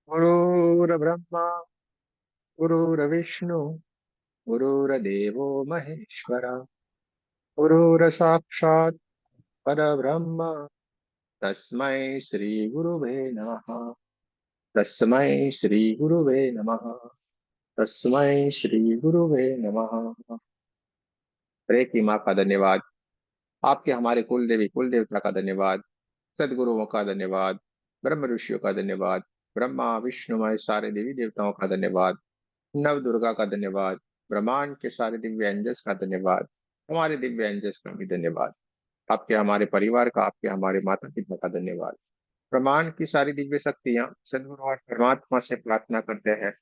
गुरुर्ब्रह्मा गुरुर्विष्णु गुरुर्देवो महेश्वर गुरुर्साक्षात् परब्रह्म तस्मै श्री गुरुवे नमः। तस्मै श्री गुरुवे नमः। तस्मै श्री गुरुवे नमः। हरे की माँ का धन्यवाद। आपके हमारे कुल देवी कुल देवता का धन्यवाद। सदगुरुओं का धन्यवाद। ब्रह्म ऋषियों का धन्यवाद। ब्रह्मा विष्णु महेश सारे देवी देवताओं का धन्यवाद। नव दुर्गा का धन्यवाद। ब्रह्मांड के सारे दिव्य एंजल्स का धन्यवाद। हमारे दिव्य एंजल्स का भी धन्यवाद। आपके हमारे परिवार का आपके हमारे माता पिता का धन्यवाद। ब्रह्मांड की सारी दिव्य शक्तियां सदगुरु और परमात्मा से प्रार्थना करते हैं,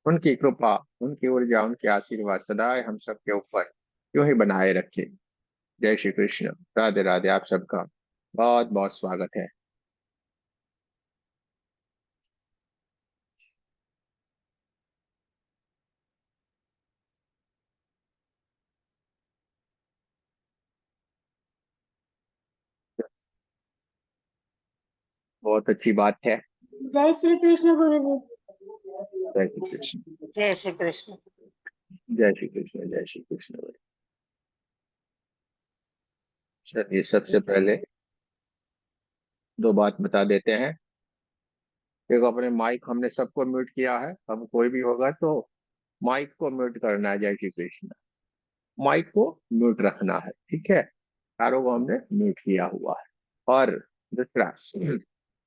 उनकी कृपा, उनकी ऊर्जा, उनके आशीर्वाद सदाए हम सबके ऊपर यूं ही बनाए रखे। जय श्री कृष्ण। राधे राधे। आप सबका बहुत बहुत स्वागत है। बहुत अच्छी बात है। जय श्री कृष्ण गुरु जी। जय श्री कृष्ण। जय श्री कृष्ण। जय श्री कृष्ण। जय श्री कृष्ण। चलिए सबसे पहले दो बात बता देते हैं। एक, अपने माइक हमने सबको म्यूट किया है। अब कोई भी होगा तो माइक को म्यूट करना है। जय श्री कृष्ण। माइक को म्यूट रखना है, ठीक है। चारों को हमने म्यूट किया हुआ है। और दूसरा,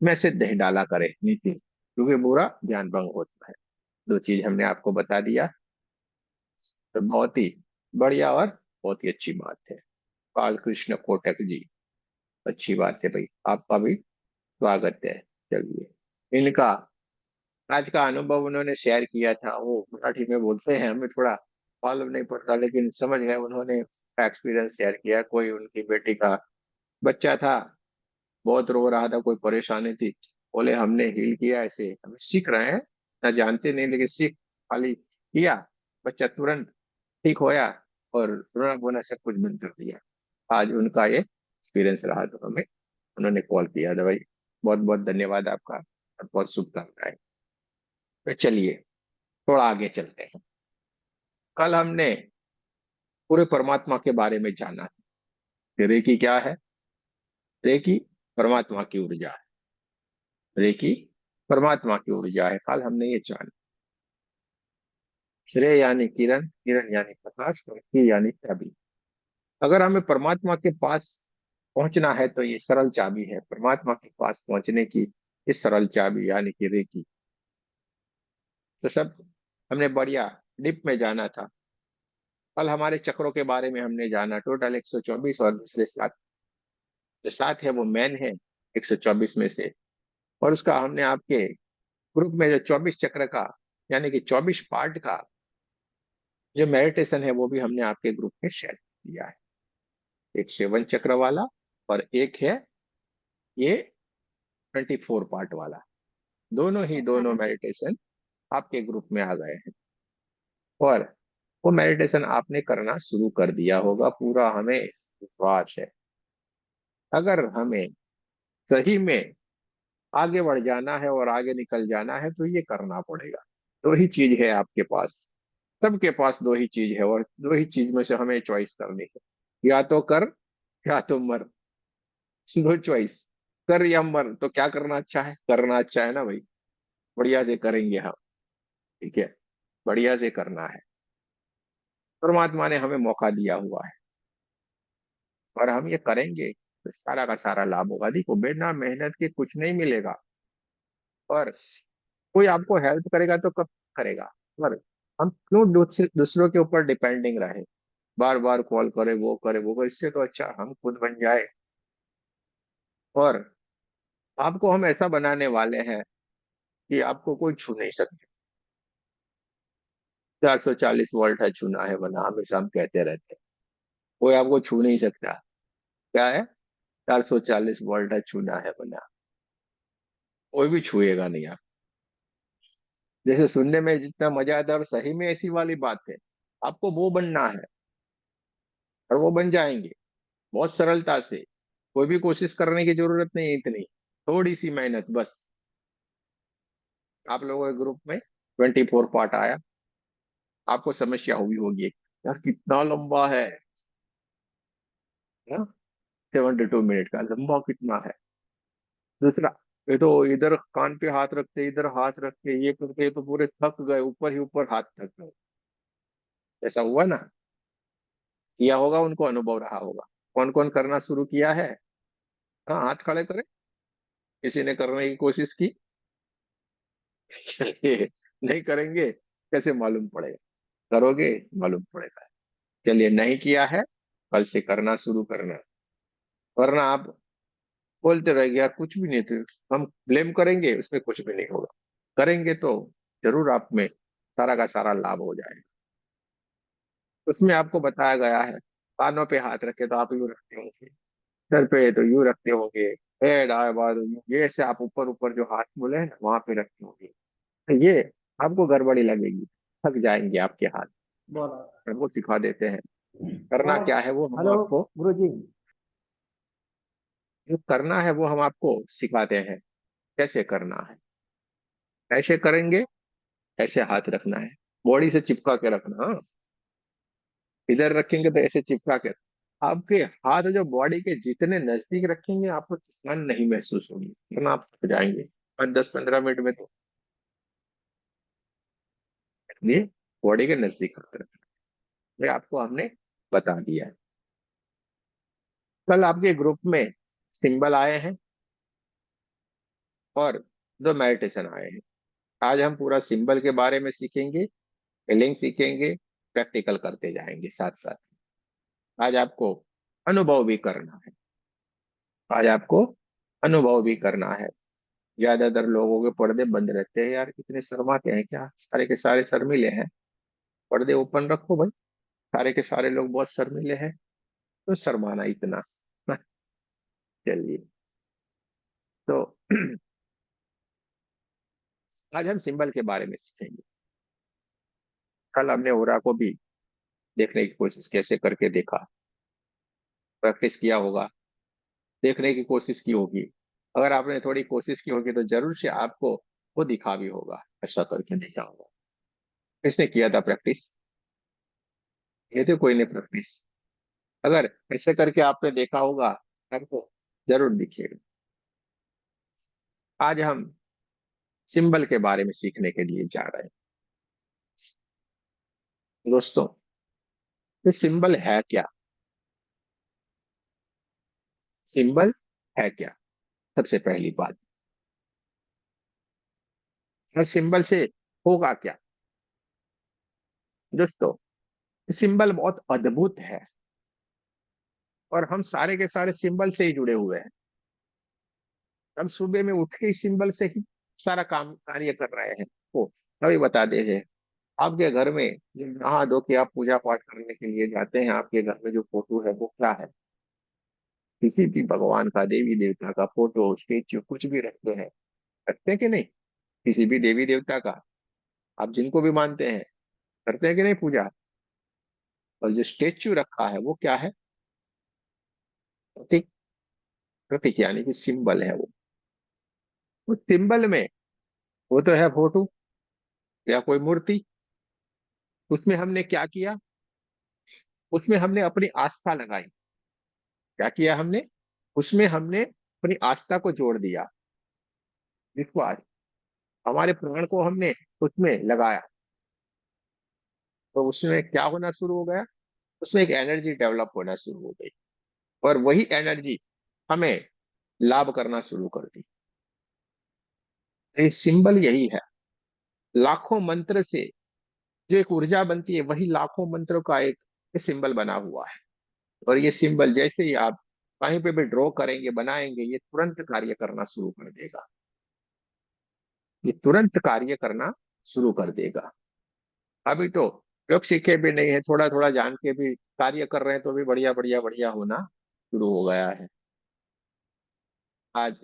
मैसेज नहीं डाला करे नीचे, क्योंकि बुरा ज्ञान भंग होता है। दो चीज हमने आपको बता दिया, तो बहुत ही बढ़िया और बहुत ही अच्छी बात है। बाल कृष्ण कोटक जी, अच्छी बात है भाई, आपका भी स्वागत है। चलिए, इनका आज का अनुभव उन्होंने शेयर किया था, वो मराठी में बोलते हैं, हमें थोड़ा मालूम नहीं पड़ता, लेकिन समझ गए। उन्होंने एक्सपीरियंस शेयर किया। कोई उनकी बेटी का बच्चा था, बहुत रो रहा था, कोई परेशानी थी। बोले हमने हील किया, ऐसे हम सीख रहे हैं, ना जानते नहीं, लेकिन सीख खाली किया, बच्चा तुरंत ठीक होया और रोना धोना सब कुछ बंद कर दिया। आज उनका ये एक्सपीरियंस रहा, तो हमें उन्होंने कॉल किया था भाई। बहुत बहुत धन्यवाद आपका और बहुत शुभकामनाएं। तो चलिए थोड़ा आगे चलते हैं। कल हमने पूरे परमात्मा के बारे में जाना कि रेकी क्या है। रेकी परमात्मा की ऊर्जा है। रेकी परमात्मा की ऊर्जा है, कल हमने ये जाना। श्रेय यानी किरण, किरण यानी प्रकाश, और की यानी चाबी। अगर हमें परमात्मा के पास पहुंचना है तो ये सरल चाबी है, परमात्मा के पास पहुंचने की ये सरल चाबी यानी कि रेकी। तो सब हमने बढ़िया डिप में जाना था। कल हमारे चक्रों के बारे में हमने जाना, टोटल 124, और दूसरे सात जो सात है वो मैन है 124 में से। और उसका हमने आपके ग्रुप में जो 24 चक्र का यानी कि 24 पार्ट का जो मेडिटेशन है वो भी हमने आपके ग्रुप में शेयर किया है। एक 7 चक्र वाला और एक है ये 24 पार्ट वाला। दोनों मेडिटेशन आपके ग्रुप में आ गए हैं, और वो मेडिटेशन आपने करना शुरू कर दिया होगा, पूरा हमें विश्वास है। अगर हमें सही में आगे बढ़ जाना है और आगे निकल जाना है तो ये करना पड़ेगा। दो ही चीज है आपके पास, सबके पास दो ही चीज है, और दो ही चीज में से हमें चॉइस करनी है। या तो कर या तो मर। No choice. कर या मर, तो क्या करना अच्छा है? करना अच्छा है ना भाई। बढ़िया से करेंगे हम, ठीक है, बढ़िया से करना है। परमात्मा ने हमें मौका दिया हुआ है और हम ये करेंगे तो सारा का सारा लाभ होगा। देखो, बिना मेहनत के कुछ नहीं मिलेगा, और कोई आपको हेल्प करेगा तो कब करेगा? पर हम क्यों दूसरों के ऊपर डिपेंडिंग रहे, बार बार कॉल करे, वो करे वो करे, इससे तो अच्छा हम खुद बन जाए। और आपको हम ऐसा बनाने वाले हैं कि आपको कोई छू नहीं सकता। 440 वोल्ट है, छूना है बना, हमेशा हम कहते रहते हैं। कोई आपको छू नहीं सकता। क्या है? 440 वोल्ट है, छूना है बना। कोई भी छुएगा नहीं आप। जैसे सुनने में जितना मजा आता है और सही में ऐसी वाली बात है। आपको वो बनना है और वो बन जाएंगे बहुत सरलता से। कोई भी कोशिश करने की जरूरत नहीं है इतनी, थोड़ी सी मेहनत बस। आप लोगों के ग्रुप में 24 पार्ट आया, आपको समस्या हुई होगी यार कितना लंबा है ना, 72 मिनट का लंबा कितना है। दूसरा, ये तो इधर कान पे हाथ रखते इधर हाथ रखते ये करते तो पूरे थक गए, ऊपर ही ऊपर हाथ थक गए। ऐसा हुआ ना, किया होगा, उनको अनुभव रहा होगा। कौन कौन करना शुरू किया है? हाँ, हाथ खड़े करें। किसी ने करने की कोशिश की? चलिए, नहीं करेंगे कैसे मालूम पड़ेगा? करोगे मालूम पड़ेगा। चलिए, नहीं किया है, कल से करना शुरू करना। वरना आप बोलते रहेंगे यार कुछ भी नहीं थे, हम ब्लेम करेंगे उसमें कुछ भी नहीं होगा। करेंगे तो जरूर आप में सारा का सारा लाभ हो जाएगा। उसमें आपको बताया गया है, कानों पे हाथ रखे तो आप यूं रखते होंगे, सर पे तो यूं रखते होंगे, हेड आए बाद ये ऐसे आप ऊपर ऊपर जो हाथ बोले हैं ना वहां पे रखते होंगे। तो ये आपको गड़बड़ी लगेगी, थक जाएंगे आपके हाथ। बोला। और वो सिखा देते हैं करना और क्या है वो हम हेलो आपको, गुरुजी। जो करना है वो हम आपको सिखाते हैं कैसे करना है। ऐसे करेंगे, ऐसे हाथ रखना है, बॉडी से चिपका के रखना। हाँ, इधर रखेंगे तो ऐसे चिपका के। आपके हाथ जो बॉडी के जितने नजदीक रखेंगे आपको थकान नहीं महसूस होगी, वरना आप थक जाएंगे 5-10-15 मिनट में तो। इसलिए बॉडी के नजदीक हाथ रखना, ये आपको हमने बता दिया है। कल आपके ग्रुप में सिंबल आए हैं और दो मेडिटेशन आए हैं। आज हम पूरा सिंबल के बारे में सीखेंगे, स्पेलिंग सीखेंगे, प्रैक्टिकल करते जाएंगे साथ साथ। आज आपको अनुभव भी करना है, आज आपको अनुभव भी करना है। ज्यादातर लोगों के पर्दे बंद रहते हैं यार, कितने शर्माते हैं क्या, सारे के सारे शर्मीले हैं। पर्दे ओपन रखो भाई, सारे के सारे लोग बहुत शर्मीले हैं, तो शर्माना इतना। चलिए, तो आज हम सिंबल के बारे में सीखेंगे। कल हमने ओरा को भी देखने की कोशिश कैसे करके देखा, प्रैक्टिस किया होगा, देखने की कोशिश की होगी। अगर आपने थोड़ी कोशिश की होगी तो जरूर से आपको वो दिखा भी होगा, ऐसा करके देखा होगा। किसने किया था प्रैक्टिस? ये थे कोई ने प्रैक्टिस? अगर ऐसे करके आपने देखा होगा आपको जरूर दिखेगा। आज हम सिंबल के बारे में सीखने के लिए जा रहे हैं दोस्तों। ये सिंबल है क्या? सिंबल है क्या? सबसे पहली बात, हर सिंबल से होगा क्या? दोस्तों, सिंबल बहुत अद्भुत है और हम सारे के सारे सिंबल से ही जुड़े हुए हैं। हम सुबह में उठ के ही सिंबल से ही सारा काम कार्य कर रहे हैं। वो अभी बता दे है, आपके घर में जो नहा धो के आप पूजा पाठ करने के लिए जाते हैं, आपके घर में जो फोटो है वो क्या है? किसी भी भगवान का, देवी देवता का फोटो, स्टेच्यू, कुछ भी रखते हैं? रखते हैं कि नहीं? किसी भी देवी देवता का, आप जिनको भी मानते हैं, करते हैं कि नहीं पूजा? और जो स्टेच्यू रखा है वो क्या है? प्रतीक। प्रतीक यानी कि सिंबल है वो। उस सिंबल में वो तो है फोटो या कोई मूर्ति। उसमें हमने क्या किया? उसमें हमने अपनी आस्था लगाई। क्या किया हमने? उसमें हमने अपनी आस्था को जोड़ दिया, विश्वास, हमारे प्राण को हमने उसमें लगाया। तो उसमें क्या होना शुरू हो गया? उसमें एक एनर्जी डेवलप होना शुरू हो गई और वही एनर्जी हमें लाभ करना शुरू कर दी। तो ये सिंबल यही है, लाखों मंत्र से जो एक ऊर्जा बनती है वही लाखों मंत्रों का एक सिंबल बना हुआ है। और ये सिंबल जैसे ही आप कहीं पे भी ड्रॉ करेंगे, बनाएंगे, ये तुरंत कार्य करना शुरू कर देगा। ये तुरंत कार्य करना शुरू कर देगा। अभी तो लोग सीखे भी नहीं है, थोड़ा थोड़ा जान के भी कार्य कर रहे हैं तो भी बढ़िया बढ़िया बढ़िया होना शुरू हो गया है। आज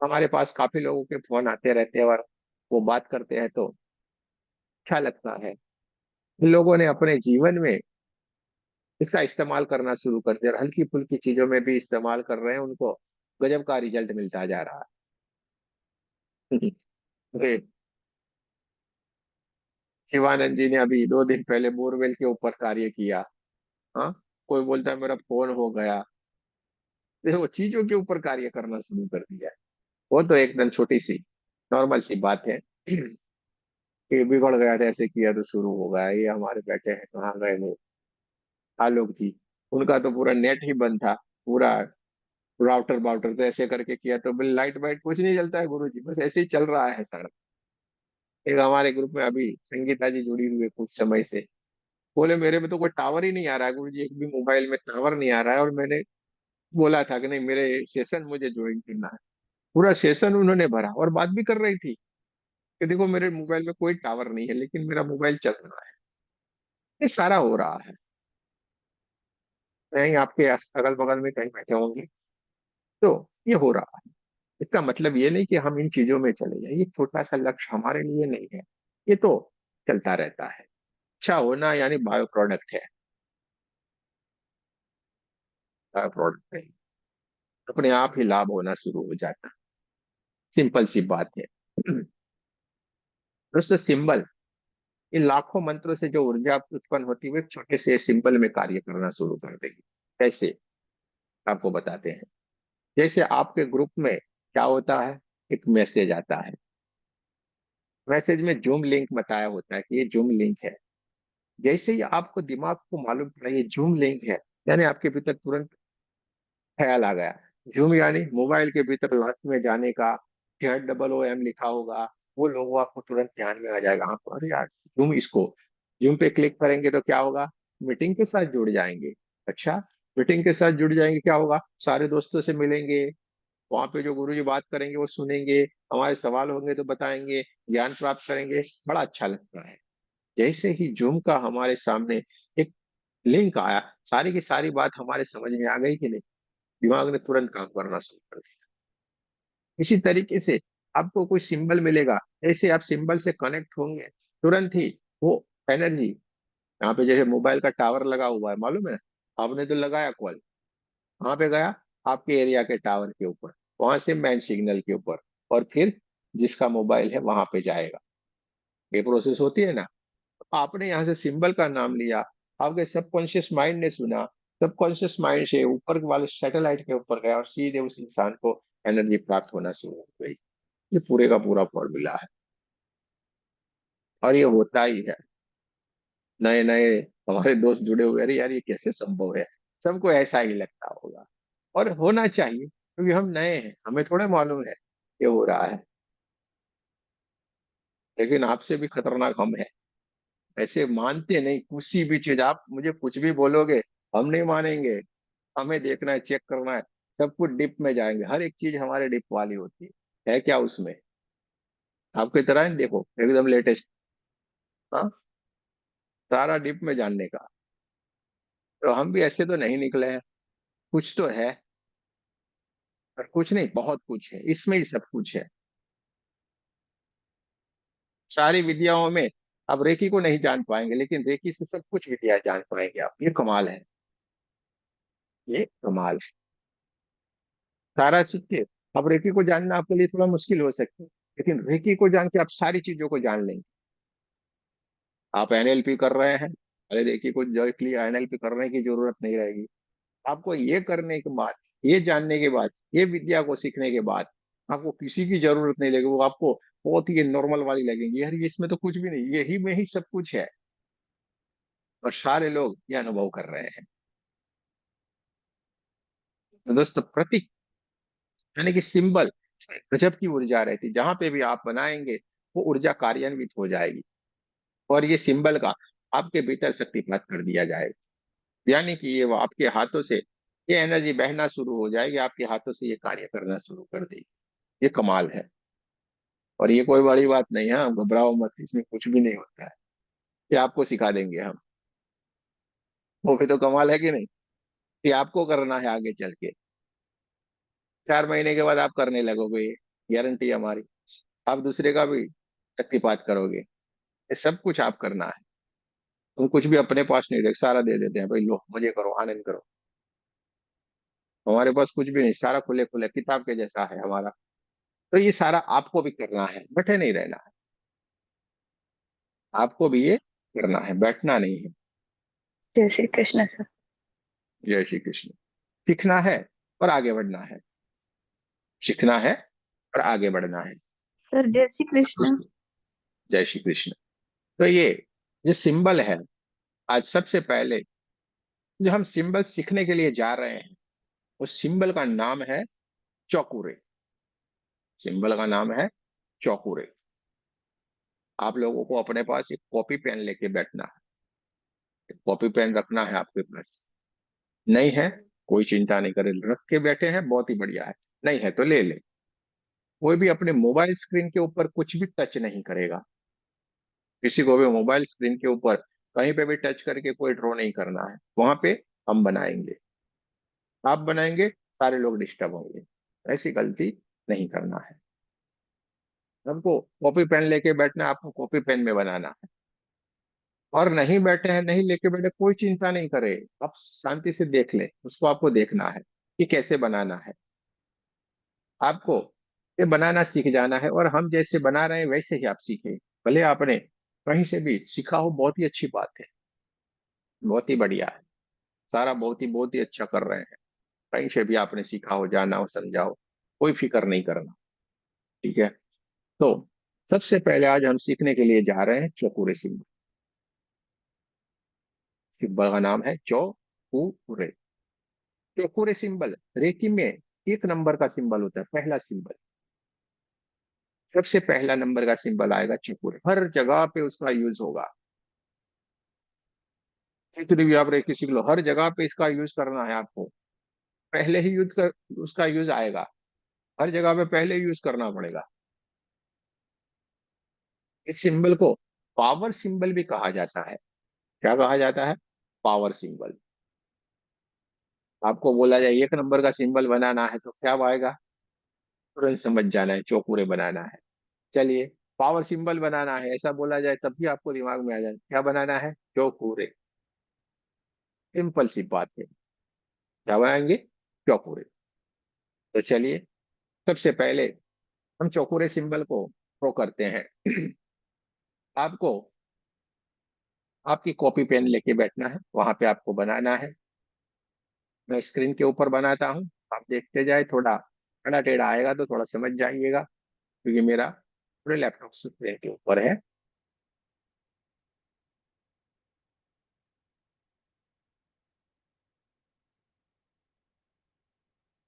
हमारे पास काफी लोगों के फोन आते रहते हैं और वो बात करते हैं तो अच्छा लगता है। इन लोगों ने अपने जीवन में इसका इस्तेमाल करना शुरू कर दिया और हल्की फुल्की चीजों में भी इस्तेमाल कर रहे हैं, उनको गजब का रिजल्ट मिलता जा रहा है। अरे, शिवानंद जी ने अभी 2 दिन पहले बोरवेल के ऊपर कार्य किया। हाँ, कोई बोलता है मेरा फोन हो गया। देखो, चीजों के ऊपर कार्य करना शुरू कर दिया है। वो तो एकदम छोटी सी नॉर्मल सी बात है। कि बिगड़ गया था, ऐसे किया तो शुरू हो गया। ये हमारे बेटे हैं, कहाँ गए वो आलोक जी, उनका तो पूरा नेट ही बंद था, पूरा राउटर बाउटर तो ऐसे करके किया तो बिल लाइट वाइट कुछ नहीं जलता है गुरु जी, बस ऐसे ही चल रहा है सड़क। एक हमारे ग्रुप में अभी संगीता जी जुड़ी हुई है कुछ समय से, बोले मेरे में तो कोई टावर ही नहीं आ रहा है गुरु जी, एक भी मोबाइल में टावर नहीं आ रहा है। और मैंने बोला था कि नहीं, मेरे सेशन मुझे ज्वाइन करना है। पूरा सेशन उन्होंने भरा और बात भी कर रही थी कि देखो मेरे मोबाइल में कोई टावर नहीं है लेकिन मेरा मोबाइल चल रहा है। ये सारा हो रहा है। कहीं आपके अगल बगल में कहीं बैठे होंगे तो ये हो रहा है। इसका मतलब ये नहीं कि हम इन चीजों में चले जाए, ये छोटा सा लक्ष्य हमारे लिए नहीं है। ये तो चलता रहता है। अच्छा होना यानी बायो प्रोडक्ट है, बायो प्रोडक्ट है, अपने आप ही लाभ होना शुरू हो जाता है। सिंपल सी बात है। दोस्तों, सिंबल, इन लाखों मंत्रों से जो ऊर्जा उत्पन्न होती है वो एक छोटे से सिंबल में कार्य करना शुरू कर देगी। कैसे, आपको बताते हैं। जैसे आपके ग्रुप में क्या होता है, एक मैसेज आता है। मैसेज में जूम लिंक बताया होता है कि ये जूम लिंक है। जैसे ही आपको दिमाग को मालूम पड़ा ये जूम लिंक है, यानी आपके भीतर तुरंत ख्याल आ गया। जूम यानी मोबाइल के भीतर लास्ट में जाने का, ZOOM लिखा होगा, वो लोगों को तुरंत ध्यान में आ जाएगा। हाँ, अरे यार, जूम, इसको जूम पे क्लिक करेंगे तो क्या होगा, मीटिंग के साथ जुड़ जाएंगे। अच्छा, मीटिंग के साथ जुड़ जाएंगे, क्या होगा, सारे दोस्तों से मिलेंगे, वहां पे जो गुरु जी बात करेंगे वो सुनेंगे, हमारे सवाल होंगे तो बताएंगे, ज्ञान प्राप्त करेंगे। बड़ा अच्छा लगता है। जैसे ही जूम का हमारे सामने एक लिंक आया, सारी की सारी बात हमारे समझ में आ गई कि नहीं, दिमाग ने तुरंत काम करना शुरू कर दिया। इसी तरीके से आपको कोई सिंबल मिलेगा, ऐसे आप सिंबल से कनेक्ट होंगे, तुरंत ही वो एनर्जी, यहाँ पे जैसे मोबाइल का टावर लगा हुआ है, मालूम है, आपने तो लगाया कॉल, कहाँ पे गया, आपके एरिया के टावर के ऊपर, वहां से मैन सिग्नल के ऊपर, और फिर जिसका मोबाइल है वहां पे जाएगा। ये प्रोसेस होती है ना। आपने यहाँ से सिंबल का नाम लिया, आपके सबकॉन्शियस माइंड ने सुना, सबकॉन्शियस माइंड से ऊपर वाले सैटेलाइट के ऊपर गया और सीधे उस इंसान को एनर्जी प्राप्त होना शुरू हो गई। ये पूरे का पूरा फॉर्मूला है और ये होता ही है। नए नए हमारे दोस्त जुड़े हुए, अरे यार ये कैसे संभव है, सबको ऐसा ही लगता होगा। और होना चाहिए क्योंकि हम नए हैं, हमें थोड़ा मालूम है ये हो रहा है। लेकिन आपसे भी खतरनाक हम है, ऐसे मानते नहीं किसी भी चीज, आप मुझे कुछ भी बोलोगे हम नहीं मानेंगे। हमें देखना है, चेक करना है, सब कुछ डिप में जाएंगे, हर एक चीज हमारे डिप वाली होती है क्या उसमें, आपकी तरह है, देखो एकदम लेटेस्ट। हाँ, सारा डिप में जानने का। तो हम भी ऐसे तो नहीं निकले हैं, कुछ तो है, पर कुछ नहीं, बहुत कुछ है इसमें, ही सब कुछ है। सारी विद्याओं में आप रेकी को नहीं जान पाएंगे लेकिन रेकी से सब कुछ विद्या जान पाएंगे आप। ये कमाल है, ये कमाल है। सारा सीखिए। अब रेकी को जानना आपके लिए थोड़ा मुश्किल हो सकता है, लेकिन रेकी को जान के आप सारी चीजों को जान लेंगे। आप NLP कर रहे हैं, अरे रेकी को डायरेक्टली NLP करने की जरूरत नहीं रहेगी। आपको ये करने के बाद, ये जानने के बाद, ये विद्या को सीखने के बाद आपको किसी की जरूरत नहीं लगेगी, वो आपको बहुत ही नॉर्मल वाली लगेंगी, यार ये इसमें तो कुछ भी नहीं, यही में ही सब कुछ है। और सारे लोग ये अनुभव कर रहे हैं। तो दोस्तों, प्रतीक यानी कि सिंबल गजब की ऊर्जा रहती है, जहां पे भी आप बनाएंगे वो ऊर्जा कार्यान्वित हो जाएगी और ये सिंबल का आपके भीतर शक्तिपात कर दिया जाएगा। यानी कि ये वो आपके हाथों से ये एनर्जी बहना शुरू हो जाएगी, आपके हाथों से ये कार्य करना शुरू कर देगी। ये कमाल है। और ये कोई बड़ी बात नहीं है, आप घबराओ मत, इसमें कुछ भी नहीं होता है। ये आपको सिखा देंगे हम। वो भी तो कमाल है कि नहीं। ये आपको करना है आगे चल के, 4 महीने के बाद आप करने लगोगे ये। गारंटी है हमारी। आप दूसरे का भी शक्तिपात करोगे, ये सब कुछ आप करना है। तुम कुछ भी अपने पास नहीं रख, सारा दे देते हैं भाई, लो मजे करो आनंद करो। हमारे पास कुछ भी नहीं, सारा खुले खुले किताब के जैसा है हमारा। तो ये सारा आपको भी करना है, बैठे नहीं रहना है। आपको भी ये करना है, बैठना नहीं है। जय श्री कृष्ण सर। जय श्री कृष्ण। सीखना है और आगे बढ़ना है। सीखना है और आगे बढ़ना है। सर जय श्री कृष्ण। जय श्री कृष्ण। तो ये जो सिंबल है, आज सबसे पहले जो हम सिंबल सीखने के लिए जा रहे हैं, उस सिंबल का नाम है चौकुरे। सिंबल का नाम है चौकुरे। आप लोगों को अपने पास एक कॉपी पेन लेके बैठना है। एक कॉपी पेन रखना है आपके पास। नहीं है, कोई चिंता नहीं करे, रख के बैठे हैं बहुत ही बढ़िया है। नहीं है तो ले ले। कोई भी अपने मोबाइल स्क्रीन के ऊपर कुछ भी टच नहीं करेगा। किसी को भी मोबाइल स्क्रीन के ऊपर कहीं पे भी टच करके कोई ड्रॉ नहीं करना है। वहां पे हम बनाएंगे, आप बनाएंगे, सारे लोग डिस्टर्ब होंगे। ऐसी गलती नहीं करना है। हमको कॉपी पेन लेके बैठना है, आपको कॉपी पेन में बनाना है। और नहीं बैठे हैं, नहीं लेके बैठे, कोई चिंता नहीं करे। आप शांति से देख ले, उसको आपको देखना है कि कैसे बनाना है। आपको ये बनाना सीख जाना है, और हम जैसे बना रहे हैं वैसे ही आप सीखे। भले आपने कहीं से भी सीखा हो, बहुत ही अच्छी बात है, बहुत ही बढ़िया है। सारा बहुत ही अच्छा कर रहे हैं। कहीं से भी आपने सीखा हो, जाना हो, समझा हो, कोई फिक्र नहीं करना। ठीक है। तो सबसे पहले आज हम सीखने के लिए जा रहे हैं चौकुरे सिंबल। सिंबल का नाम है चौकुरे। चौकुरे सिंबल रेकी में एक नंबर का सिंबल होता है, पहला सिंबल। सबसे पहला नंबर का सिंबल आएगा चौकुरे, हर जगह पे उसका यूज होगा। जितनी भी आप रेकी सीख लो, हर जगह पे इसका यूज करना है आपको। पहले ही यूज कर, उसका यूज आएगा। हर जगह पे पहले यूज करना पड़ेगा। इस सिंबल को पावर सिंबल भी कहा जाता है। क्या कहा जाता है? Power symbol. आपको बोला जाए एक नंबर का सिंबल बनाना है तो क्या आएगा? तुरंत समझ जाना है, चौकुरे बनाना है। चलिए, पावर सिंबल बनाना है ऐसा बोला जाए तब भी आपको दिमाग में आ जाए क्या बनाना है, चौकुरे। सिंपल सी बात है। क्या बनाएंगे? चौकुरे। तो चलिए, सबसे पहले हम चौकुरे सिंबल को ड्रॉ करते हैं। आपको आपकी कॉपी पेन लेके बैठना है, वहां पे आपको बनाना है। मैं स्क्रीन के ऊपर बनाता हूँ, आप देखते जाए। थोड़ा टेढ़ा टेढ़ा आएगा तो थोड़ा समझ जाइएगा, क्योंकि मेरा पूरे लैपटॉप स्क्रीन के ऊपर है।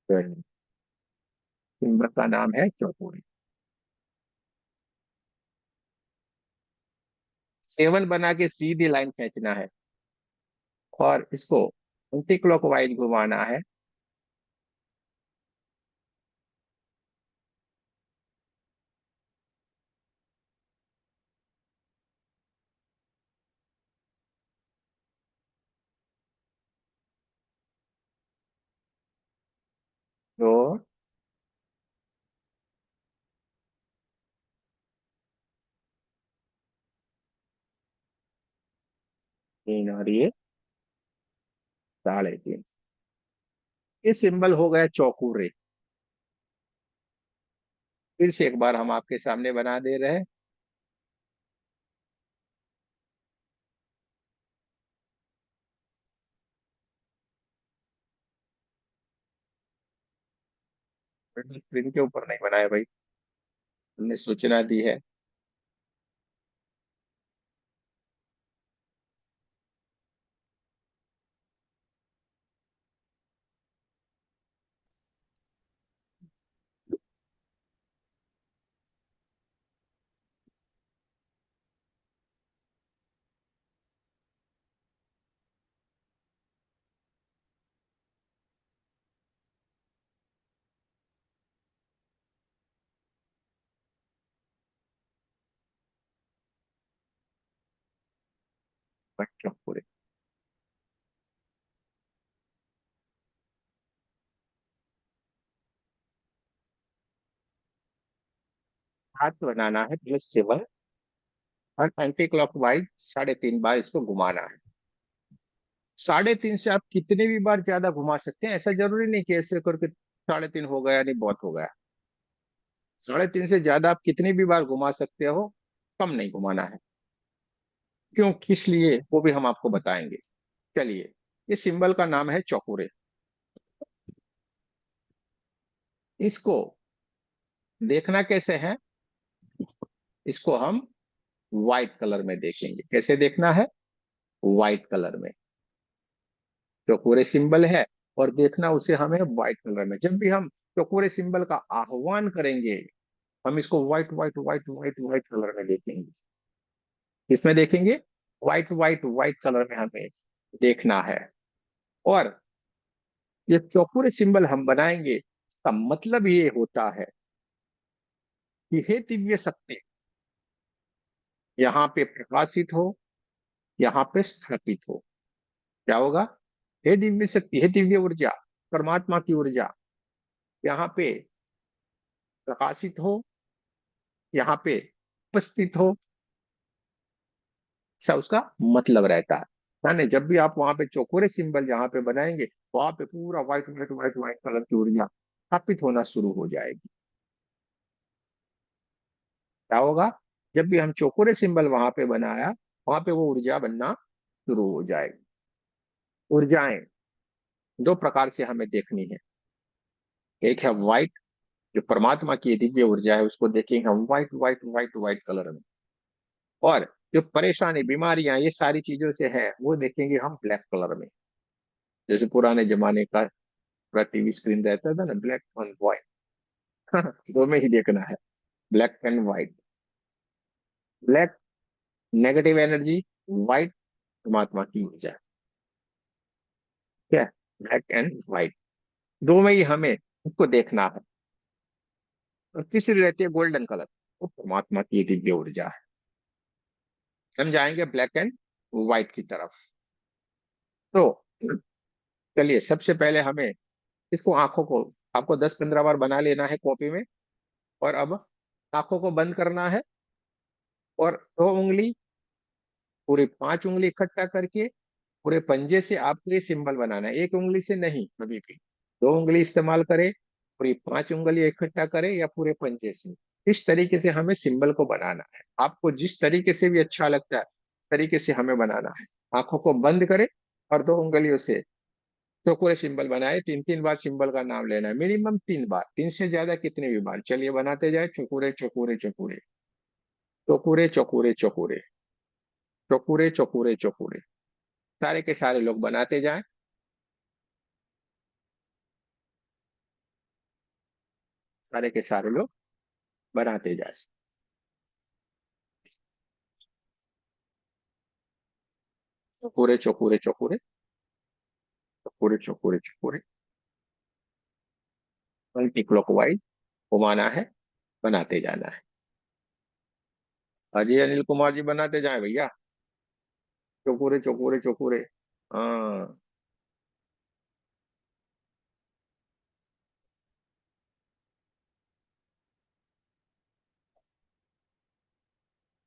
तो सिंबल का नाम है चौकोर। 7 बना के सीधी लाइन खींचना है, और इसको एंटी क्लॉकवाइज घुमाना है। तो 3 और ये 3.5। ये सिंबल हो गया चौकुरे। फिर से एक बार हम आपके सामने बना दे रहे हैं। स्क्रीन के ऊपर नहीं बनाया भाई, हमने सूचना दी है। चौकुरे। हाथ बनाना है +7 और एंटी क्लॉकवाइज 3.5 बार इसको घुमाना है। 3.5 से आप कितने भी बार ज्यादा घुमा सकते हैं, ऐसा जरूरी नहीं कि ऐसे करके 3.5 हो गया नहीं बहुत हो गया। 3.5 से ज्यादा आप कितनी भी बार घुमा सकते हो, कम नहीं घुमाना है। क्यों, किस लिए, वो भी हम आपको बताएंगे। चलिए, ये सिंबल का नाम है चौकुरे। इसको देखना कैसे है, इसको हम व्हाइट कलर में देखेंगे। कैसे देखना है, व्हाइट कलर में। चौकोरे सिंबल है और देखना उसे हमें व्हाइट कलर में। जब भी हम चौकोरे सिंबल का आह्वान करेंगे, हम इसको white white white white white colour में देखेंगे। किसमें देखेंगे, व्हाइट व्हाइट व्हाइट कलर में हमें देखना है। और ये चौकोरे सिंबल हम बनाएंगे, इसका मतलब ये होता है कि हे दिव्य शक्ति यहाँ पे प्रकाशित हो, यहाँ पे स्थापित हो। क्या होगा, हे दिव्य शक्ति, हे दिव्य ऊर्जा, परमात्मा की ऊर्जा यहाँ पे प्रकाशित हो, यहाँ पे उपस्थित हो। ऐसा उसका मतलब रहता है। यानी जब भी आप वहां पे चौकोरे सिंबल जहां पे बनाएंगे, वहां पे पूरा white white white white colour की ऊर्जा स्थापित होना शुरू हो जाएगी। क्या होगा, जब भी हम चौकोरे सिंबल वहां पे बनाया, वहां पे वो ऊर्जा बनना शुरू हो जाएगी। ऊर्जाएं दो प्रकार से हमें देखनी है। एक है व्हाइट, जो परमात्मा की दिव्य ऊर्जा है, उसको देखेंगे हम white white white white colour में। और जो परेशानी, बीमारियां, ये सारी चीजों से है, वो देखेंगे हम ब्लैक कलर में। जैसे पुराने जमाने का पूरा टीवी स्क्रीन रहता था ना, ब्लैक एंड व्हाइट। दो में ही देखना है, black and white. Black negative energy, white परमात्मा की ऊर्जा। क्या, ब्लैक एंड व्हाइट, दो में ही हमें उसको देखना है। और तीसरी रहती है गोल्डन कलर, वो परमात्मा की दिव्य ऊर्जा है। हम जाएंगे ब्लैक एंड व्हाइट की तरफ। तो चलिए, सबसे पहले हमें इसको, आंखों को आपको 10-15 बार बना लेना है कॉपी में। और अब आंखों को बंद करना है और 2 उंगली, पूरी 5 उंगली इकट्ठा करके पूरे पंजे से आपको ये सिंबल बनाना है। एक उंगली से नहीं कभी भी, 2 उंगली इस्तेमाल करें, पूरी 5 उंगली इकट्ठा करें या पूरे पंजे से। इस तरीके से हमें सिंबल को बनाना है। आपको जिस तरीके से भी अच्छा लगता है, उस तरीके से हमें बनाना है। आंखों को बंद करें और 2 उंगलियों से चौकोरे सिंबल बनाए। 3-3 बार सिंबल का नाम लेना है, मिनिमम 3 बार, 3 से ज्यादा कितने भी बार। चलिए बनाते जाए, चौकोरे चौकोरे चौकोरे, चौकोरे चौकोरे चौकोरे, चौकोरे चौकोरे चौकोरे। सारे के सारे लोग बनाते जाएं, सारे के सारे लोग बनाते जाए। चौकोरे चौकोरे चौकोरे, चौकोरे चौकोरे चौकोरे, एंटी क्लॉकवाइज घुमाना है, बनाते जाना है। अजय अनिल कुमार जी बनाते जाए भैया, चौकोरे चौकोरे चौकोरे। हाँ,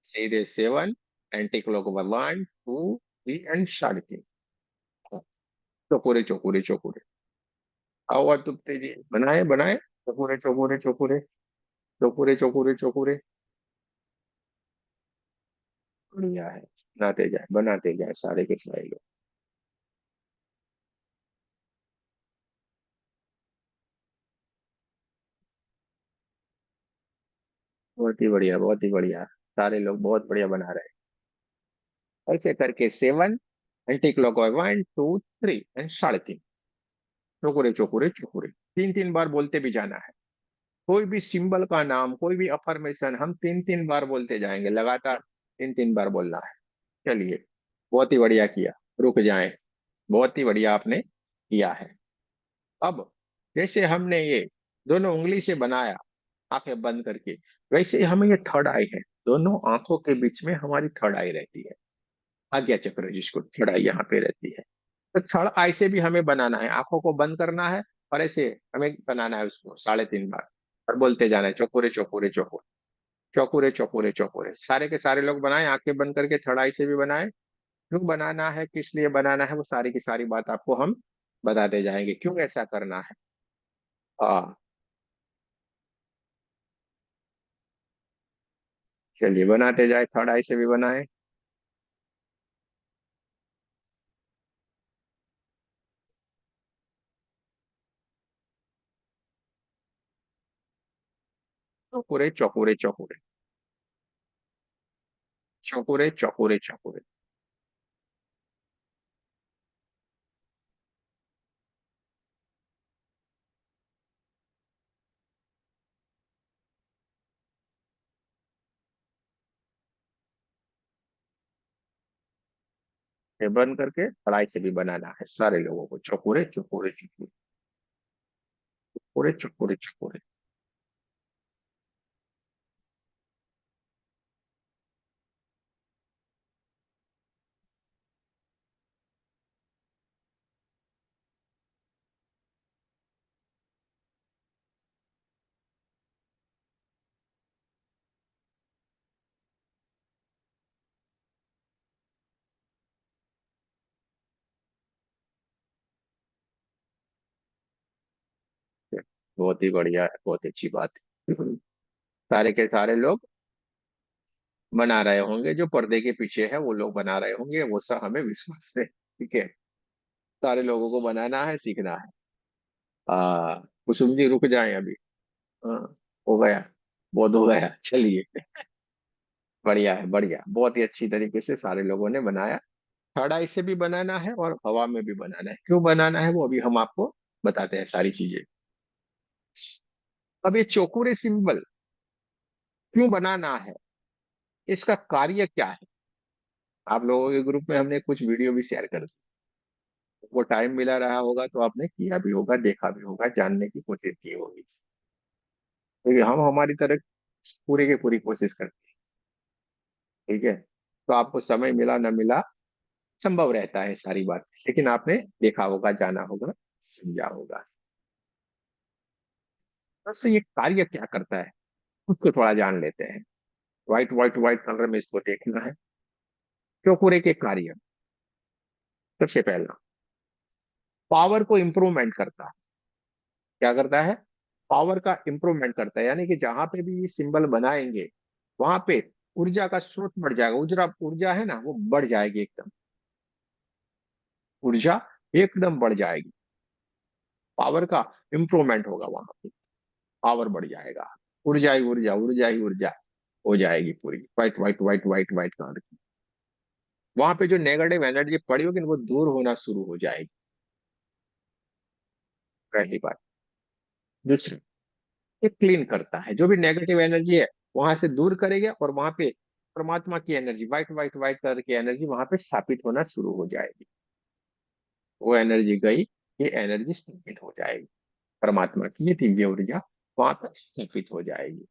सीधे 7, एंटी क्लॉकवाइज 1, 2, 3 एंड 3.5। चौकोरे चौकोरे चौकोरे। आओ और तुप्ते जी, बनाए बनाए, चौकोरे चौकोरे चौकोरे, चौकोरे चौकोरे चौकोरे। बढ़िया है, बनाते जाए सारे के सारे लोग। बहुत ही बढ़िया, बहुत ही बढ़िया, सारे लोग बहुत बढ़िया बना रहे हैं। ऐसे करके 7, एंटी क्लॉकवाइज 1, 2, 3 एंड 3.5। चौकोरे चौकोरे चौकोरे, 3-3 बार बोलते भी जाना है। कोई भी सिंबल का नाम, कोई भी अफर्मेशन हम 3-3 बार बोलते जाएंगे, लगातार 3-3 बार बोलना है। चलिए, बहुत ही बढ़िया किया। रुक जाएं, बहुत ही बढ़िया आपने किया है। अब जैसे हमने ये दोनों उंगली से बनाया, आंखें बंद करके, वैसे ही हमें ये थर्ड आई है, दोनों आंखों के बीच में हमारी थर्ड आई रहती है। आज्ञा चक्र जिसको थर्ड आई यहाँ पे रहती है। तो थर्ड आई से भी हमें बनाना है, आंखों को बंद करना है और ऐसे हमें बनाना है उसको 3.5 बार और बोलते जाना है, चौकोरे चौकोरे चौकोरे, चौकुरे चौकुरे चौकुरे, सारे के सारे लोग बनाए, आंखें बंद करके थर्ड आई से भी बनाए। क्यों बनाना है, किस लिए बनाना है, वो सारी की सारी बात आपको हम बताते जाएंगे, क्यों ऐसा करना है। हाँ, चलिए बनाते जाए, थर्ड आई से भी बनाए। चौकुरे चौकुरे चौकुरे चौकुरे चौकुरे चौकुरे। ये बंद करके कढ़ाई से भी बनाना है सारे लोगों को, चौकुरे चौकुरे चौकुरे चौकुरे चौकुरे चौकुरे। बहुत ही बढ़िया है, बहुत अच्छी बात है। सारे के सारे लोग बना रहे होंगे, जो पर्दे के पीछे है वो लोग बना रहे होंगे, वो सब हमें विश्वास है, ठीक है। सारे लोगों को बनाना है, सीखना है। कुसुम जी रुक जाए अभी। हाँ, हो गया, बहुत हो गया, चलिए। बढ़िया है, बढ़िया, बहुत ही अच्छी तरीके से सारे लोगों ने बनाया। थर्ड आई से भी बनाना है और हवा में भी बनाना है, क्यों बनाना है वो अभी हम आपको बताते हैं सारी चीजें। अब ये चौकुरे सिंबल क्यों बनाना है, इसका कार्य क्या है। आप लोगों के ग्रुप में हमने कुछ वीडियो भी शेयर कर दी, वो टाइम मिला रहा होगा तो आपने किया भी होगा, देखा भी होगा, जानने की कोशिश की होगी। क्योंकि हम हमारी तरफ पूरी की पूरी कोशिश करते हैं, ठीक है। तो आपको समय मिला न मिला, संभव रहता है सारी बात, लेकिन आपने देखा होगा, जाना होगा, समझा होगा। तो ये कार्य क्या करता है, उसको थोड़ा जान लेते हैं। व्हाइट व्हाइट व्हाइट कलर में इसको देखना है। चौकुरे के कार्य, सबसे पहला, पावर को इंप्रूवमेंट करता है। क्या करता है, पावर का इंप्रूवमेंट करता है, यानी कि जहां पे भी ये सिंबल बनाएंगे वहां पे ऊर्जा का स्रोत बढ़ जाएगा, ऊर्जा ऊर्जा है ना वो बढ़ जाएगी एकदम, ऊर्जा एकदम बढ़ जाएगी। पावर का इंप्रूवमेंट होगा वहां पे, पावर बढ़ जाएगा, ऊर्जा ही ऊर्जा, ऊर्जा ही ऊर्जा हो जाएगी पूरी, white white white white white colour की। वहां पे जो नेगेटिव एनर्जी पड़ी होगी ना, वो दूर होना शुरू हो जाएगी, पहली बात। दूसरी, ये क्लीन करता है, जो भी नेगेटिव एनर्जी है वहां से दूर करेगा, और वहां पे परमात्मा की energy, white white white colour की एनर्जी वहां पे स्थापित होना शुरू हो जाएगी। वो एनर्जी गई, ये एनर्जी स्थापित हो जाएगी, परमात्मा की ये दिव्य ऊर्जा वहां पर स्थापित हो जाएगी।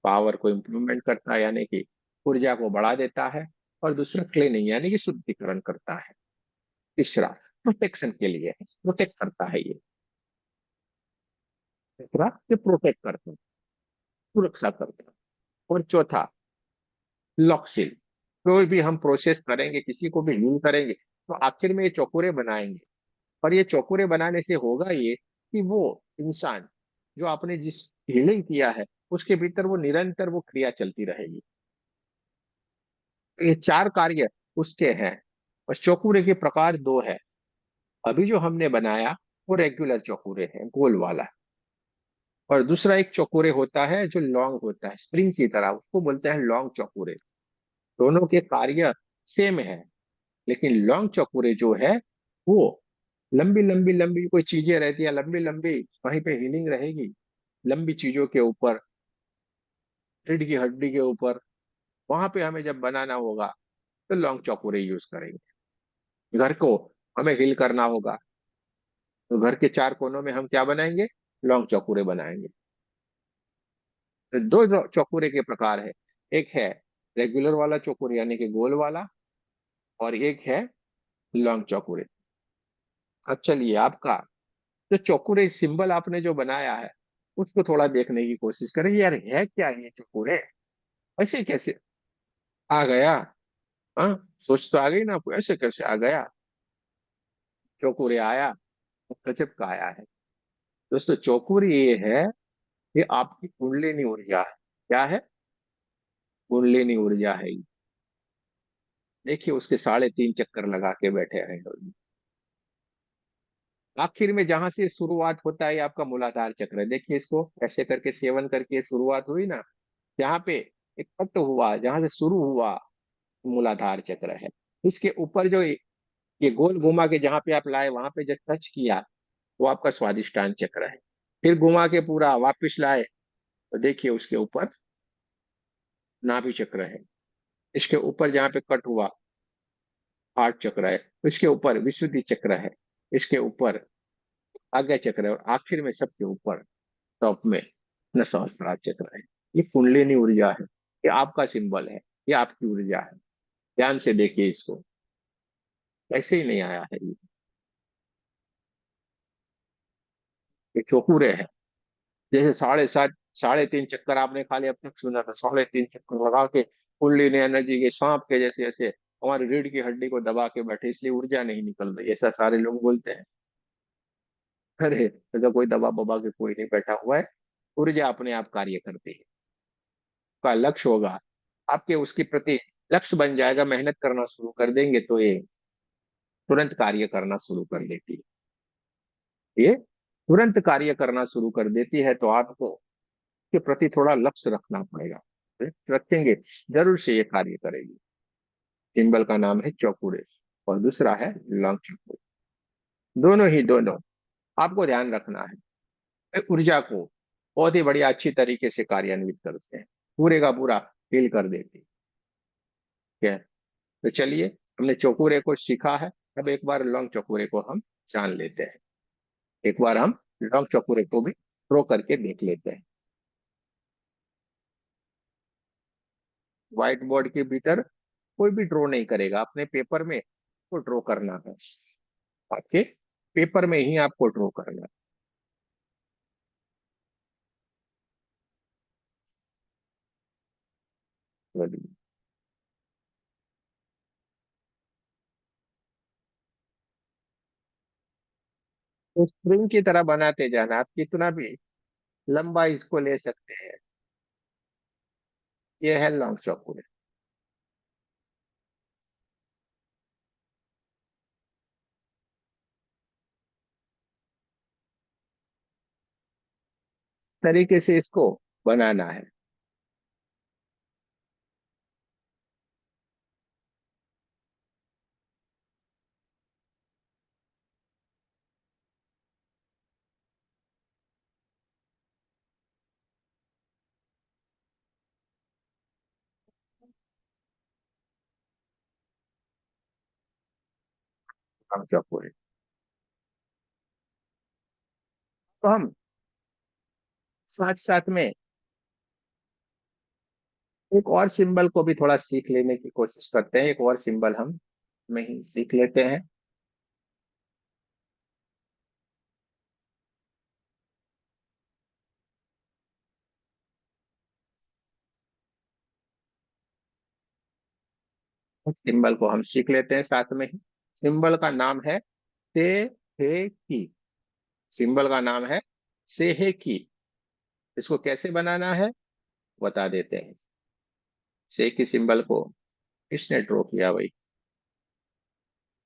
पावर को इम्प्रूवमेंट करता है, यानी कि ऊर्जा को बढ़ा देता है। और दूसरा, क्लीनिंग यानी कि शुद्धिकरण करता है। तीसरा, प्रोटेक्शन के लिए, प्रोटेक्ट करता है ये। तीसरा, ये प्रोटेक्ट करता है, सुरक्षा करता है। और चौथा, लॉक्सिल। कोई भी हम प्रोसेस करेंगे, किसी को भी हील करेंगे, तो आखिर में ये चौकुरे बनाएंगे। और ये चौकुरे बनाने से होगा ये कि वो इंसान, जो आपने जिस हीलिंग किया है, उसके भीतर वो निरंतर वो क्रिया चलती रहेगी। ये चार कार्य उसके हैं। और चौकुरे के प्रकार दो है। अभी जो हमने बनाया वो रेगुलर चौकुरे है, गोल वाला। और दूसरा एक चौकुरे होता है जो लॉन्ग होता है, स्प्रिंग की तरह, उसको बोलते हैं लॉन्ग चौकुरे। दोनों के कार्य सेम है, लेकिन लॉन्ग चौकुरे जो है वो लंबी लंबी लंबी कोई चीजें रहती है, लंबी लंबी कहीं पे हीलिंग रहेगी, लंबी चीजों के ऊपर, रीढ़ की हड्डी के ऊपर, वहां पे हमें जब बनाना होगा तो लॉन्ग चौकुरे यूज करेंगे। घर को हमें हील करना होगा, तो घर के चार कोनों में हम क्या बनाएंगे, लॉन्ग चौकुरे बनाएंगे। तो दो चौकुरे के प्रकार है, एक है रेगुलर वाला चौकुर यानी कि गोल वाला, और एक है लॉन्ग चौकुरे। अब चलिए, आपका जो चौकुरे सिंबल आपने जो बनाया है, उसको थोड़ा देखने की कोशिश करें, यार है क्या ये चौकुरे, ऐसे कैसे आ गया। हाँ, सोच तो आ गई ना आपको, ऐसे कैसे आ गया, चौकुरे आया, गजब का आया है। दोस्तों चौकुर ये है, ये आपकी कुंडलिनी ऊर्जा है। क्या है? कुंडलिनी ऊर्जा है ये। देखिए उसके 3.5 चक्कर लगा के बैठे हैं लोग। आखिर में जहां से शुरुआत होता है ये आपका मूलाधार चक्र है। देखिए इसको ऐसे करके सेवन करके शुरुआत हुई ना, यहाँ पे एक कट हुआ, जहां से शुरू हुआ मूलाधार चक्र है। इसके ऊपर जो ये गोल घुमा के जहां पे आप लाए, वहां पे जो टच किया, वो आपका स्वादिष्टान चक्र है। फिर घुमा के पूरा वापिस लाए, तो देखिए उसके ऊपर नाभि चक्र है। इसके ऊपर जहाँ पे कट हुआ, हार्ट चक्र है। इसके ऊपर विशुद्धि चक्र है। इसके ऊपर आज्ञा चक्र है, और आखिर में सबके ऊपर टॉप में न सहस्त्रार चक्र है। ये कुंडलिनी ऊर्जा है, ये आपका सिंबल है, ये आपकी ऊर्जा है। ध्यान से देखिए इसको, ऐसे ही नहीं आया है ये चौकुरे है। जैसे 7.5 3.5 चक्कर आपने खाली अब तक सुना था, 3.5 चक्कर लगा के कुंडलिनी एनर्जी के सांप के जैसे ऐसे हमारी रीढ़ की हड्डी को दबा के बैठे, इसलिए ऊर्जा नहीं निकल रही, ऐसा सारे लोग बोलते हैं। अरे तो कोई दबा बबा के कोई नहीं बैठा हुआ है, ऊर्जा अपने आप कार्य करती है। का लक्ष्य होगा आपके, उसके प्रति लक्ष्य बन जाएगा, मेहनत करना शुरू कर देंगे तो ये तुरंत कार्य करना शुरू कर देती है। ये तुरंत कार्य करना शुरू कर देती है, तो आपको के प्रति थोड़ा लक्ष्य रखना पड़ेगा। रखेंगे जरूर से ये कार्य करेगी। सिंबल का नाम है चौकुरे, और दूसरा है लॉन्ग चौकुरे। दोनों ही दोनों आपको ध्यान रखना है, ऊर्जा को बहुत ही बढ़िया अच्छी तरीके से कार्यान्वित करते हैं, पूरे का पूरा फील कर देती है। तो चलिए, हमने चौकुरे को सीखा है, अब एक बार लॉन्ग चौकुरे को हम जान लेते हैं। एक बार हम लॉन्ग चौकुरे को भी ड्रॉ करके देख लेते हैं। व्हाइट बोर्ड के भीतर कोई भी ड्रॉ नहीं करेगा, अपने पेपर में को ड्रॉ करना है। आपके पेपर में ही आपको ड्रॉ करना है। तो स्प्रिंग की तरह बनाते जाना, आप कितना भी लंबा इसको ले सकते हैं। ये है लॉन्ग चौकुर। तरीके से इसको बनाना है। लॉन्ग चौकुर तो हम साथ साथ में एक और सिंबल को भी थोड़ा सीख लेने की कोशिश करते हैं। एक और सिंबल हम में ही सीख लेते हैं। उस सिंबल को हम सीख लेते हैं साथ में ही। सिंबल का नाम है से हे की। सिंबल का नाम है से हे की। इसको कैसे बनाना है बता देते हैं। से की सिंबल को किसने ड्रॉ किया भाई?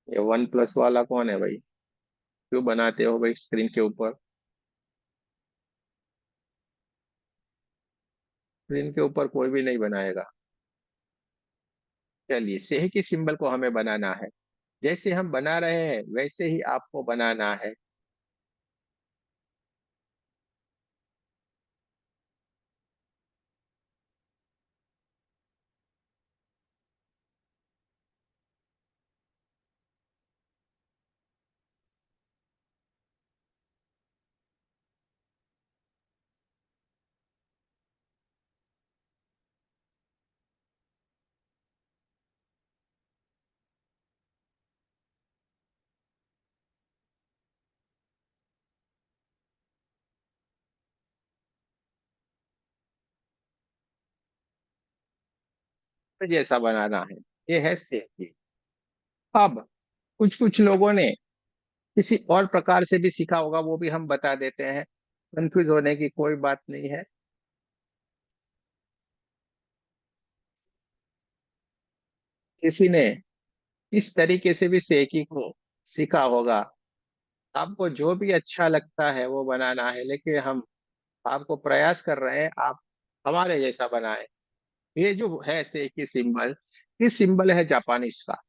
ये वन प्लस वाला कौन है भाई? क्यों बनाते हो भाई स्क्रीन के ऊपर? स्क्रीन के ऊपर कोई भी नहीं बनाएगा। चलिए, सेह की सिंबल को हमें बनाना है। जैसे हम बना रहे हैं वैसे ही आपको बनाना है। जैसा बनाना है, ये है सेकी। अब कुछ कुछ लोगों ने किसी और प्रकार से भी सीखा होगा, वो भी हम बता देते हैं, कंफ्यूज होने की कोई बात नहीं है। किसी ने इस तरीके से भी सेकी को सीखा होगा। आपको जो भी अच्छा लगता है वो बनाना है, लेकिन हम आपको प्रयास कर रहे हैं आप हमारे जैसा बनाएं। ये जो है सेकी सिंबल, ये सिंबल है जापानीज का।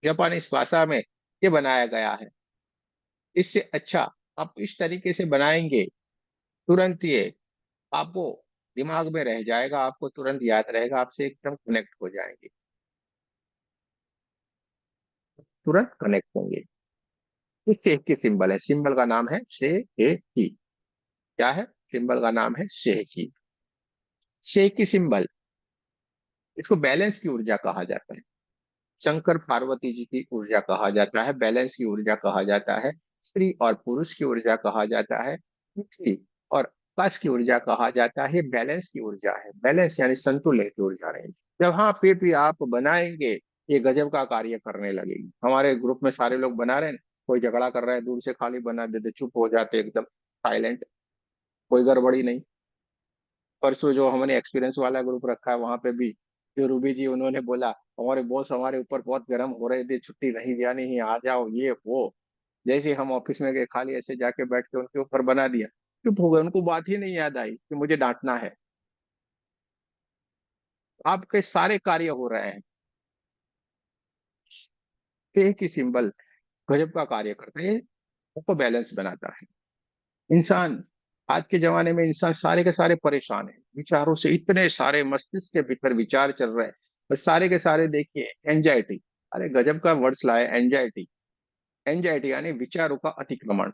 जापानीज भाषा में ये बनाया गया है। इससे अच्छा आप इस तरीके से बनाएंगे, तुरंत ये आपको दिमाग में रह जाएगा, आपको तुरंत याद रहेगा, आपसे एकदम कनेक्ट हो जाएंगे, तुरंत कनेक्ट होंगे। ये शेख की सिंबल है, सिंबल का नाम है शेकी। क्या है? सिंबल का नाम है शेकी। शेख की सिंबल, इसको बैलेंस की ऊर्जा कहा जाता है। शंकर पार्वती जी की ऊर्जा कहा जाता है, बैलेंस की ऊर्जा कहा जाता है, स्त्री और पुरुष की ऊर्जा कहा जाता है, पृथ्वी और आकाश की ऊर्जा कहा जाता है। बैलेंस की ऊर्जा है, बैलेंस यानी संतुलन की ऊर्जा रहेगी। जब हाँ पे भी आप बनाएंगे, ये गजब का कार्य करने लगेगी। हमारे ग्रुप में सारे लोग बना रहे हैं, कोई झगड़ा कर रहा है, दूर से खाली बना देते, चुप हो जाते एकदम साइलेंट, कोई गड़बड़ी नहीं। परसों जो हमने एक्सपीरियंस वाला ग्रुप रखा है, वहां पे भी जो रूबी जी, उन्होंने बोला हमारे बॉस हमारे ऊपर बहुत गर्म हो रहे थे, छुट्टी नहीं दिया, नहीं आ जाओ ये वो। जैसे हम ऑफिस में गए, खाली ऐसे जाके बैठ के उनके ऊपर बना दिया, चुप हो गए, उनको बात ही नहीं याद आई कि मुझे डांटना है। आपके सारे कार्य हो रहे हैं। तो एक ही सिंबल गजब का कार्य करता है, सबको बैलेंस बनाता है। इंसान, आज के जमाने में इंसान सारे के सारे परेशान है विचारों से, इतने सारे मस्तिष्क के भीतर विचार चल रहे हैं, और सारे के सारे देखिए एंजाइटी। अरे गजब का वर्ड्स लाए, एंजाइटी। एंजाइटी यानी विचारों का अतिक्रमण।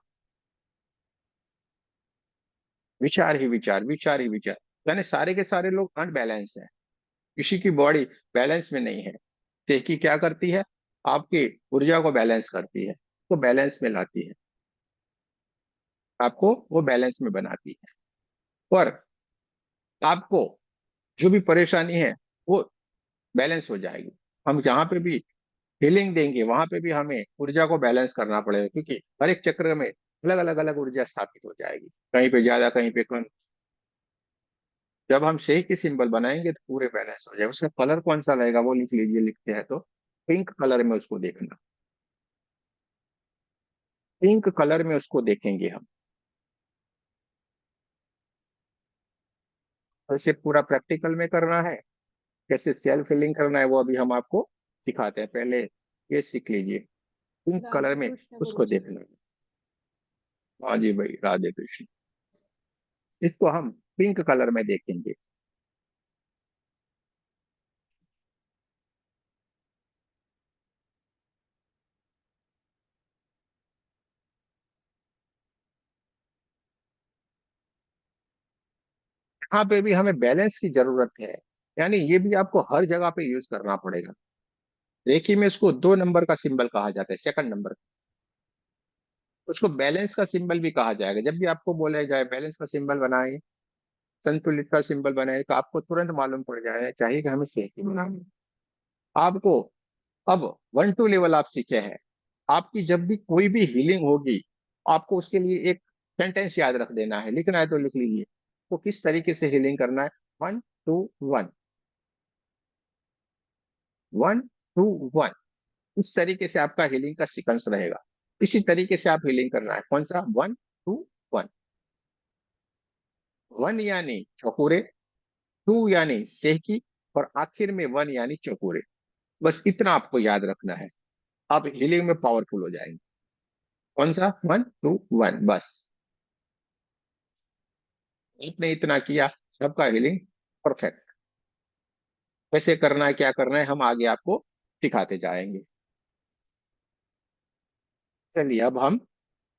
विचार ही विचार, विचार ही विचार, यानी सारे के सारे लोग अनबैलेंस हैं। किसी की बॉडी बैलेंस में नहीं है। तेकी क्या करती है? आपकी ऊर्जा को बैलेंस करती है, तो बैलेंस में लाती है, आपको वो बैलेंस में बनाती है। और आपको जो भी परेशानी है वो बैलेंस हो जाएगी। हम जहाँ पे भी हीलिंग देंगे, वहां पे भी हमें ऊर्जा को बैलेंस करना पड़ेगा, क्योंकि हर एक चक्र में अलग अलग अलग ऊर्जा स्थापित हो जाएगी, कहीं पे ज्यादा कहीं पे कम। जब हम शेख की सिंबल बनाएंगे तो पूरे बैलेंस हो जाएगा। उसका कलर कौन सा रहेगा वो लिख लीजिए, लिखते हैं तो पिंक कलर में उसको देखना, पिंक कलर में उसको देखेंगे हम। और इसे पूरा प्रैक्टिकल में करना है, कैसे सेल्फ फिलिंग करना है वो अभी हम आपको सिखाते हैं। पहले ये सीख लीजिए, पिंक कलर राधे में कृष्ण गुरु उसको जी। देखना है। हाँ जी भाई, राधे कृष्ण। इसको हम पिंक कलर में देखेंगे। यहाँ पे भी हमें बैलेंस की जरूरत है, यानी ये भी आपको हर जगह पे यूज करना पड़ेगा। रेकी में इसको 2 नंबर का सिंबल कहा जाता है, सेकंड नंबर। उसको बैलेंस का सिंबल भी कहा जाएगा। जब भी आपको बोला जाए बैलेंस का सिंबल बनाए, संतुलित का सिंबल बनाए, तो आपको तुरंत मालूम पड़ जाए चाहिए कि हमें सही बनाना है। आपको अब 1 2 लेवल आप सीखे हैं। आपकी जब भी कोई भी हीलिंग होगी, आपको उसके लिए एक सेंटेंस याद रख देना है, लिखना है तो लिख लीजिए तो किस तरीके से हीलिंग करना है। 1 2 1, 1 2 1, इस तरीके से आपका हीलिंग का सीक्वेंस रहेगा। इसी तरीके से आप हीलिंग करना है। कौन सा? 1 2 1। 1 यानी चौकोरे, 2 यानी सेहकी, और आखिर में 1 यानी चौकोरे। बस इतना आपको याद रखना है, आप हीलिंग में पावरफुल हो जाएंगे। कौन सा? 1 2 1, बस आपने इतना किया, सबका हीलिंग परफेक्ट। कैसे करना है, क्या करना है, हम आगे आपको सिखाते जाएंगे। चलिए अब हम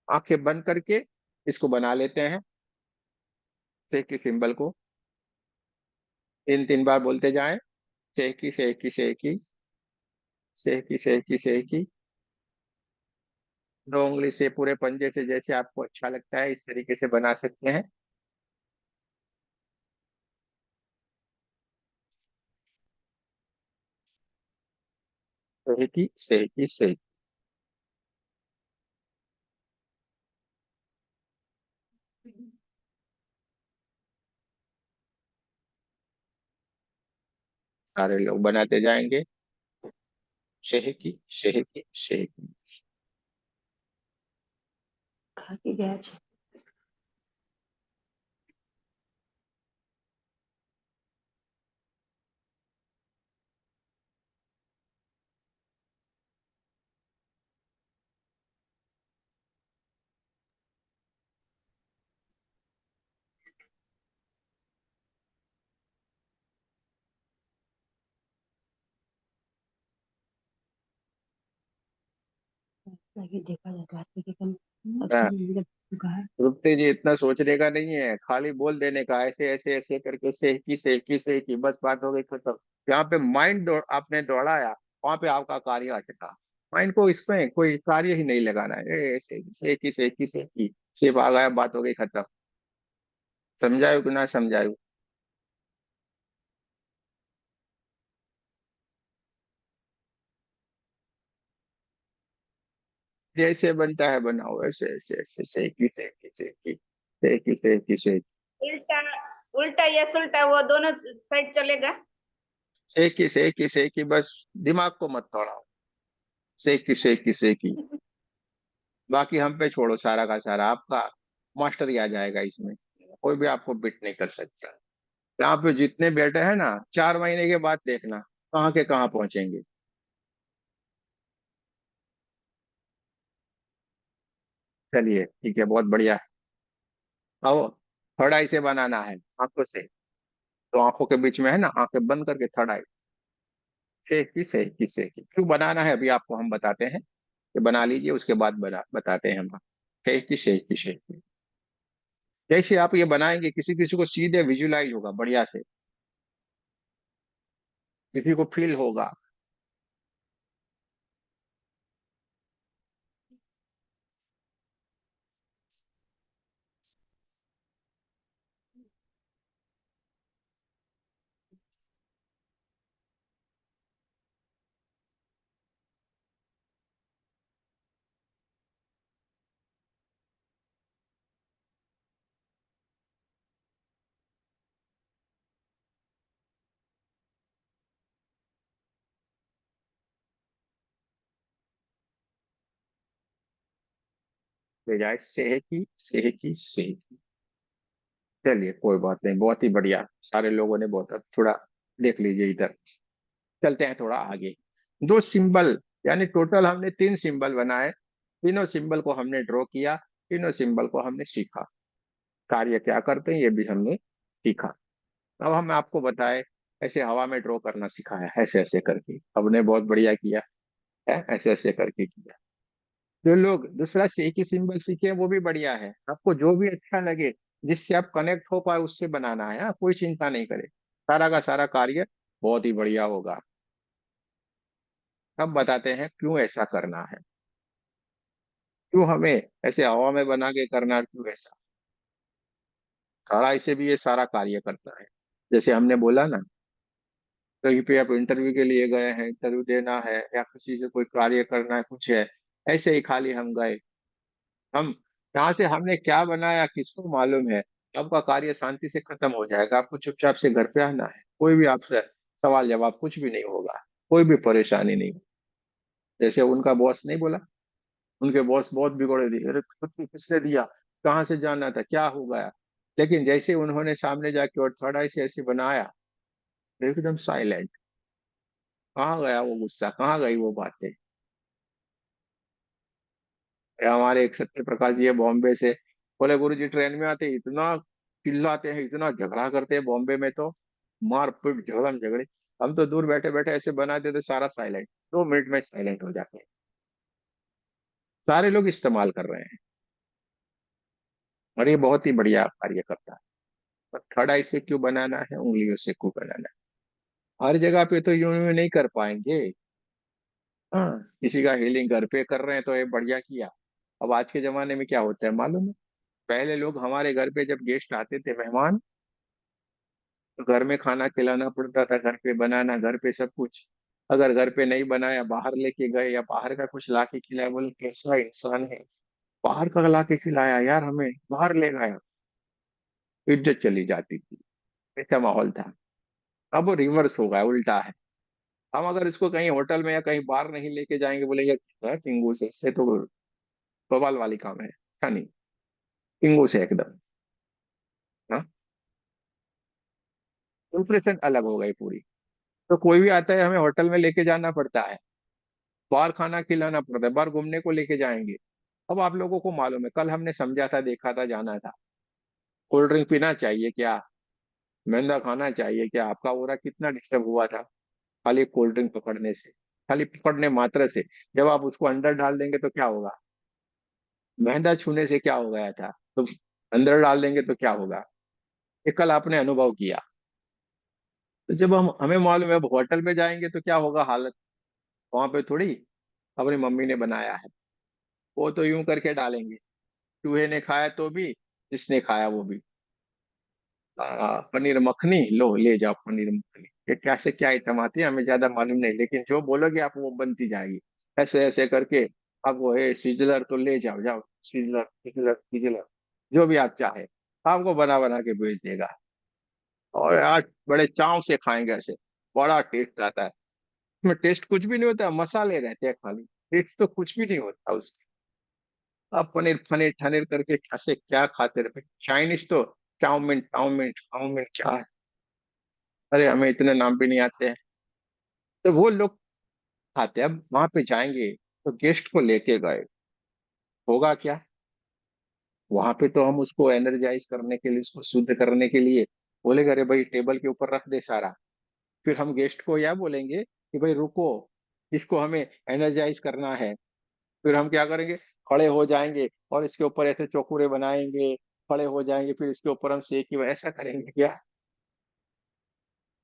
आंखें बंद करके इसको बना लेते हैं, सेहकी सिंबल को 3 3 बार बोलते जाएं। सेहकी सेहकी सेहकी, सेहकी सेहकी सेहकी। 2 उंगली से, पूरे पंजे से, जैसे आपको अच्छा लगता है इस तरीके से बना सकते हैं। सेहकी सेहकी सेहकी। सारे लोग बनाते जाएंगे। सेहकी सेहकी सेहकी। खा के गया છે. आगे देखा जाता है कि कम हाँ, अक्सर चुका है. रुकते जी इतना सोचने का नहीं है, खाली बोल देने का, ऐसे ऐसे ऐसे करके सेहकी सेहकी सेहकी, बस बात हो गई खत्म। यहाँ पे माइंड आपने दौड़ाया, वहां पे आपका कार्य अटका। माइंड को इसमें कोई कार्य ही नहीं लगाना है, ऐसे सेहकी सेहकी सेहकी, सिर्फ आ गया, बात हो गई खत्म। समझायु कि ना समझायु? जैसे बनता है बनाओ, ऐसे ऐसे ऐसे सेहकी सेहकी सेहकी सेहकी सेहकी सेहकी उल्टा उल्टा या सुल्टा वो दोनों साइड चलेगा। सेहकी सेहकी सेहकी, बस दिमाग को मत दौड़ाओ। सेहकी सेहकी सेहकी, बाकी हम पे छोड़ो, सारा का सारा आपका मास्टर ही आ जाएगा इसमें। कोई भी आपको बिट नहीं कर सकता। यहाँ पे जितने बैठे हैं ना, 4 महीने के बाद देखना कहाँ के कहाँ पहुंचेंगे। चलिए ठीक है, बहुत बढ़िया। अब थर्ड आई से बनाना है, आंखों से। तो आंखों के बीच में है ना, आंखें बंद करके थर्ड आई, सेकी सेकी क्यों बनाना है अभी आपको हम बताते हैं। कि बना लीजिए, उसके बाद बताते हैं हम। सेकी सेकी सेकी, जैसे आप ये बनाएंगे, किसी किसी को सीधे विजुलाइज होगा बढ़िया से, किसी को फील होगा। ले जाए सेहकी सेहकी सेहकी। चलिए कोई बात नहीं, बहुत ही बढ़िया। सारे लोगों ने बहुत, अब थोड़ा देख लीजिए इधर। चलते हैं थोड़ा आगे। दो सिंबल, यानी टोटल हमने 3 सिंबल बनाए। तीनों सिंबल को हमने ड्रॉ किया, तीनों सिंबल को हमने सीखा, कार्य क्या करते हैं ये भी हमने सीखा। अब हम आपको बताए, ऐसे हवा में ड्रॉ करना सिखाया, ऐसे ऐसे करके हमने बहुत बढ़िया किया है, ऐसे ऐसे करके किया। जो लोग दूसरा से एक ही सिंबल सीखे वो भी बढ़िया है, आपको जो भी अच्छा लगे, जिससे आप कनेक्ट हो पाए उससे बनाना है। हाँ, कोई चिंता नहीं करे, सारा का सारा कार्य बहुत ही बढ़िया होगा। अब बताते हैं क्यों ऐसा करना है, क्यों हमें ऐसे हवा में बना के करना है, क्यों ऐसा। सारा, इसे भी ये सारा कार्य करता है। जैसे हमने बोला ना, कहीं पे आप इंटरव्यू के लिए गए हैं, इंटरव्यू देना है या किसी से कोई कार्य करना है, कुछ है, ऐसे ही खाली हम गए, हम यहाँ से हमने क्या बनाया किसको मालूम है। आपका कार्य शांति से खत्म हो जाएगा, आपको चुपचाप से घर पे आना है, कोई भी आपसे सवाल जवाब कुछ भी नहीं होगा, कोई भी परेशानी नहीं। जैसे उनका बॉस नहीं बोला, उनके बॉस बहुत बिगड़े दिए, अरे छुट्टी किसने दिया, कहाँ से जाना था, क्या हो गया। लेकिन जैसे उन्होंने सामने जाके और थर्ड आई से ऐसे बनाया, तो एकदम साइलेंट। कहाँ गया वो गुस्सा, कहाँ गई वो बातें। हमारे एक सत्य प्रकाश जी है बॉम्बे से, बोले गुरु जी ट्रेन में आते ही इतना चिल्लाते हैं, इतना झगड़ा करते हैं बॉम्बे में तो, मार पीट झगड़म झगड़े। हम तो दूर बैठे बैठे ऐसे बना देते, सारा साइलेंट, 2 मिनट में साइलेंट हो जाते हैं। सारे लोग इस्तेमाल कर रहे हैं, और ये बहुत ही बढ़िया कार्य करता है। पर थर्ड आई से क्यों बनाना है, उंगलियों से क्यों बनाना है। हर जगह पे तो यूं यूं नहीं कर पाएंगे। हाँ, किसी का हीलिंग घर पे कर रहे हैं तो ये बढ़िया किया। अब आज के जमाने में क्या होता है मालूम है, पहले लोग हमारे घर पे जब गेस्ट आते थे मेहमान, तो घर में खाना खिलाना पड़ता था, घर पे बनाना, घर पे सब कुछ। अगर घर पे नहीं बनाया, बाहर लेके गए या बाहर का कुछ ला के खिलाया, बोले कैसा इंसान है, बाहर का ला के खिलाया यार, हमें बाहर ले गया, इज्जत चली जाती थी। ऐसा माहौल था। अब वो रिवर्स हो गया, उल्टा है। हम अगर इसको कहीं होटल में या कहीं बाहर नहीं लेके जाएंगे, बोलेंगे "हाँ, टिंगू से, इससे तो बवाल वाली काम है, अच्छा नहीं, टिंगू से एकदम। हाँ, इंप्रेशन अलग हो गई पूरी। तो कोई भी आता है, हमें होटल में लेके जाना पड़ता है, बाहर खाना खिलाना पड़ता है, बाहर घूमने को लेके जाएंगे। अब आप लोगों को मालूम है, कल हमने समझा था, देखा था, जाना था, कोल्ड ड्रिंक पीना चाहिए क्या, मैदा खाना चाहिए क्या, आपका ओरा कितना डिस्टर्ब हुआ था खाली कोल्ड ड्रिंक पकड़ने से, खाली पकड़ने मात्र से। जब आप उसको अंदर डाल देंगे तो क्या होगा, मैदा छूने से क्या हो गया था, तो अंदर डाल देंगे तो क्या होगा, ये कल आपने अनुभव किया। तो जब हम हमें मालूम है अब होटल में जाएंगे तो क्या होगा हालत, वहां पे थोड़ी अपनी मम्मी ने बनाया है, वो तो यूं करके डालेंगे, चूहे ने खाया तो भी, जिसने खाया वो भी। पनीर मखनी, लो ले जाओ पनीर मखनी, ये क्या से क्या आइटम आती है हमें ज्यादा मालूम नहीं, लेकिन जो बोलोगे आप वो बनती जाएगी। ऐसे ऐसे करके आपको, ए सीजलर तो ले जाओ, जाओ सीजलर सीजलर सीजलर, जो भी आप चाहे आपको बना बना के भेज देगा। और आज बड़े चाव से खाएंगे ऐसे, बड़ा टेस्ट आता है। उसमें टेस्ट कुछ भी नहीं होता, मसाले रहते हैं खाली, टेस्ट तो कुछ भी नहीं होता उसका। आप पनीर फनीर ठनीर करके कैसे क्या खाते रहे। चाइनीज तो चाउमीन चाउमीन चाउमीन क्या है, अरे हमें इतने नाम भी नहीं आते हैं। तो वो लोग खाते हैं। अब वहां पे जाएंगे तो गेस्ट को लेके गए, होगा क्या, वहां पे तो हम उसको एनर्जाइज करने के लिए, उसको शुद्ध करने के लिए बोलेगा, अरे भाई टेबल के ऊपर रख दे सारा। फिर हम गेस्ट को यह बोलेंगे कि भाई रुको, इसको हमें एनर्जाइज करना है। फिर हम क्या करेंगे, खड़े हो जाएंगे और इसके ऊपर ऐसे चौकुरे बनाएंगे, खड़े हो जाएंगे, फिर इसके ऊपर हम सेक, ऐसा करेंगे क्या।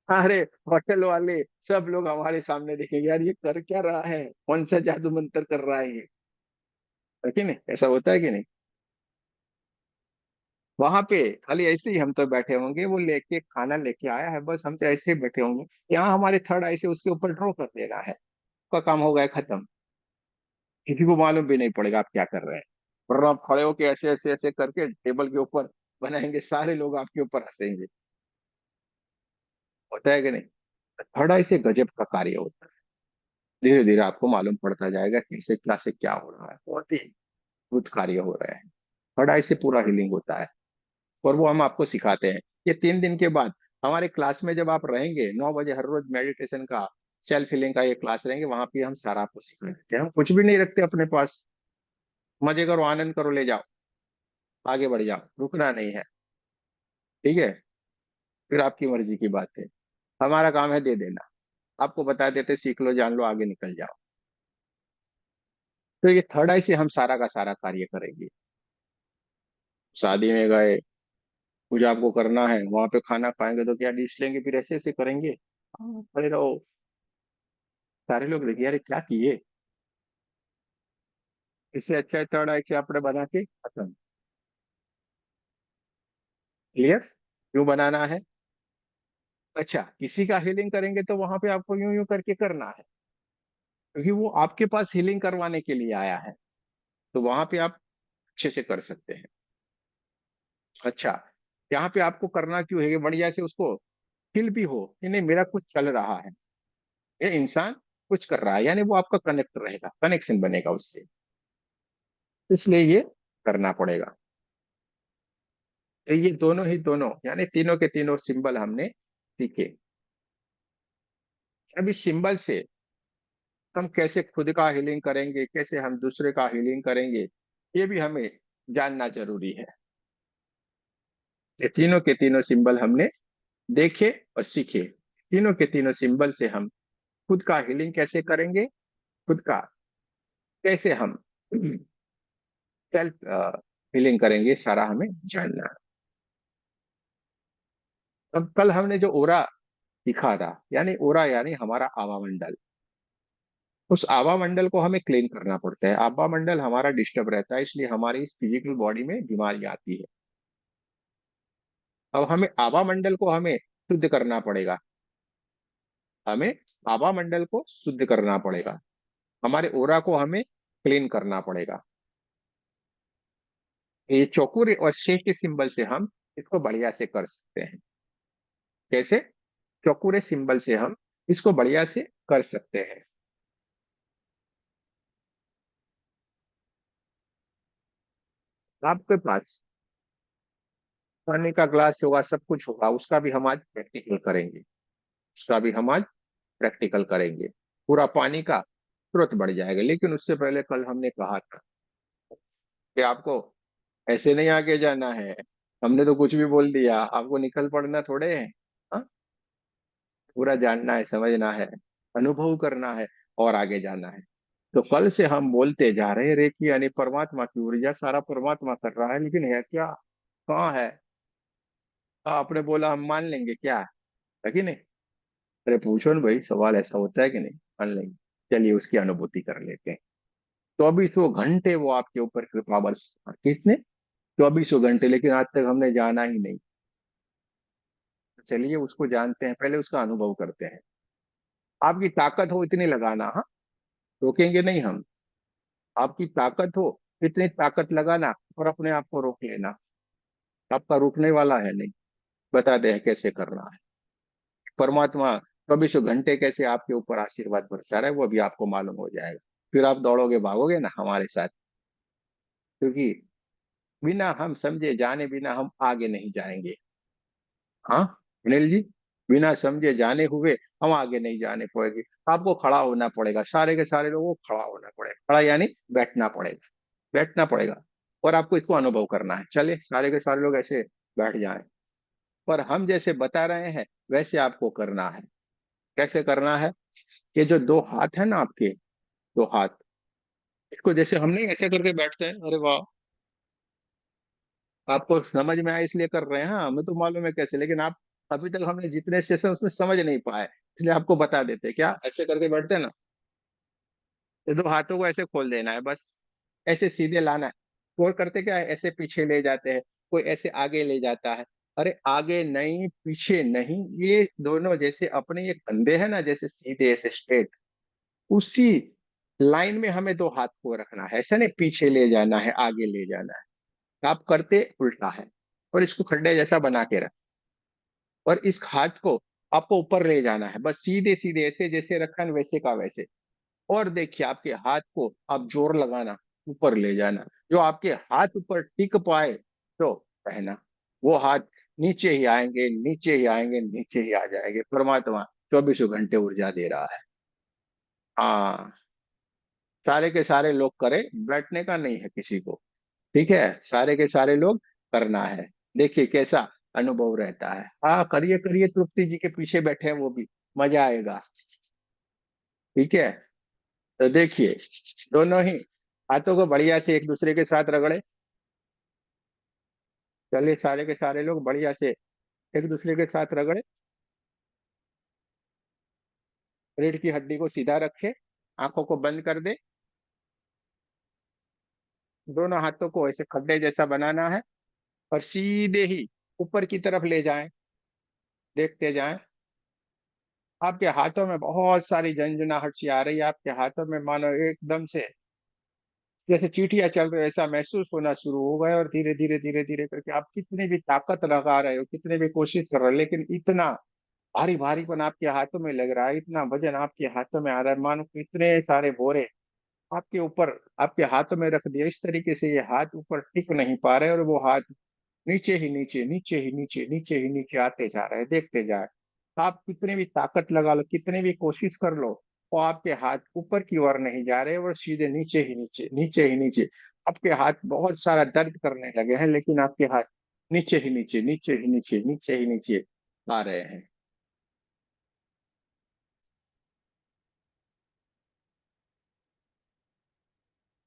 अरे होटल वाले सब लोग हमारे सामने देखेंगे, यार ये कर क्या रहा है, कौन सा जादू मंतर कर रहा है ये, है कि नहीं, ऐसा होता है कि नहीं। वहां पे खाली ऐसे ही हम तो बैठे होंगे, वो लेके खाना लेके आया है, बस हम तो ऐसे ही बैठे होंगे, यहाँ हमारे थर्ड आई से उसके ऊपर ड्रॉ कर देना है, उसका काम हो गया खत्म। किसी को मालूम भी नहीं पड़ेगा आप क्या कर रहे हैं। वरना आप खड़े होके ऐसे ऐसे ऐसे करके टेबल के ऊपर बनाएंगे, सारे लोग आपके ऊपर हंसेंगे, होता है कि नहीं। थर्ड आई से गजब का कार्य होता है। धीरे धीरे आपको मालूम पड़ता जाएगा कैसे क्या से क्या हो रहा है, बहुत ही अद्भुत कार्य हो रहे हैं। थर्ड आई से पूरा हीलिंग होता है, और वो हम आपको सिखाते हैं। ये 3 दिन के बाद हमारे क्लास में जब आप रहेंगे, 9 बजे हर रोज मेडिटेशन का, सेल्फ हीलिंग का ये क्लास रहेंगे, वहां पे हम सारा आपको सिखा देते हैं। हम कुछ भी नहीं रखते अपने पास, मजे करो, आनंद करो, ले जाओ, आगे बढ़ जाओ, रुकना नहीं है। ठीक है, फिर आपकी मर्जी की बात है, हमारा काम है दे देना, आपको बता देते सीख लो, जान लो, आगे निकल जाओ। तो ये थर्ड आई से हम सारा का सारा कार्य करेंगे। शादी में गए, कुछ आपको करना है, वहां पे खाना खाएंगे तो क्या डिश लेंगे, फिर ऐसे ऐसे करेंगे, खड़े रहो, सारे लोग देखिए यार ये क्या किए। इससे अच्छा है थर्ड आई से आपने बना के खत्म। क्लियर, क्यों बनाना है। अच्छा, किसी का हीलिंग करेंगे तो वहां पे आपको यूं यूं करके करना है, क्योंकि वो आपके पास हीलिंग करवाने के लिए आया है, तो वहां पे आप अच्छे से कर सकते हैं। अच्छा, यहाँ पे आपको करना क्यों है कि बढ़िया से उसको फील भी हो कि नहीं मेरा कुछ चल रहा है, ये इंसान कुछ कर रहा है, यानी वो आपका कनेक्ट रहेगा, कनेक्शन बनेगा उससे, इसलिए ये करना पड़ेगा। तो ये दोनों ही दोनों यानी तीनों के तीनों सिंबल हमने सीखे। अब इस सिंबल से हम कैसे खुद का हीलिंग करेंगे, कैसे हम दूसरे का हीलिंग करेंगे, ये भी हमें जानना जरूरी है। ये तीनों के तीनों सिंबल हमने देखे और सीखे। तीनों के तीनों सिंबल से हम खुद का हीलिंग कैसे करेंगे, खुद का कैसे हम सेल्फ हीलिंग करेंगे, सारा हमें जानना है। अब कल हमने जो ओरा सीखा था, यानी ओरा यानी हमारा आवा मंडल, उस आवा मंडल को हमें क्लीन करना पड़ता है। आवा मंडल हमारा डिस्टर्ब रहता है, इसलिए हमारी इस फिजिकल बॉडी में बीमारी आती है। अब हमें आवा मंडल को हमें शुद्ध करना पड़ेगा। हमें आभा मंडल को शुद्ध करना पड़ेगा, हमारे ओरा को हमें क्लीन करना पड़ेगा। ये चौकोर और शेष के सिंबल से हम इसको बढ़िया से कर सकते हैं। कैसे? चौकोरे सिंबल से हम इसको बढ़िया से कर सकते हैं। आपके पास पानी का ग्लास होगा, सब कुछ होगा, उसका भी हम आज प्रैक्टिकल करेंगे। उसका भी हम आज प्रैक्टिकल करेंगे। पूरा पानी का स्रोत बढ़ जाएगा। लेकिन उससे पहले कल हमने कहा था कि आपको ऐसे नहीं आगे जाना है। हमने तो कुछ भी बोल दिया, आपको निकल पड़ना थोड़े है। हाँ? पूरा जानना है, समझना है, अनुभव करना है और आगे जाना है। तो कल से हम बोलते जा रहे हैं, रेकी यानी परमात्मा की ऊर्जा, सारा परमात्मा कर रहा है, लेकिन है क्या, कहाँ है? आपने बोला हम मान लेंगे क्या, है कि नहीं? अरे पूछो ना भाई, सवाल ऐसा होता है कि नहीं? मान लेंगे। चलिए उसकी अनुभूति कर लेते हैं। 2400 घंटे वो आपके ऊपर कृपा बरस, कितने? 2400 घंटे, लेकिन आज तक हमने जाना ही नहीं। तो चलिए उसको जानते हैं, पहले उसका अनुभव करते हैं। आपकी ताकत हो इतनी लगाना, हाँ, रोकेंगे नहीं हम। आपकी ताकत हो इतनी ताकत लगाना और अपने आप को रोक लेना। आपका रुकने वाला है नहीं। बता दे कैसे करना है। परमात्मा 2400 घंटे कैसे आपके ऊपर आशीर्वाद बरसा रहा है, वो भी आपको मालूम हो जाएगा। फिर आप दौड़ोगे भागोगे ना हमारे साथ। क्योंकि बिना हम समझे जाने बिना हम आगे नहीं जाएंगे। हाँ अनिल जी, बिना समझे जाने हुए हम आगे नहीं जाने पाएंगे। आपको खड़ा होना पड़ेगा, सारे के सारे लोगों को खड़ा होना पड़ेगा। खड़ा यानी बैठना पड़ेगा, बैठना पड़ेगा। और आपको इसको अनुभव करना है। चलिए सारे के सारे लोग ऐसे बैठ जाएं, पर हम जैसे बता रहे हैं वैसे आपको करना है। कैसे करना है? ये जो दो हाथ है ना आपके, दो हाथ, इसको जैसे हम नहीं ऐसे करके बैठते हैं, अरे वाह, आपको समझ में आया इसलिए कर रहे हैं। हाँ हमें तो मालूम है कैसे, लेकिन आप अभी तक हमने जितने सेशन उसमें समझ नहीं पाए, इसलिए आपको बता देते हैं। क्या ऐसे करके बैठते हैं ना, ये दो हाथों को ऐसे खोल देना है बस, ऐसे सीधे लाना है। और करते क्या है, ऐसे पीछे ले जाते हैं, कोई ऐसे आगे ले जाता है। अरे आगे नहीं पीछे नहीं, ये दोनों जैसे अपने ये कंधे है ना, जैसे सीधे ऐसे स्ट्रेट, उसी लाइन में हमें दो हाथ को रखना है। ऐसा नहीं पीछे ले जाना है आगे ले जाना है। आप करते उल्टा है। और इसको खड्डे जैसा बना के रख, और इस हाथ को आपको ऊपर ले जाना है बस, सीधे सीधे ऐसे जैसे रखा है वैसे का वैसे। और देखिए आपके हाथ को आप जोर लगाना, ऊपर ले जाना। जो आपके हाथ ऊपर टिक पाए तो पहना, वो हाथ नीचे ही आएंगे, नीचे ही आएंगे, नीचे ही आ जाएंगे। परमात्मा 2400 घंटे ऊर्जा दे रहा है। हाँ, सारे के सारे लोग करें, बैठने का नहीं है किसी को। ठीक है, सारे के सारे लोग करना है। देखिए कैसा अनुभव रहता है। हाँ करिए करिए, तृप्ति जी के पीछे बैठे हैं वो भी, मजा आएगा। ठीक है, तो देखिए दोनों ही हाथों को बढ़िया से एक दूसरे के साथ रगड़े। चलिए सारे के सारे लोग बढ़िया से एक दूसरे के साथ रगड़े। रीढ़ की हड्डी को सीधा रखे, आंखों को बंद कर दे। दोनों हाथों को ऐसे खड्डे जैसा बनाना है और सीधे ही ऊपर की तरफ ले जाएं। देखते जाएं। आपके हाथों में बहुत सारी झंझनाहट सी आ रही है। आपके हाथों में मानो एकदम से जैसे चींटियां चल रहे, ऐसा महसूस होना शुरू हो गया। और धीरे धीरे धीरे धीरे करके आप कितनी भी ताकत लगा रहे हो, कितने भी कोशिश कर रहे हो, लेकिन इतना भारी भारीपन आपके हाथों में लग रहा है, इतना वजन आपके हाथों में आ रहा है, मानो कि इतने सारे बोरे आपके ऊपर आपके हाथों में रख दिया। इस तरीके से ये हाथ ऊपर टिक नहीं पा रहे और वो हाथ नीचे ही नीचे, नीचे ही नीचे, नीचे ही नीचे आते जा रहे हैं। देखते जाए, आप कितने भी ताकत लगा लो, कितने भी कोशिश कर लो, वो आपके हाथ ऊपर की ओर नहीं जा रहे और सीधे नीचे ही नीचे, नीचे ही नीचे। आपके हाथ बहुत सारा दर्द करने लगे हैं, लेकिन आपके हाथ नीचे ही नीचे, नीचे ही नीचे, नीचे ही नीचे आ रहे हैं।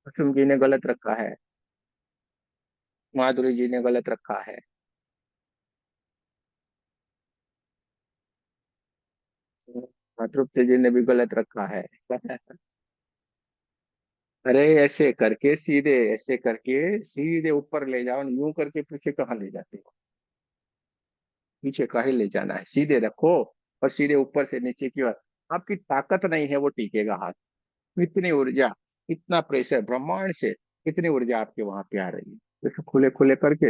कुसुम जी ने गलत रखा है, माधुरी जी ने गलत रखा है। तृप्ति जी ने भी गलत रखा है। अरे ऐसे करके सीधे, ऐसे करके सीधे ऊपर ले जाओ, यूं करके पीछे कहाँ ले जाते हो? पीछे काहे ले जाना है, सीधे रखो। और सीधे ऊपर से नीचे की ओर, आपकी ताकत नहीं है वो टिकेगा हाथ। इतनी ऊर्जा, इतना प्रेशर ब्रह्मांड से, कितनी ऊर्जा आपके वहां पे आ रही है। तो खुले खुले करके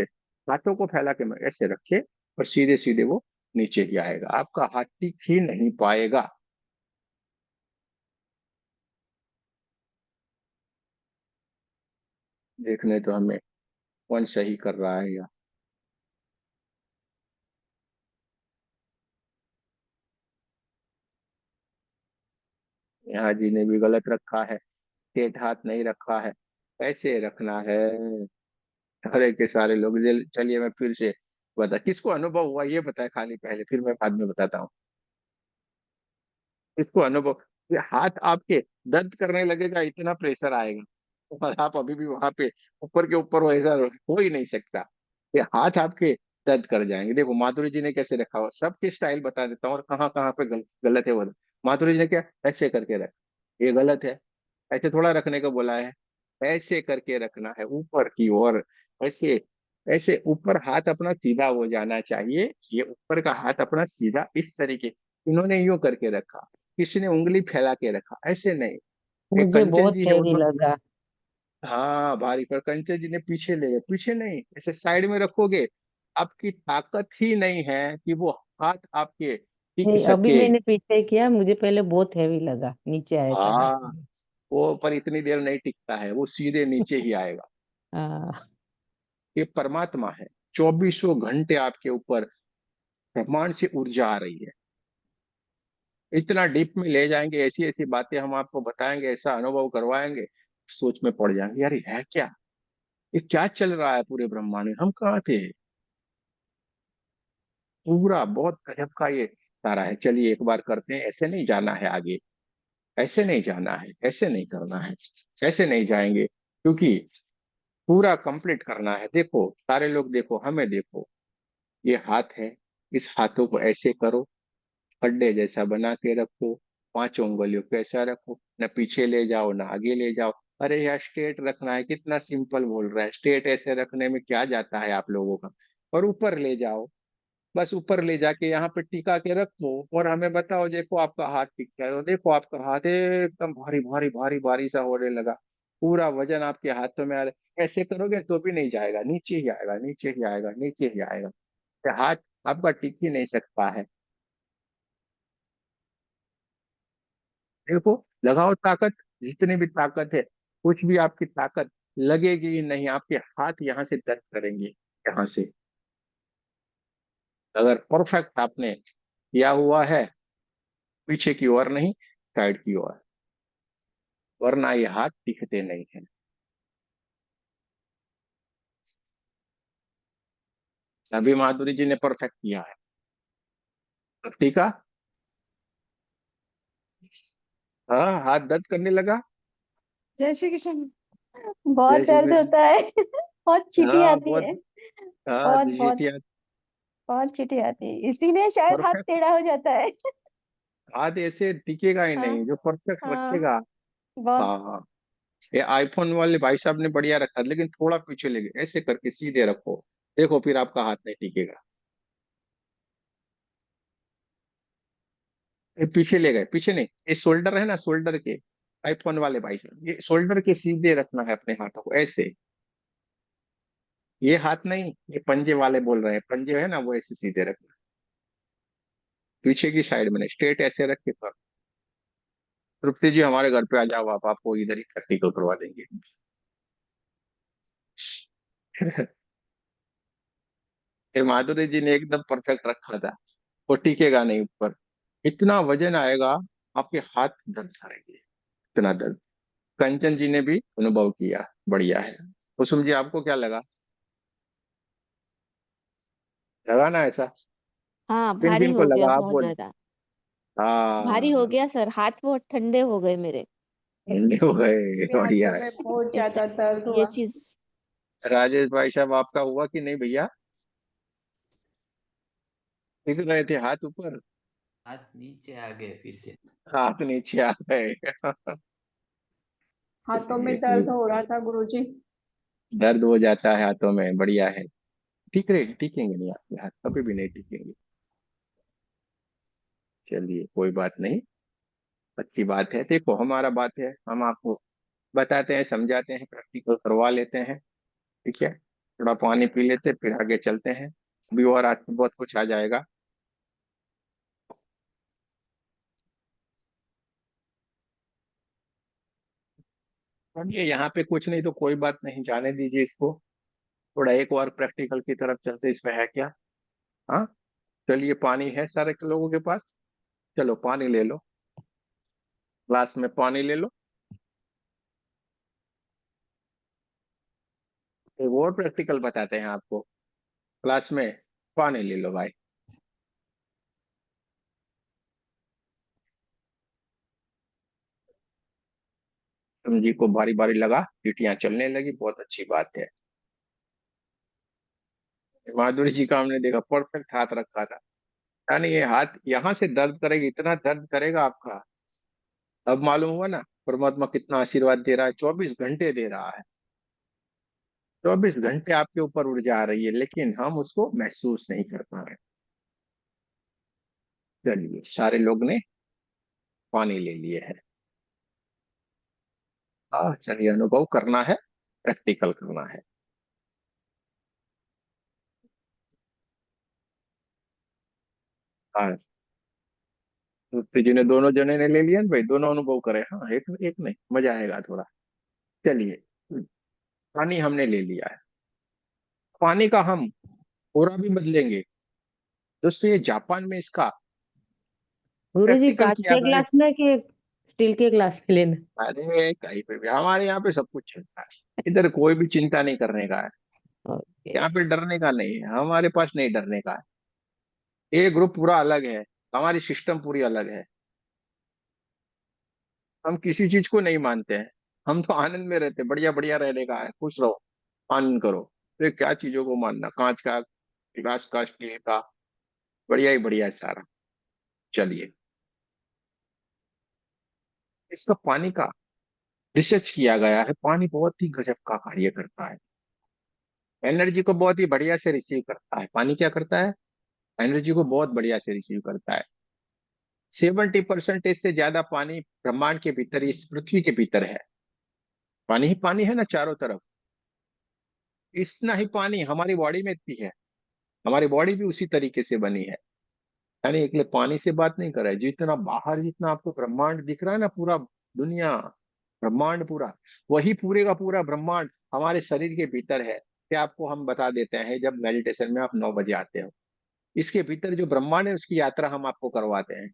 हाथों को फैला के ऐसे रखे, और सीधे सीधे वो नीचे ही आएगा, आपका हाथ टिक ही नहीं पाएगा। देखने तो हमें कौन सही कर रहा है या। यहाँ जी ने भी गलत रखा है, टेढ़ हाथ नहीं रखा है, ऐसे रखना है। अरे के सारे लोग चलिए मैं फिर से बता, किसको अनुभव हुआ ये बताए खाली पहले, फिर मैं बाद में बताता हूँ। किसको अनुभव, ये हाथ आपके दर्द करने लगेगा, इतना प्रेशर आएगा, और आप अभी भी वहां पे ऊपर के ऊपर वैसा हो ही नहीं सकता। ये हाथ आपके दर्द कर जाएंगे। देखो माधुरी जी ने कैसे रखा हुआ, सबके स्टाइल बता देता हूँ, और कहाँ कहाँ पे गलत है वो। माधुरी जी ने क्या ऐसे करके रखा, ये गलत है। ऐसे थोड़ा रखने को बोला है, ऐसे करके रखना है ऊपर की ओर। ऐसे, ऐसे ऊपर हाथ अपना सीधा हो जाना चाहिए, ये ऊपर का हाथ अपना सीधा इस तरीके, इन्होंने यूं करके रखा, किसी ने उंगली फैला के रखा, ऐसे नहीं। ये मुझे कंचन बहुत जी है वो हैवी लगा। हाँ भारी, पर कंचन जी ने पीछे ले गए, पीछे नहीं, ऐसे साइड में रखोगे, आपकी ताकत ही नहीं है कि वो हाथ आपके टिक नहीं, अभी सके। मैंने पीछे किया, मुझे पहले बहुत हैवी लगा, नीचे आया था हाथ हाँ, मेरे। वो पर इतनी देर नहीं टिकता है, वो सीधे नीचे ही आएगा। हाँ। ये परमात्मा है, 2400 घंटे आपके ऊपर ब्रह्मांड से ऊर्जा आ रही है। इतना डीप में ले जाएंगे, ऐसी ऐसी बातें हम आपको बताएंगे, ऐसा अनुभव करवाएंगे, सोच में पड़ जाएंगे यार ये है क्या, ये क्या चल रहा है पूरे ब्रह्मांड में, हम कहाँ थे। पूरा बहुत गजब का ये सारा है। चलिए एक बार करते हैं, ऐसे नहीं जाना है आगे, ऐसे नहीं जाना है, ऐसे नहीं करना है, ऐसे नहीं जाएंगे, क्योंकि पूरा कंप्लीट करना है। देखो सारे लोग देखो, हमें देखो, ये हाथ है, इस हाथों को ऐसे करो, खड्डे जैसा बना के रखो, पांचों उंगलियों को ऐसा रखो, न पीछे ले जाओ न आगे ले जाओ। अरे यार स्ट्रेट रखना है, कितना सिंपल बोल रहा है, स्ट्रेट ऐसे रखने में क्या जाता है आप लोगों का। और ऊपर ले जाओ, बस ऊपर ले जाके यहाँ पे टिका के रखो, और हमें बताओ देखो आपका हाथ टिक गया, तो देखो आपका हाथ एकदम भारी भारी भारी भारी सा होने लगा, पूरा वजन आपके हाथों में आ रहा है। ऐसे करोगे तो भी नहीं जाएगा, नीचे ही आएगा, नीचे ही आएगा, नीचे ही आएगा। तो हाथ आपका टिक ही नहीं सकता है। देखो, लगाओ ताकत, जितनी भी ताकत है, कुछ भी आपकी ताकत लगेगी ही नहीं, आपके हाथ यहाँ से दर्द करेंगे, यहाँ से। अगर परफेक्ट आपने किया हुआ है, पीछे की ओर नहीं, साइड की ओर, वरना ये हाथ दिखते नहीं है। अभी माधुरी जी ने परफेक्ट किया है, अब टीका, हाँ हाथ दर्द करने लगा। जय श्री कृष्ण। बहुत जय श्री दर्द कृष्ण। होता है। बहुत चींटी हाँ आती बहुत, है। हाँ बहुत बहुत जीटी, बहुत चींटी आती है, इसीलिए शायद हाथ परफेक्ट टेढ़ा हो जाता है। हाथ ऐसे टिकेगा ही हाँ नहीं, जो परफेक्ट हाँ। रखेगा। बहुत। हाँ हाँ, ये आईफोन वाले भाई साहब ने बढ़िया रखा, लेकिन थोड़ा पीछे ले गए, ऐसे करके सीधे रखो, देखो फिर आपका हाथ नहीं टिकेगा। ये पीछे ले गए, पीछे नहीं, ये शोल्डर है ना, शोल्डर के, आईफोन वाले भाई साहब, ये शोल्डर के सीधे रखना है अपने हाथों को ऐसे। ये हाथ नहीं, ये पंजे वाले बोल रहे हैं, पंजे है ना वो ऐसे सीधे रखना, पीछे की साइड में नहीं, स्ट्रेट ऐसे रख के कर। तृप्ति जी हमारे घर पे आ जाओ, आप आपको इधर ही प्रैक्टिकल करवा देंगे। फिर माधुरी जी ने एकदम परफेक्ट रखा था, वो टिकेगा नहीं ऊपर, इतना वजन आएगा, आपके हाथ दर्द करेंगे, इतना दर्द। कंचन जी ने भी अनुभव किया, बढ़िया है। कुसुम जी आपको क्या लगा, लगा ना ऐसा, हाँ, किन भारी किन को हो गया लगा आप बहुत बोल। ज्यादा। भारी हो हाँ, गया सर, हाथ बहुत ठंडे हो गए मेरे। ठंडे हो गए, मेरे बढ़िया हाथों है। में बहुत एक ज्यादा दर्द ये हुआ। चीज। राजेश भाई साहब आपका हुआ कि नहीं भैया, दिख रहे थे हाथ ऊपर, हाथ नीचे आ गए फिर से। हाथ नीचे आ गए। हाथों में चलिए दर्द ठीक, हो रहा था गुरुजी। दर्द हो जाता है हाथों में, बढ़िया है। ठीक रहे, टिकेंगे नहीं आपके हाथ, कभी भी नहीं टिकेंगे। चलिए कोई बात नहीं, अच्छी बात है। देखो हमारा बात है, हम आपको बताते हैं, समझाते हैं, प्रैक्टिकल करवा लेते हैं। ठीक है, थोड़ा पानी पी लेते फिर आगे चलते हैं। अभी और आज तो बहुत कुछ आ जाएगा। अब ये यहाँ पे कुछ नहीं तो कोई बात नहीं, जाने दीजिए इसको। थोड़ा एक और प्रैक्टिकल की तरफ चलते, इसमें है क्या। हाँ, चलिए पानी है सारे लोगों के पास, चलो पानी ले लो, ग्लास में पानी ले लो। एक और प्रैक्टिकल बताते हैं आपको, ग्लास में पानी ले लो भाई। तुम जी को बारी बारी लगा, सीटियां चलने लगी, बहुत अच्छी बात है। माधुरी जी का हमने देखा परफेक्ट हाथ रखा था, यानी ये हाथ यहाँ से दर्द करेगा, इतना दर्द करेगा आपका। अब मालूम हुआ ना परमात्मा कितना आशीर्वाद दे रहा है, 24 घंटे दे रहा है। 24 घंटे आपके ऊपर ऊर्जा आ रही है, लेकिन हम उसको महसूस नहीं कर पा रहे। चलिए सारे लोग ने पानी ले लिए है। चलिए अनुभव करना है, प्रैक्टिकल करना है। हाँ, दूसरे जी ने, दोनों जने ने ले लिया ना भाई, दोनों अनुभव करे। हाँ, एक एक नहीं, मजा आएगा थोड़ा। चलिए, पानी हमने ले लिया है, पानी का हम पूरा भी बदलेंगे। दोस्तों ये जापान में इसका गुरुजी प्रैक्टिकल कांच किया के गया। ग्लास में कि स्टील के ग्लास में लेना? अरे कहीं पे भी, हमारे यहाँ पे सब कुछ चलता है, इधर कोई भी चिंता नहीं करने का है। ओके। यहाँ पे डरने का नहीं है, हमारे पास नहीं डरने का है। ये ग्रुप पूरा अलग है, हमारी सिस्टम पूरी अलग है। हम किसी चीज को नहीं मानते हैं, हम तो आनंद में रहते हैं, बढ़िया बढ़िया रहने का है, खुश रहो, आनंद करो। तो क्या चीजों को मानना, कांच का, ग्लास का, स्टील का, बढ़िया ही बढ़िया है सारा। चलिए, इसका पानी का रिसर्च किया गया है, पानी बहुत ही गजब का कार्य करता है। एनर्जी को बहुत ही बढ़िया से रिसीव करता है। पानी क्या करता है, एनर्जी को बहुत बढ़िया से रिसीव करता है। 70% से ज्यादा पानी ब्रह्मांड के भीतर, इस पृथ्वी के भीतर है। पानी ही पानी है ना चारों तरफ। इतना ही पानी हमारी बॉडी में भी है, हमारी बॉडी भी उसी तरीके से बनी है। यानी एक पानी से बात नहीं कर रहा है, जितना बाहर, जितना आपको ब्रह्मांड दिख रहा है ना, पूरा दुनिया, ब्रह्मांड पूरा, वही पूरे का पूरा ब्रह्मांड हमारे शरीर के भीतर है। क्या आपको हम बता देते हैं, जब मेडिटेशन में आप 9 बजे आते हो, इसके भीतर जो ब्रह्मांड है उसकी यात्रा हम आपको करवाते हैं।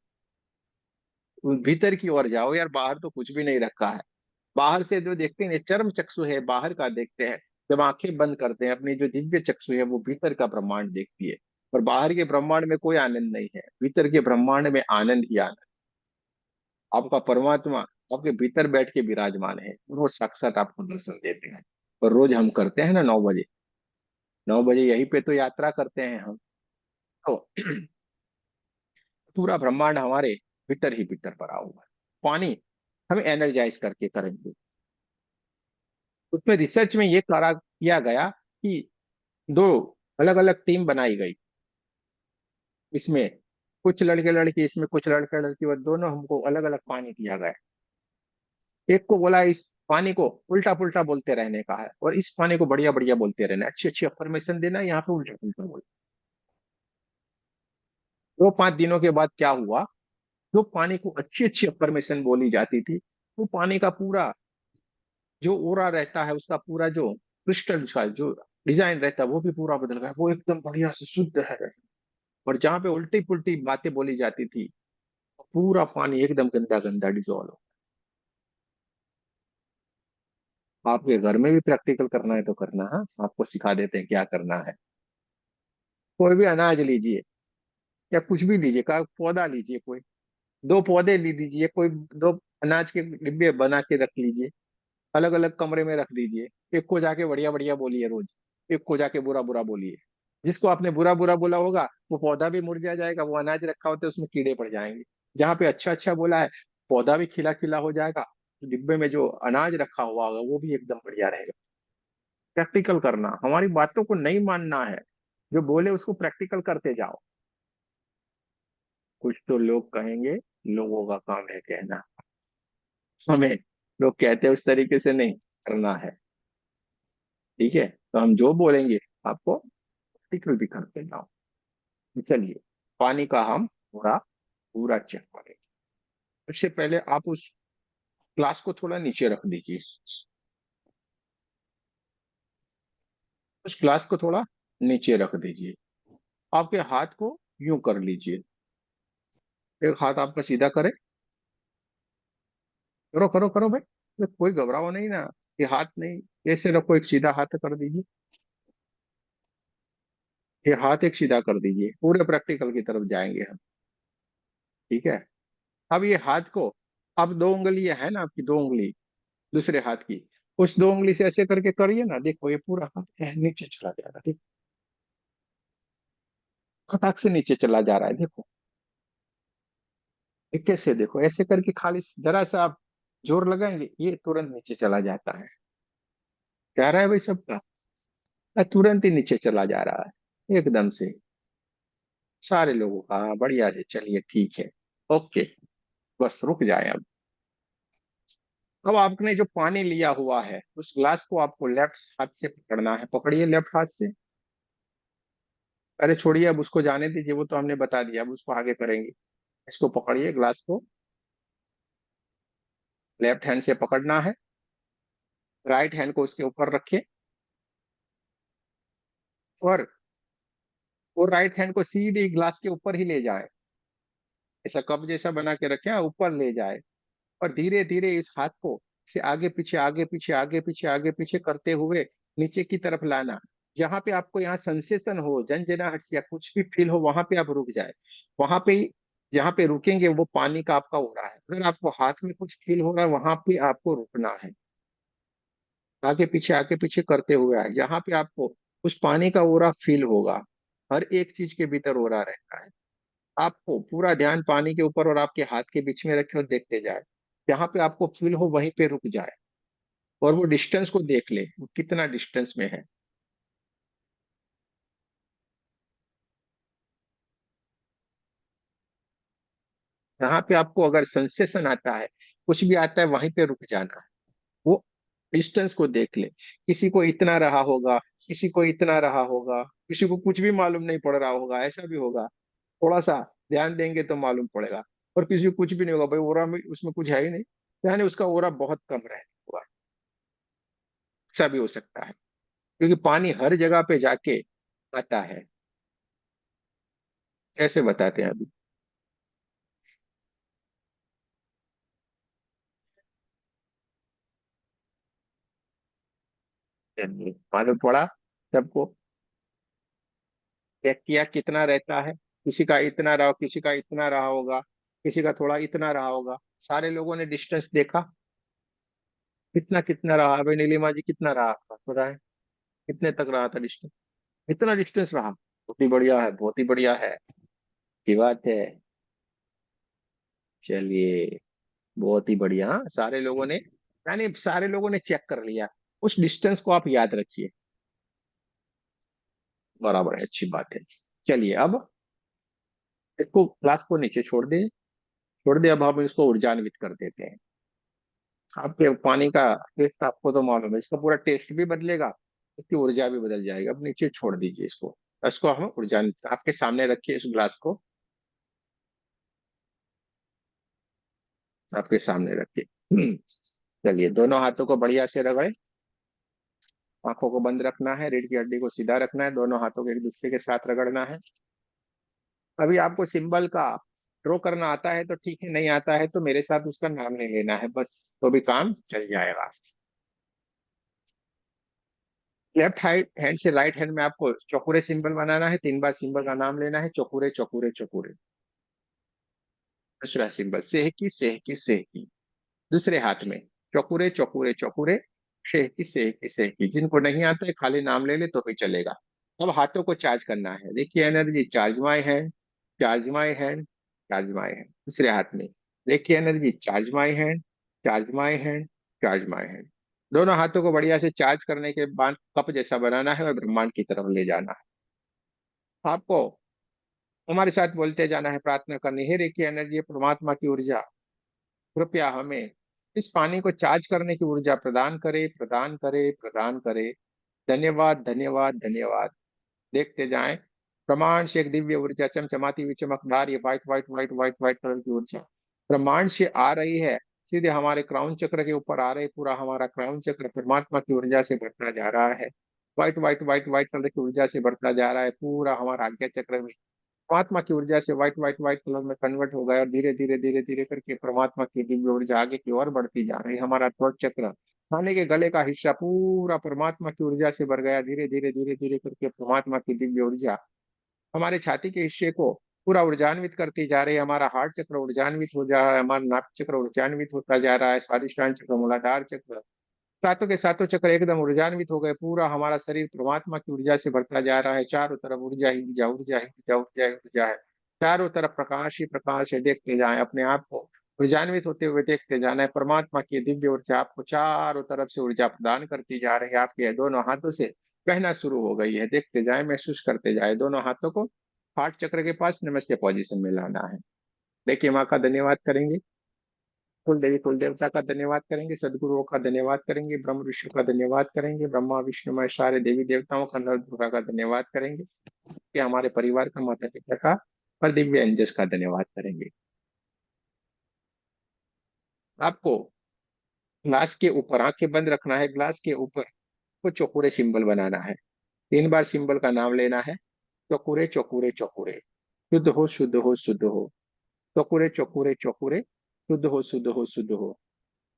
उस भीतर की ओर जाओ यार, बाहर तो कुछ भी नहीं रखा है। बाहर से जो देखते हैं चर्म चक्षु है, बाहर का देखते हैं। जब आंखें बंद करते हैं, अपनी जो दिव्य चक्षु है वो भीतर का ब्रह्मांड देखती है। और बाहर के ब्रह्मांड में कोई आनंद नहीं है, भीतर के ब्रह्मांड में आनंद ही आनंद। आपका परमात्मा आपके भीतर बैठ के विराजमान है, और वो साक्षात आपको दर्शन देते हैं। और रोज हम करते हैं ना 9 बजे, 9 बजे यहीं पे तो यात्रा करते हैं हम। तो पूरा ब्रह्मांड हमारे भीतर ही भीतर पड़ा हुआ है। पानी हमें एनर्जाइज करके करेंगे। उसमें रिसर्च में ये करा किया गया कि दो अलग अलग टीम बनाई गई। इसमें कुछ लड़के लड़की, इसमें कुछ लड़के लड़की, वो दोनों हमको अलग अलग पानी दिया गया। एक को बोला इस पानी को उल्टा पुल्टा बोलते रहने का है, और इस पानी को बढ़िया बढ़िया बोलते रहना, अच्छी अच्छी अफर्मेशन देना, यहाँ पे उल्टा पुल्टा बोल। 2-5 दिनों के बाद क्या हुआ, जो पानी को अच्छी अच्छी अफर्मेशन बोली जाती थी, वो पानी का पूरा जो ओरा रहता है, उसका पूरा जो क्रिस्टल का जो डिजाइन रहता है, वो भी पूरा बदल गया, वो एकदम बढ़िया से शुद्ध है। और जहाँ पे उल्टी पुल्टी बातें बोली जाती थी, पूरा पानी एकदम गंदा गंदा डिजोल्व हो। आपके घर में भी प्रैक्टिकल करना है तो करना, है आपको सिखा देते हैं क्या करना है। कोई भी अनाज लीजिए या कुछ भी लीजिए, का पौधा लीजिए, कोई 2 पौधे ले लीजिए, कोई 2 अनाज के डिब्बे बना के रख लीजिए, अलग अलग कमरे में रख दीजिए। एक को जाके बढ़िया बढ़िया बोलिए रोज, एक को जाके बुरा बुरा बोलिए। जिसको आपने बुरा बुरा बोला होगा, वो पौधा भी मुरझा जाएगा, वो अनाज रखा होता है उसमें कीड़े पड़ जाएंगे। जहाँ पे अच्छा अच्छा बोला है, पौधा भी खिला खिला हो जाएगा, डिब्बे में जो अनाज रखा हुआ होगा वो भी एकदम बढ़िया रहेगा। प्रैक्टिकल करना, हमारी बातों को नहीं मानना है, जो बोले उसको प्रैक्टिकल करते जाओ। कुछ तो लोग कहेंगे, लोगों का काम है कहना, हमें लोग कहते हैं उस तरीके से नहीं करना है। ठीक है, तो हम जो बोलेंगे आपको प्रैक्टिकल भी करते जाओ। चलिए, पानी का हम पूरा पूरा चेक करेंगे। उससे पहले आप उस ग्लास को थोड़ा नीचे रख दीजिए। उस ग्लास को थोड़ा नीचे रख दीजिए। आपके हाथ को यूं कर लीजिए। एक हाथ आपका सीधा करे। करो करो करो भाई, तो कोई घबराओ नहीं ना। ये हाथ नहीं, ऐसे रखो, एक सीधा हाथ कर दीजिए। ये हाथ एक सीधा कर दीजिए, पूरे प्रैक्टिकल की तरफ जाएंगे हम। ठीक है, अब ये हाथ को, अब 2 उंगलियां है ना आपकी, 2 उंगली दूसरे हाथ की, उस 2 उंगली से ऐसे करके करिए ना। देखो ये पूरा हाथ नीचे चला जा रहा है, देखो खटाक से नीचे चला जा रहा है। देखो ये कैसे, देखो ऐसे करके खाली जरा सा आप जोर लगाएंगे, ये तुरंत नीचे चला जाता है। क्या रहा है भाई सबका, तुरंत ही नीचे चला जा रहा है एकदम से, सारे लोगों का। हाँ, बढ़िया से, चलिए ठीक है, ओके। बस रुक जाए अब। अब आपने जो पानी लिया हुआ है उस ग्लास को आपको लेफ्ट हाथ से पकड़ना है। पकड़िए लेफ्ट हाथ से। अरे छोड़िए, अब उसको जाने दीजिए, वो तो हमने बता दिया, अब उसको आगे करेंगे। इसको पकड़िए, ग्लास को लेफ्ट हैंड से पकड़ना है। राइट हैंड को उसके ऊपर रखिए, और वो राइट हैंड को सीधे ग्लास के ऊपर ही ले जाए। ऐसा कप जैसा बना के रखें, ऊपर ले जाए। और धीरे धीरे इस हाथ को से आगे पीछे आगे पीछे आगे पीछे आगे पीछे करते हुए नीचे की तरफ लाना। जहां पे आपको यहाँ सेंसेशन हो, झंझनाहट या कुछ भी फील हो, वहां पे आप रुक जाए। वहां पे जहाँ पे रुकेंगे वो पानी का आपका हो रहा है। अगर आपको हाथ में कुछ फील हो रहा है, वहां पे आपको रुकना है। आगे पीछे करते हुए आए, जहां पे आपको उस पानी का ओरा फील होगा। हर एक चीज के भीतर ओरा रहता है। आपको पूरा ध्यान पानी के ऊपर और आपके हाथ के बीच में रखे और देखते जाए। जहां पे आपको फील हो वहीं पे रुक जाए, और वो डिस्टेंस को देख ले, वो कितना डिस्टेंस में है। जहां पे आपको अगर सेंसेशन आता है, कुछ भी आता है, वहीं पे रुक जाना है। वो डिस्टेंस को देख ले। किसी को इतना रहा होगा, किसी को इतना रहा होगा, किसी को कुछ भी मालूम नहीं पड़ रहा होगा, ऐसा भी होगा। थोड़ा सा ध्यान देंगे तो मालूम पड़ेगा। और किसी को कुछ भी नहीं होगा, भाई ओरा में उसमें कुछ है ही नहीं, यानी उसका ओरा बहुत कम रहेगा। ऐसा भी हो सकता है, क्योंकि पानी हर जगह पे जाके आता है। कैसे बताते हैं अभी। चलिए, मालूम पड़ा सबको। चेक किया कितना रहता है। किसी का इतना रहा, किसी का इतना रहा होगा, किसी का थोड़ा इतना रहा होगा। सारे लोगों ने डिस्टेंस देखा, कितना कितना रहा। भाई नीलिमा जी कितना रहा आपका, पता है कितने तक रहा था डिस्टेंस। इतना डिस्टेंस रहा, बहुत ही बढ़िया है, बहुत ही बढ़िया है, की बात है। चलिए, बहुत ही बढ़िया। हाँ, सारे लोगों ने, यानी सारे लोगों ने चेक कर लिया। उस डिस्टेंस को आप याद रखिए, बराबर है, अच्छी बात है। चलिए, अब इसको ग्लास को नीचे छोड़ दे, छोड़ दे। अब हम इसको ऊर्जान्वित कर देते हैं। आपके पानी का टेस्ट आपको तो मालूम है, इसका पूरा टेस्ट भी बदलेगा, इसकी ऊर्जा भी बदल जाएगी। अब नीचे छोड़ दीजिए इसको। इसको हम ऊर्जान्वित आपके सामने रखिए, इस ग्लास को आपके सामने रखिए। चलिए, दोनों हाथों को बढ़िया से रगड़े। आंखों को बंद रखना है, रीढ़ की हड्डी को सीधा रखना है, दोनों हाथों को एक दूसरे के साथ रगड़ना है। अभी आपको सिंबल का ड्रॉ करना आता है तो ठीक है, नहीं आता है तो मेरे साथ उसका नाम नहीं लेना है बस, तो भी काम चल जाएगा। लेफ्ट हैंड से राइट हैंड में आपको चौकुरे सिंबल बनाना है, 3 बार सिंबल का नाम लेना है, चौकुरे चौकुरे चौकुरे। दूसरा सिंबल सेहकी सेहकी सेहकी। दूसरे हाथ में चौकुरे चौकुरे चौकुरे, सेहकी सेहकी सेहकी। जिनको नहीं आता है खाली नाम ले ले तो भी चलेगा। अब हाथों को चार्ज करना है। देखिए, energy charge my hand, charge my hand, charge my hand. दूसरे हाथ में देखिए, energy charge my hand, charge my hand, charge my hand. दोनों हाथों को बढ़िया से चार्ज करने के बाद कप जैसा बनाना है और ब्रह्मांड की तरफ ले जाना है। आपको हमारे साथ बोलते जाना है, प्रार्थना करनी है, रेकी एनर्जी परमात्मा की ऊर्जा कृपया हमें इस पानी को चार्ज करने की ऊर्जा प्रदान करे, प्रदान करे, प्रदान करे। धन्यवाद, धन्यवाद, धन्यवाद। देखते जाएं, ब्रह्मांड से एक दिव्य ऊर्जा चमचमाती हुई चमकदार, ये white white white white white colour की ऊर्जा ब्रह्मांड से आ रही है, सीधे हमारे क्राउन चक्र के ऊपर आ रही। पूरा हमारा क्राउन चक्र परमात्मा की ऊर्जा से भरता जा रहा है। White white white white colour की ऊर्जा से भरता जा रहा है। पूरा हमारा आज्ञा चक्र भी परमात्मा की ऊर्जा से व्हाइट व्हाइट व्हाइट कलर में कन्वर्ट हो गया, और धीरे धीरे धीरे धीरे करके परमात्मा की दिव्य ऊर्जा आगे की ओर बढ़ती जा रही है। हमारा थ्रोट चक्र, खाने के गले का हिस्सा पूरा परमात्मा की ऊर्जा से भर गया। धीरे धीरे धीरे धीरे करके परमात्मा की दिव्य ऊर्जा हमारे छाती के हिस्से को पूरा ऊर्जान्वित करती जा रही है। हमारा हार्ट चक्र ऊर्जान्वित हो जा रहा है, हमारा नाभि चक्र ऊर्जान्वित होता जा रहा है, स्वादिष्टान चक्र, मूलाधार चक्र, सातों के सातों चक्र एकदम ऊर्जान्वित हो गए। पूरा हमारा शरीर परमात्मा की ऊर्जा से भरता जा रहा है। चारों तरफ ऊर्जा ही ऊर्जा, ऊर्जा ही ऊर्जा, ऊर्जा ही ऊर्जा है। चारों तरफ प्रकाश ही प्रकाश है। देखते जाएं, अपने आप को ऊर्जान्वित होते हुए देखते जाना है। परमात्मा की दिव्य ऊर्जा आपको चारों तरफ से ऊर्जा प्रदान करती जा रही है। आपके दोनों हाथों से बहना शुरू हो गई है। देखते जाएं, महसूस करते जाए। दोनों हाथों को हार्ट चक्र के पास नमस्ते पोजीशन में लाना है। देखिए, माँ का धन्यवाद करेंगे, कुल देवी कुल देवता का धन्यवाद करेंगे, सदगुरुओं का धन्यवाद करेंगे, ब्रह्म ऋषि का धन्यवाद करेंगे, ब्रह्मा विष्णु महेश सारे देवी देवताओं का, नर दुर्गा का धन्यवाद करेंगे, कि हमारे परिवार का, माता पिता का और दिव्य एंजल्स का धन्यवाद करेंगे। आपको ग्लास के ऊपर आंखें बंद रखना है। ग्लास के ऊपर को चौकुरे सिंबल बनाना है। 3 बार सिंबल का नाम लेना है। चौकुरे चौकुरे चौकुरे, शुद्ध हो शुद्ध हो शुद्ध हो। चौकुरे चौकुरे चौकुरे, शुद्ध हो शुद्ध हो शुद्ध हो।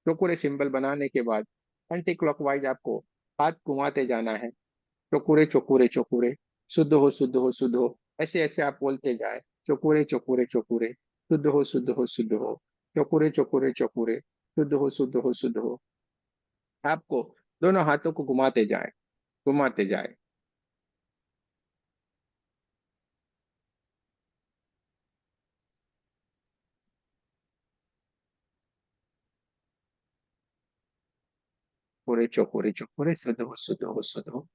चौकुरे सिंबल बनाने के बाद एंटी क्लॉकवाइज आपको हाथ घुमाते जाना है। चौकुरे चौकुरे चौकुरे, शुद्ध हो शुद्ध हो शुद्ध हो। ऐसे ऐसे आप बोलते जाए, चौकुरे चौकुरे चौकुरे, शुद्ध हो शुद्ध हो शुद्ध हो। चौकुरे चौकुरे चौकुरे, शुद्ध हो शुद्ध हो शुद्ध हो। आपको दोनों हाथों को घुमाते जाए, घुमाते जाए। पूरे चौकुरे चौकुरे, शुद्ध हो शुद्ध हो शुद्ध हो।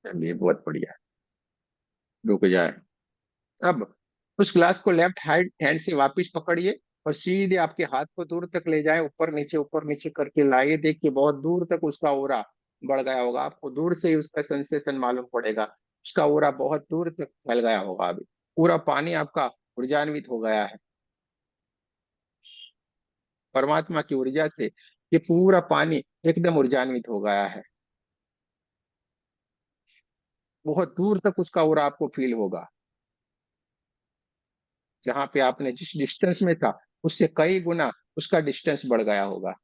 चलिए, बहुत बढ़िया। रुक जाए। अब उस ग्लास को लेफ्ट हैंड से वापस पकड़िए, और सीधे आपके हाथ को दूर तक ले जाए, ऊपर नीचे करके लाइए। देखिए, बहुत दूर तक उसका ओरा बढ़ गया होगा। आपको दूर से ही उसका सेंसेशन मालूम पड़ेगा। उसका ओरा बहुत दूर तक फैल गया होगा। अभी पूरा पानी आपका ऊर्जान्वित हो गया है परमात्मा की ऊर्जा से। ये पूरा पानी एकदम ऊर्जान्वित हो गया है। बहुत दूर तक उसका ओरा आपको फील होगा। जहां पे आपने जिस डिस्टेंस में था, उससे कई गुना उसका डिस्टेंस बढ़ गया होगा।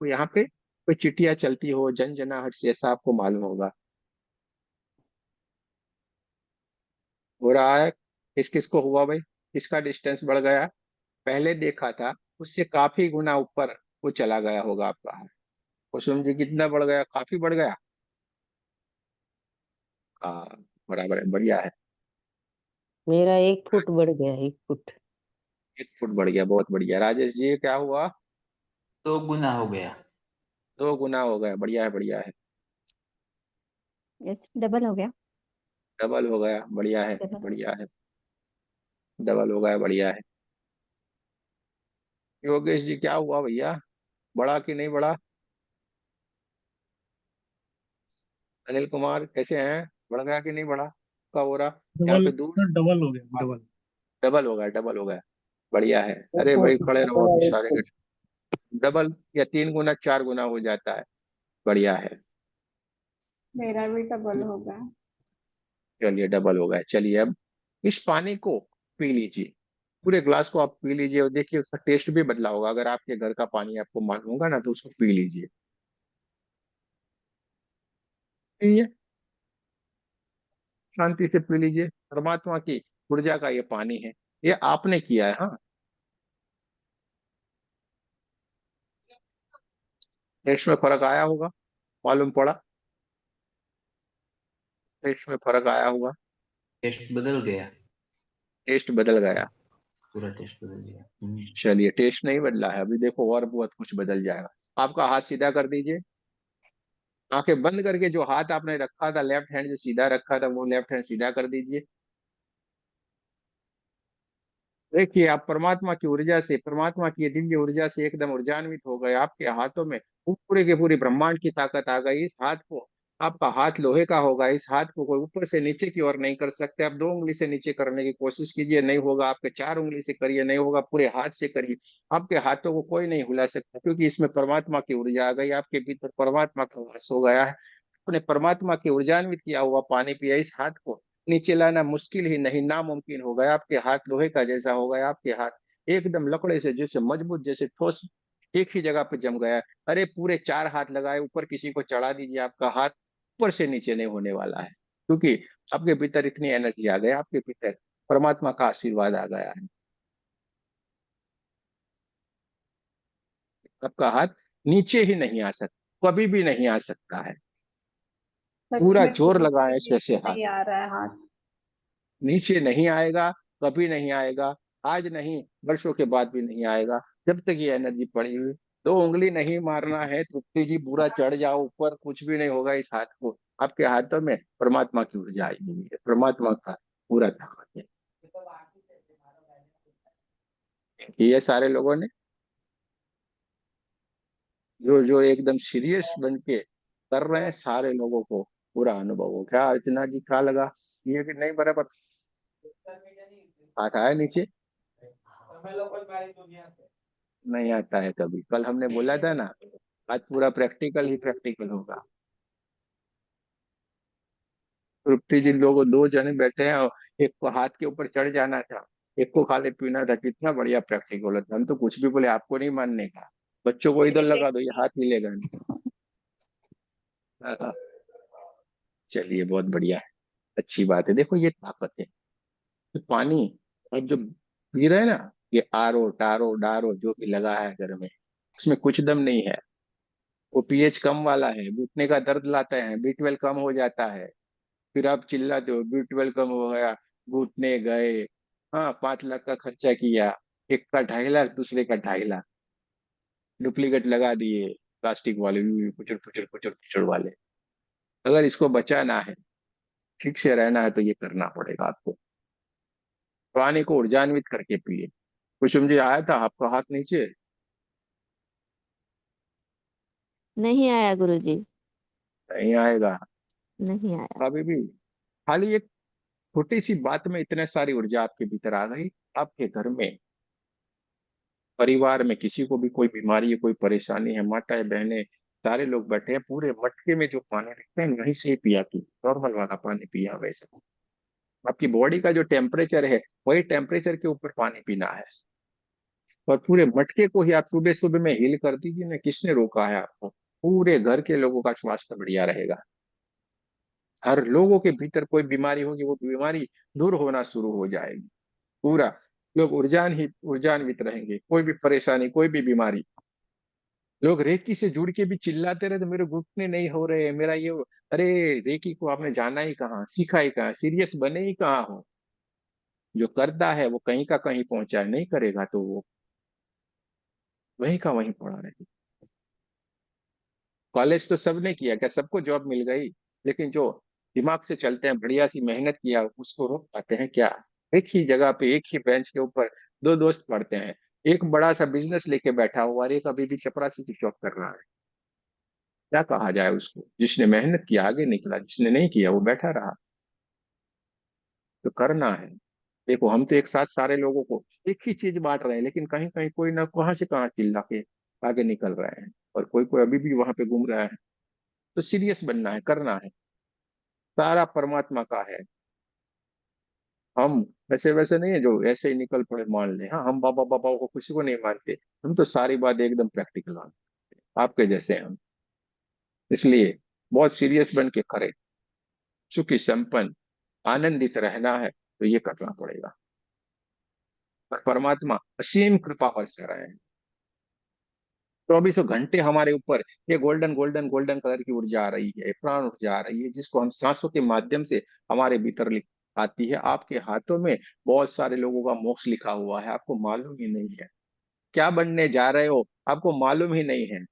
तो यहाँ पे कोई चिटिया चलती हो, जनजनाहट से, ऐसा आपको मालूम होगा। हो रहा है। किस किस को हुआ भाई? किसका डिस्टेंस बढ़ गया? पहले देखा था उससे काफी गुना ऊपर वो चला गया होगा आपका। कुसुम जी, कितना बढ़ गया? काफी बढ़ गया। हाँ, बराबर है, बढ़िया है। मेरा 1 फुट बढ़ गया, 1 फुट। 1 फुट बढ़ गया, बहुत बढ़िया। राजेश जी, क्या हुआ? 2 गुना हो गया। 2 गुना हो गया, बढ़िया है, बढ़िया है। यस, डबल हो गया। डबल हो गया, बढ़िया है, डबल हो बढ़िया है। डबल हो गया, बढ़िया है। योगेश जी, क्या हुआ भैया? बढ़ा कि नहीं बढ़ा? अनिल कुमार, कैसे हैं? बढ़ गया कि नहीं बढ़ा? का हो रहा यहाँ डबल पे दूर? डबल हो गया, डबल। डबल हो गया, डबल हो गया। बढ़िया है। अरे भाई, खड़े रहो तो सारे का डबल या 3 गुना 4 गुना हो जाता है। बढ़िया है। मेरा भी डबल होगा। चलिए, डबल हो गया। चलिए, अब इस पानी को पी लीजिए। पूरे ग्लास को आप पी लीजिए, और देखिए उसका टेस्ट भी बदला होगा। अगर आपके घर का पानी आपको मालूम होगा ना, तो उसको पी लीजिए। पीजिए, शांति से पी लीजिए। परमात्मा की ऊर्जा का ये पानी है। ये आपने किया है, हाँ। टेस्ट में फर्क आया होगा, मालूम पड़ा, टेस्ट में फर्क आया होगा, टेस्ट बदल गया। टेस्ट बदल गया। पूरा टेस्ट बदल गया। चलिए, टेस्ट नहीं बदला है, अभी देखो और बहुत कुछ बदल जाएगा। आपका हाथ सीधा कर दीजिए, आंखें बंद करके जो हाथ आपने रखा था, लेफ्ट हैंड जो सीधा रखा था, वो लेफ्ट हैंड सीधा कर दीजिए। देखिए, आप परमात्मा की ऊर्जा से, परमात्मा की दिव्य ऊर्जा से एकदम ऊर्जान्वित हो गए। आपके हाथों में पूरे के पूरी ब्रह्मांड की ताकत आ गई। इस हाथ को, आपका हाथ लोहे का होगा, इस हाथ को कोई ऊपर से नीचे की ओर नहीं कर सकते। आप 2 उंगली से नीचे करने की कोशिश कीजिए, नहीं होगा। आपके 4 उंगली से करिए, नहीं होगा। पूरे हाथ से करिए, आपके हाथों को कोई नहीं हिला सकता, क्योंकि इसमें परमात्मा की ऊर्जा आ गई। आपके भीतर परमात्मा का वास हो गया है। अपने परमात्मा की ऊर्जान्वित किया हुआ पानी पिया। इस हाथ को नीचे लाना मुश्किल ही नहीं, नामुमकिन हो गया। आपके हाथ लोहे का जैसा हो गया, आपके हाथ एकदम लकड़े से जैसे मजबूत, जैसे ठोस, एक ही जगह पे जम गया। अरे पूरे 4 हाथ लगाए, ऊपर किसी को चढ़ा दीजिए, आपका हाथ ऊपर से नीचे नहीं होने वाला है, क्योंकि आपके भीतर इतनी एनर्जी आ गई, आपके भीतर परमात्मा का आशीर्वाद आ गया है। आपका हाथ नीचे ही नहीं आ सकता, कभी भी नहीं आ सकता है। सच पूरा में जोर गुरु जी, लगाए जैसे नीचे हाथ, नहीं आ रहा है हाथ। नीचे नहीं आएगा, कभी नहीं आएगा। आज नहीं, वर्षों के बाद भी नहीं आएगा, जब तक ये एनर्जी पड़ी हुई। 2 उंगली नहीं मारना है तृप्ति जी, पूरा चढ़ जाओ ऊपर, कुछ भी नहीं होगा इस हाथ को। आपके हाथों में परमात्मा की ऊर्जा आई हुई है, परमात्मा का पूरा ताकत है। ये सारे लोगों ने जो जो एकदम सीरियस बन के कर रहे हैं, सारे लोगों को पूरा अनुभव हो। क्या अर्चना जी, क्या लगा, ये कि नहीं बराबर? हाथ आया नीचे? नहीं आता है कभी, कल हमने बोला था ना, आज पूरा प्रैक्टिकल ही प्रैक्टिकल होगा। तृप्ति जी, लोग 2 जने बैठे हैं और एक को हाथ के ऊपर चढ़ जाना था, एक को खाली पीना था। कितना बढ़िया प्रैक्टिकल होता। हम तो कुछ भी बोले, आपको नहीं मानने का। बच्चों को इधर लगा दो, ये हाथ हिलेगा नहीं। हाँ, हाँ। चलिए, बहुत बढ़िया है, अच्छी बात है। देखो, ये ताकत है। तो पानी अब जो पी रहे हैं ना, ये आर ओ टारो डारो जो भी लगा है घर में, उसमें कुछ दम नहीं है। वो पीएच कम वाला है, घुटने का दर्द लाता है, B12 कम हो जाता है। फिर आप चिल्लाते हो B12 कम हो गया, घुटने गए। हाँ, 5 लाख का खर्चा किया, एक का 2.5 लाख, दूसरे का 2.5 लाख, डुप्लीकेट लगा दिए, प्लास्टिक वाले, कुचड़ कुचड़ कुचड़ कुचड़ वाले। अगर इसको बचाना है, ठीक से रहना है, तो ये करना पड़ेगा आपको। पानी को ऊर्जान्वित करके पिए। कुसुम जी, आया था आपका हाथ नीचे? नहीं आया गुरुजी। नहीं आएगा नहीं आया। अभी भी। खाली एक छोटी सी बात में इतने सारी ऊर्जा आपके भीतर आ गई। आपके घर में, परिवार में किसी को भी कोई बीमारी है, कोई परेशानी है, माताएं बहनें सारे लोग बैठे हैं, पूरे मटके में जो पानी रखते हैं वहीं से ही पिया की, नॉर्मल वाला पानी पिया। वैसे आपकी बॉडी का जो टेम्परेचर है, वही टेम्परेचर के ऊपर पानी पीना है। और पूरे मटके को ही आप सुबह सुबह में हील कर दीजिए ना, किसने रोका है आपको? पूरे घर के लोगों का स्वास्थ्य बढ़िया रहेगा। हर लोगों के भीतर कोई बीमारी होगी, वो बीमारी दूर होना शुरू हो जाएगी। पूरा लोग ऊर्जान्वित रहेंगे। कोई भी परेशानी, कोई भी बीमारी, लोग रेकी से जुड़ के भी चिल्लाते रहते, मेरे घुटने नहीं हो रहे, मेरा ये अरे, रेकी को आपने जाना ही कहाँ, सीखा ही कहाँ, सीरियस बने ही कहाँ हो? जो करता है वो कहीं का कहीं पहुंचा है, नहीं करेगा तो वो वहीं का वहीं पड़ा रहेगा। कॉलेज तो सबने किया, क्या सबको जॉब मिल गई? लेकिन जो दिमाग से चलते हैं, बढ़िया सी मेहनत किया, उसको रोक पाते हैं क्या? एक ही जगह पे, एक ही बेंच के ऊपर 2 दोस्त पढ़ते हैं, एक बड़ा सा बिजनेस लेके बैठा हुआ और एक अभी भी चपरासी की जॉब कर रहा है। क्या कहा जाए उसको? जिसने मेहनत किया आगे निकला, जिसने नहीं किया वो बैठा रहा। तो करना है। देखो, हम तो एक साथ सारे लोगों को एक ही चीज बांट रहे हैं, लेकिन कहीं कहीं कोई ना कहाँ से कहाँ चिल्ला के आगे निकल रहे हैं, और कोई कोई अभी भी वहां पे घूम रहा है। तो सीरियस बनना है, करना है। सारा परमात्मा का है। हम वैसे वैसे नहीं है जो ऐसे ही निकल पड़े मान ले। हाँ, हम बाबा बाबा को किसी को नहीं मानते। हम तो सारी बात एकदम प्रैक्टिकल मानते हैं, आपके जैसे हैं हम। इसलिए बहुत सीरियस बन के करें। सुखी संपन्न आनंदित रहना है, तो ये करना पड़ेगा। और परमात्मा असीम कृपा बरसा रहे हैं। 24 घंटे हमारे ऊपर ये गोल्डन गोल्डन गोल्डन कलर की ऊर्जा आ रही है, प्राण ऊर्जा आ रही है, जिसको हम सांसों के माध्यम से हमारे भीतर आती है। आपके हाथों में बहुत सारे लोगों का मोक्ष लिखा हुआ है, आपको मालूम ही नहीं है। क्या बनने जा रहे हो आपको मालूम ही नहीं है।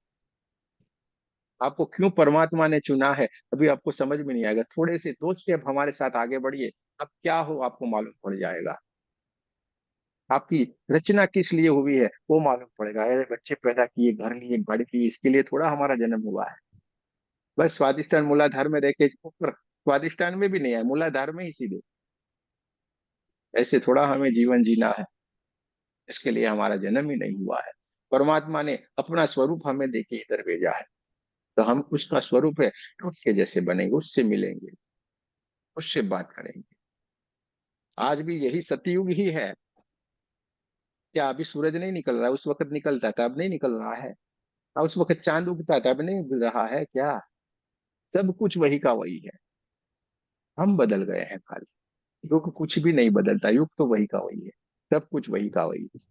आपको क्यों परमात्मा ने चुना है अभी आपको समझ में नहीं आएगा। थोड़े से 2 स्टेप हमारे साथ आगे बढ़िए, अब क्या हो आपको मालूम पड़ जाएगा। आपकी रचना किस लिए हुई है वो मालूम पड़ेगा। अरे बच्चे पैदा किए, घर लिए, गाड़ी ली, इसके लिए थोड़ा हमारा जन्म हुआ है। बस स्वादिष्टान मूलाधार में रह के ऊपर, स्वादिष्टान में भी नहीं है, मूलाधार में ही सीधे। ऐसे थोड़ा हमें जीवन जीना है, इसके लिए हमारा जन्म ही नहीं हुआ है। परमात्मा ने अपना स्वरूप हमें देके इधर भेजा है, तो हम उसका स्वरूप है, उसके जैसे बनेंगे, उससे मिलेंगे, उससे बात करेंगे। आज भी यही सतयुग ही है। क्या अभी सूरज नहीं निकल रहा है? उस वक्त निकलता था, अब नहीं निकल रहा है। और उस वक्त चांद उगता था, अब नहीं उग रहा है क्या? सब कुछ वही का वही है, हम बदल गए हैं खाली। युग कुछ भी नहीं बदलता, युग तो वही का वही है, सब कुछ वही का वही है।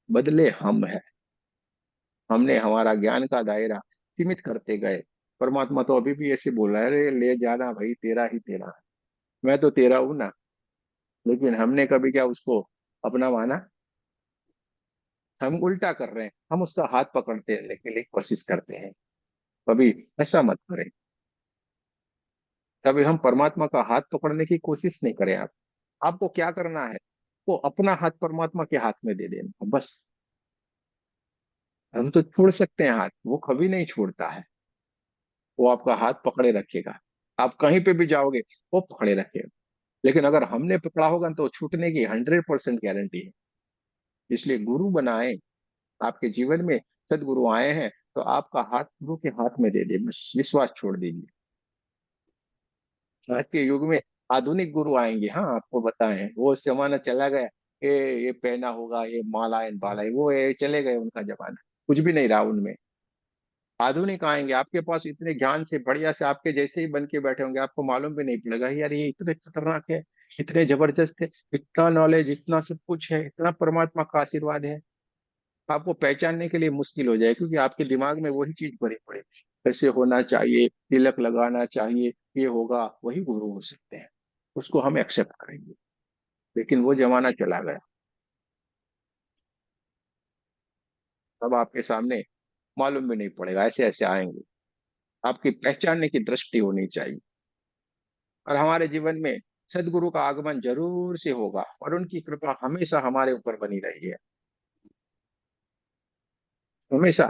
बदले हम है। हमने हमारा ज्ञान का दायरा सीमित करते गए। परमात्मा तो अभी भी ऐसे बोल रहा है, अरे ले जाना भाई, तेरा ही तेरा है, मैं तो तेरा हूं ना। लेकिन हमने कभी क्या उसको अपना माना? हम उल्टा कर रहे हैं, हम उसका हाथ पकड़ते रहने के लिए कोशिश करते हैं। कभी ऐसा मत करें, कभी हम परमात्मा का हाथ पकड़ने की कोशिश नहीं करें। आपको क्या करना है, वो अपना हाथ परमात्मा के हाथ में दे देना बस। हम तो छोड़ सकते हैं हाथ, वो कभी नहीं छोड़ता है। वो आपका हाथ पकड़े रखेगा, आप कहीं पे भी जाओगे वो पकड़े रखेगा। लेकिन अगर हमने पकड़ा होगा तो छूटने की 100% गारंटी है। इसलिए गुरु बनाए आपके जीवन में, सदगुरु आए हैं तो आपका हाथ गुरु के हाथ में दे दे, बस विश्वास छोड़ दीजिए। आज के युग में आधुनिक गुरु आएंगे, हाँ आपको बताएं, वो जमाना चला गया। ये पहना होगा, ये मालाएं बालाएं, वो ये चले गए, उनका जमाना कुछ भी नहीं रहा उनमें। आधुनिक आएंगे, आपके पास इतने ज्ञान से बढ़िया से आपके जैसे ही बन के बैठे होंगे, आपको मालूम भी नहीं पड़ेगा यार ये इतने खतरनाक है, इतने जबरदस्त है, इतना नॉलेज, इतना सब कुछ है, इतना परमात्मा का आशीर्वाद है। आपको पहचानने के लिए मुश्किल हो जाए, क्योंकि आपके दिमाग में वही चीज भरी पड़े। ऐसे होना चाहिए, तिलक लगाना चाहिए, ये होगा, वही गुरु हो सकते हैं, उसको हम एक्सेप्ट करेंगे। लेकिन वो जमाना चला गया। अब आपके सामने मालूम भी नहीं पड़ेगा, ऐसे ऐसे आएंगे। आपकी पहचानने की दृष्टि होनी चाहिए। और हमारे जीवन में सदगुरु का आगमन जरूर से होगा, और उनकी कृपा हमेशा हमारे ऊपर बनी रही है, हमेशा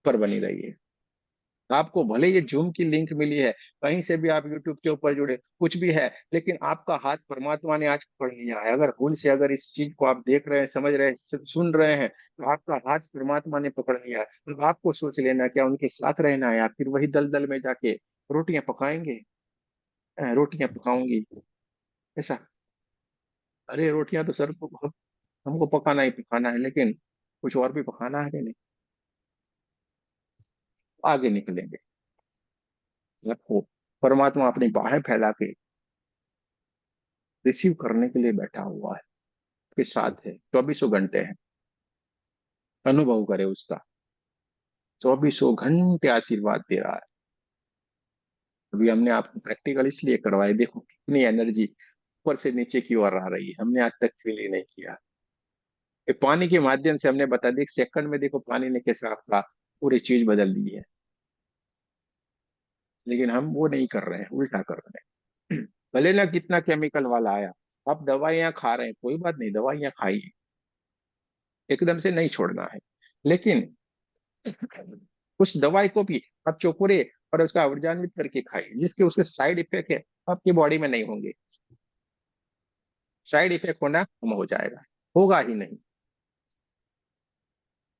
पर बनी रही है। आपको भले ये जूम की लिंक मिली है, कहीं से भी आप यूट्यूब के ऊपर जुड़े, कुछ भी है, लेकिन आपका हाथ परमात्मा ने आज पकड़ लिया है। अगर भूल से अगर इस चीज को आप देख रहे हैं, समझ रहे हैं, सुन रहे हैं, तो आपका हाथ परमात्मा ने पकड़ लिया है। तो आपको सोच लेना, क्या उनके साथ रहना है या फिर वही दलदल में जाके रोटियां पकाएंगे? रोटियां पकाऊंगी ऐसा? अरे रोटियां तो सर को हमको पकाना ही पकाना है, लेकिन कुछ और भी पकाना है कि नहीं? आगे निकलेंगे। आपको परमात्मा अपनी बाहें फैला के रिसीव करने के लिए बैठा हुआ है, के साथ है, 24 घंटे है। अनुभव करे उसका, 24 घंटे आशीर्वाद दे रहा है। अभी हमने आपको प्रैक्टिकल इसलिए करवाए, देखो कितनी एनर्जी ऊपर से नीचे की ओर आ रही है, हमने आज तक फील ही नहीं किया। ये पानी के माध्यम से हमने बता दी, 1 सेकंड में देखो पानी ने कैसे आपका पूरी चीज बदल दी है। लेकिन हम वो नहीं कर रहे हैं, उल्टा कर रहे हैं। भले ना कितना केमिकल वाला आया, आप दवाइयां खा रहे हैं, कोई बात नहीं, दवाइयां खाइए, एकदम से नहीं छोड़ना है। लेकिन उस दवाई को भी आप चौकुरे और उसका ऊर्जान्वित करके खाइए, जिसके उसके साइड इफेक्ट है आपकी बॉडी में नहीं होंगे। साइड इफेक्ट होना कम हो जाएगा, होगा ही नहीं।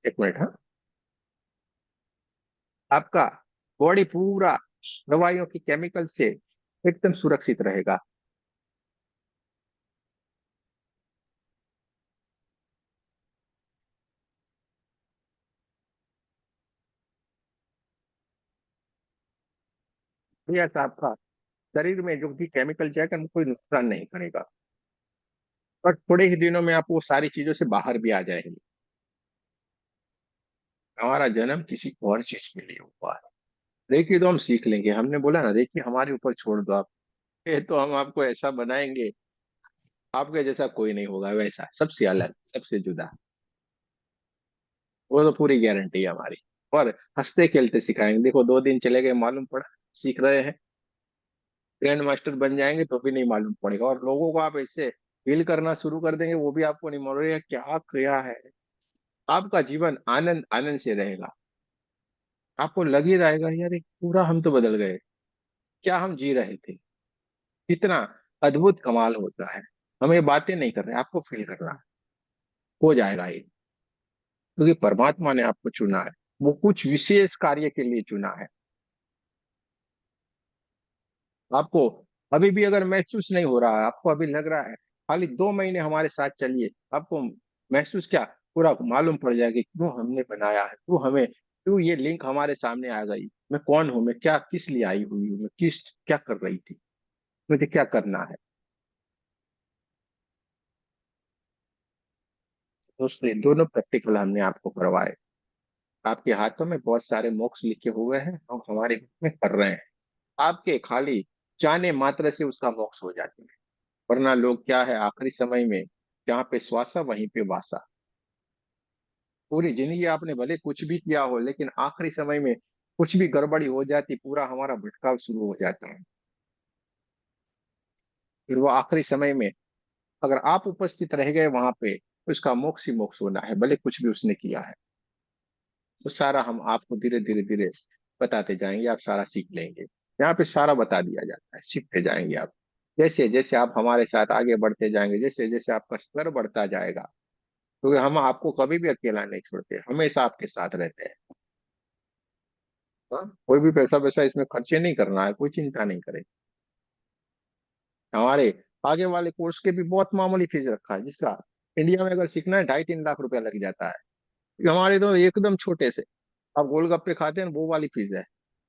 1 मिनट, हाँ। आपका बॉडी पूरा दवाइयों की केमिकल से एकदम सुरक्षित रहेगा। बढ़िया सा आपका शरीर में जो भी केमिकल जाएगा वो कोई नुकसान नहीं करेगा, और थोड़े ही दिनों में आप वो सारी चीजों से बाहर भी आ जाएंगे। हमारा जन्म किसी और चीज के लिए हुआ है। रेकी तो हम सीख लेंगे, हमने बोला ना रेकी हमारे ऊपर छोड़ दो आप, ये तो हम आपको ऐसा बनाएंगे, आपके जैसा कोई नहीं होगा, वैसा सबसे अलग सबसे जुदा, वो तो पूरी गारंटी है हमारी। और हंसते खेलते सिखाएंगे, देखो 2 दिन चले गए मालूम पड़ा, सीख रहे हैं, ग्रैंड मास्टर बन जाएंगे तो भी नहीं मालूम पड़ेगा, और लोगों को आप ऐसे फील करना शुरू कर देंगे वो भी आपको नहीं मालूम रहेगा क्या किया है। आपका जीवन आनंद आनंद से रहेगा, आपको लग ही रहेगा यार ये पूरा हम तो बदल गए, क्या हम जी रहे थे, कितना अद्भुत कमाल होता है। हम ये बातें नहीं कर रहे, आपको फील कर रहा है, हो जाएगा ये, क्योंकि परमात्मा ने आपको चुना है, वो कुछ विशेष कार्य के लिए चुना है। आपको अभी भी अगर महसूस नहीं हो रहा है, आपको अभी लग रहा है, खाली 2 महीने हमारे साथ चलिए, आपको महसूस क्या पूरा मालूम पड़ जाएगा कि क्यों हमने बनाया है, क्यों ये लिंक हमारे सामने आ गई, मैं कौन हूं, मैं क्या किस लिए आई हुई हूँ, मैं किस क्या कर रही थी, मुझे क्या करना है। दोस्तों ये दोनों प्रैक्टिकल हमने आपको करवाए, आपके हाथों में बहुत सारे मोक्ष लिखे हुए हैं, हम हमारे बुक में कर रहे हैं, आपके खाली चाहने मात्र से उसका मोक्ष हो जाते हैं। वरना लोग क्या है आखिरी समय में जहाँ पे श्वासा वहीं पे वासा, पूरी जिंदगी आपने भले कुछ भी किया हो लेकिन आखिरी समय में कुछ भी गड़बड़ी हो जाती, पूरा हमारा भटकाव शुरू हो जाता है। फिर वो आखिरी समय में अगर आप उपस्थित रह गए वहां पे, उसका मोक्ष ही मोक्ष होना है, भले कुछ भी उसने किया है। तो सारा हम आपको धीरे धीरे धीरे बताते जाएंगे, आप सारा सीख लेंगे। यहाँ पे सारा बता दिया जाता है, सीखते जाएंगे आप, जैसे जैसे आप हमारे साथ आगे बढ़ते जाएंगे, जैसे जैसे आपका स्तर बढ़ता जाएगा, क्योंकि हम आपको कभी भी अकेला नहीं छोड़ते, हमेशा आपके साथ रहते हैं। हाँ, कोई भी पैसा वैसा इसमें खर्चे नहीं करना है, कोई चिंता नहीं करे। हमारे आगे वाले कोर्स के भी बहुत मामूली फीस रखा है, जिसका इंडिया में अगर सीखना है 2.5-3 लाख रुपया लग जाता है, हमारे तो एकदम छोटे से आप गोलगप्पे खाते हैं वो वाली फीस है।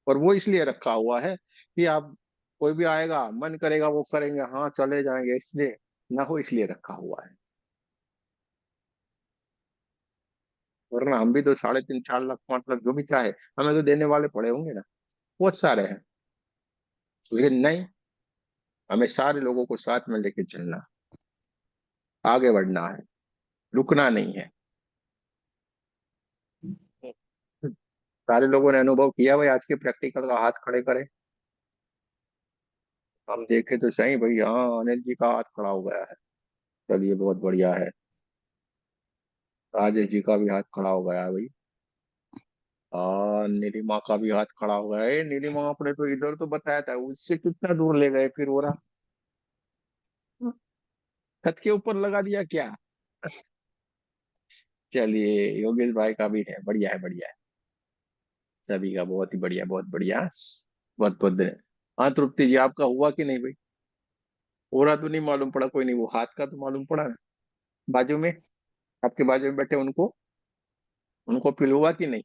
और वो इसलिए रखा हुआ है कि आप कोई भी आएगा मन करेगा वो करेंगे, हाँ चले जाएंगे, इसलिए ना हो इसलिए रखा हुआ है। वरना हम भी तो 3.5 4 लाख 5 लाख जो भी चाहे हमें तो देने वाले पड़े होंगे ना, बहुत सारे हैं। लेकिन नहीं, हमें सारे लोगों को साथ में लेके चलना, आगे बढ़ना है, रुकना नहीं है। सारे लोगों ने अनुभव किया भाई, आज के प्रैक्टिकल का हाथ खड़े करें, हम देखे तो सही भाई, हाँ अनिल जी का हाथ खड़ा हो गया है, चलिए बहुत बढ़िया है। राजेश जी का भी हाथ खड़ा हो गया है भाई, नीलिमा का भी हाथ खड़ा हो गया है। नीलिमा आपने तो इधर तो बताया था, उससे कितना दूर ले गए फिर वो रहा, छत के ऊपर लगा दिया क्या। चलिए योगेश भाई का भी है, बढ़िया है बढ़िया है, सभी का बहुत ही बढ़िया, बहुत बढ़िया, बहुत बहुत। हाँ तृप्ति जी आपका हुआ कि नहीं भाई, हो रहा तो नहीं मालूम पड़ा, कोई नहीं, वो हाथ का तो मालूम पड़ा ना, बाजू में, आपके बाजू में बैठे उनको, उनको फील हुआ कि नहीं,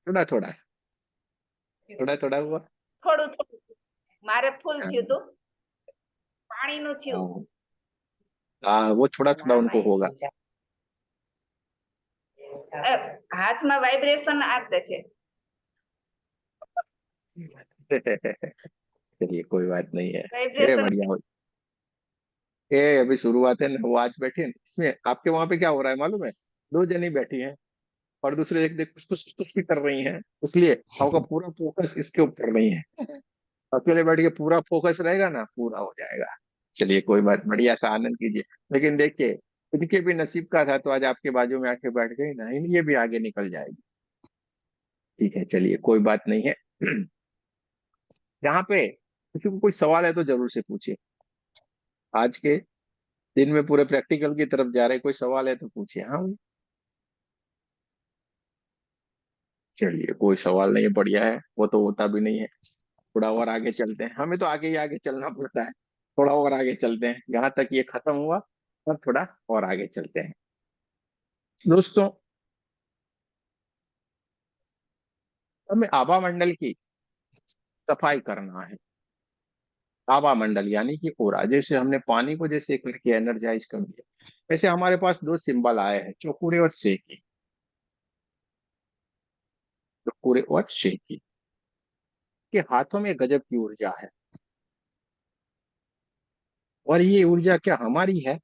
थोड़ा थोड़ा, थोड़ा थोड़ा हुआ। થોડું થોડું મારે ફૂલ हाँ થયું તું પાણીનું થયું हाँ, वो थोड़ा थोड़ा उनको होगा। અ, હાથમાં વાઇબ્રેશન આવતે છે चलिए कोई बात नहीं है, ये વાઇબ્રેશન बढ़िया हो। ये अभी शुरुआत है ना, वो आज बैठे हैं इसमें, आपके वहां पे क्या हो रहा है मालूम है, 2 जनी बैठी हैं और दूसरे एक देख कुछ कुछ कुछ भी कर रही हैं, इसलिए आपका पूरा फोकस इसके ऊपर नहीं है। अकेले बैठ के पूरा फोकस रहेगा ना, पूरा हो जाएगा। चलिए कोई बात, बढ़िया सा आनंद कीजिए। लेकिन देखिए इनके भी नसीब का था तो आज आपके बाजू में आके बैठ गई ना, ये भी आगे निकल जाएगी। ठीक है चलिए कोई बात नहीं है। यहाँ पे किसी को कोई सवाल है तो जरूर से पूछिए, आज के दिन में पूरे प्रैक्टिकल की तरफ जा रहे हैं, कोई सवाल है तो पूछिए। हाँ भाई, चलिए कोई सवाल नहीं है, बढ़िया है, वो तो होता भी नहीं है। थोड़ा और आगे चलते हैं, हमें तो आगे ही आगे चलना पड़ता है, थोड़ा और आगे चलते हैं, यहाँ तक ये खत्म हुआ और थोड़ा और आगे चलते हैं। दोस्तों हमें आभा मंडल की सफाई करना है, आभा मंडल यानी कि ओरा। जैसे हमने पानी को जैसे करके एनर्जाइज कर दिया, वैसे हमारे पास दो सिंबल आए हैं, चौकुरे और शेकी। चौकुरे और शेकी के हाथों में गजब की ऊर्जा है। और ये ऊर्जा क्या हमारी है?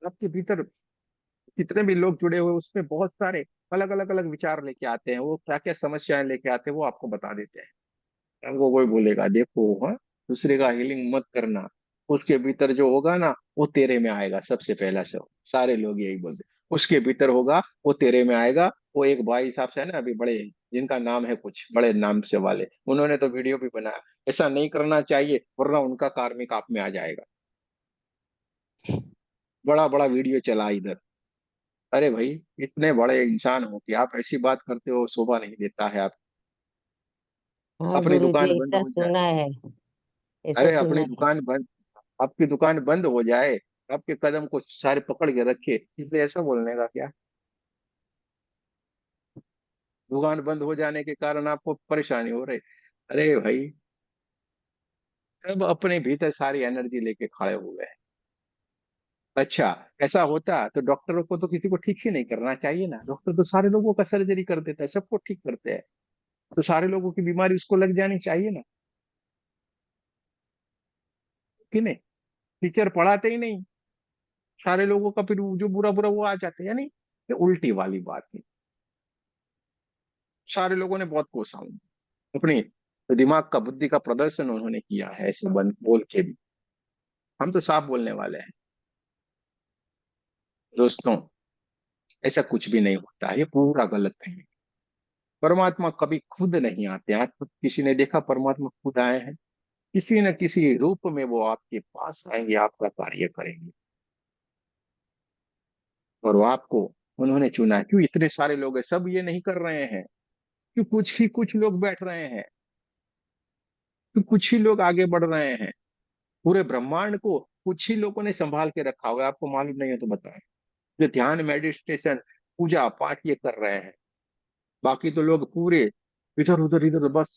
आपके भीतर कितने भी लोग जुड़े हुए, उसमें बहुत सारे अलग अलग अलग विचार लेके आते हैं। वो क्या क्या समस्याएं लेके आते हैं वो आपको बता देते हैं। हमको कोई बोलेगा देखो, हाँ, दूसरे का हीलिंग मत करना, उसके भीतर जो होगा ना वो तेरे में आएगा। सबसे पहला सब सारे लोग यही बोलते हैं, उसके भीतर होगा वो तेरे में आएगा। वो एक भाई साहब से है ना अभी बड़े, जिनका नाम है कुछ बड़े नाम से वाले, उन्होंने तो वीडियो भी बनाया, ऐसा नहीं करना चाहिए वरना उनका कार्मिक आप में आ जाएगा। बड़ा बड़ा वीडियो चला इधर। अरे भाई, इतने बड़े इंसान हो कि आप ऐसी बात करते हो, शोभा नहीं देता है। आप हाँ अपनी गुरु जी, दुकान बंद ऐसा हो जाए, सुना है, ऐसा अरे सुना अपनी है। दुकान बंद, आपकी दुकान बंद हो जाए, आपके कदम को सारे पकड़ के रखे, इसलिए ऐसा बोलने का क्या? दुकान बंद हो जाने के कारण आपको परेशानी हो रही। अरे भाई, सब अपने भीतर सारी एनर्जी लेके खड़े हुए हैं। अच्छा, ऐसा होता तो डॉक्टरों को तो किसी को ठीक ही नहीं करना चाहिए ना। डॉक्टर तो सारे लोगों का सर्जरी कर देता है, सबको ठीक करते हैं। तो सारे लोगों की बीमारी उसको लग जानी चाहिए ना, कि नहीं? टीचर पढ़ाते ही नहीं, सारे लोगों का फिर जो बुरा बुरा वो आ जाते हैं, यानी ये उल्टी वाली बात है। सारे लोगों ने बहुत कोसा अपनी दिमाग का, बुद्धि का प्रदर्शन उन्होंने किया है ऐसे बोल के भी। हम तो साफ बोलने वाले हैं दोस्तों, ऐसा कुछ भी नहीं होता है, ये पूरा गलत है। परमात्मा कभी खुद नहीं आते। आज तक किसी ने देखा परमात्मा खुद आए हैं? किसी न किसी रूप में वो आपके पास आएंगे, आपका कार्य करेंगे। और वो आपको उन्होंने चुना है। क्यों इतने सारे लोग हैं, सब ये नहीं कर रहे हैं? क्यों कुछ ही कुछ लोग बैठ रहे हैं? क्यों कुछ ही लोग आगे बढ़ रहे हैं? पूरे ब्रह्मांड को कुछ ही लोगों ने संभाल के रखा हुआ है। आपको मालूम नहीं है तो बताएं। जो ध्यान, मेडिटेशन, पूजा पाठ ये कर रहे हैं, बाकी तो लोग पूरे इधर उधर बस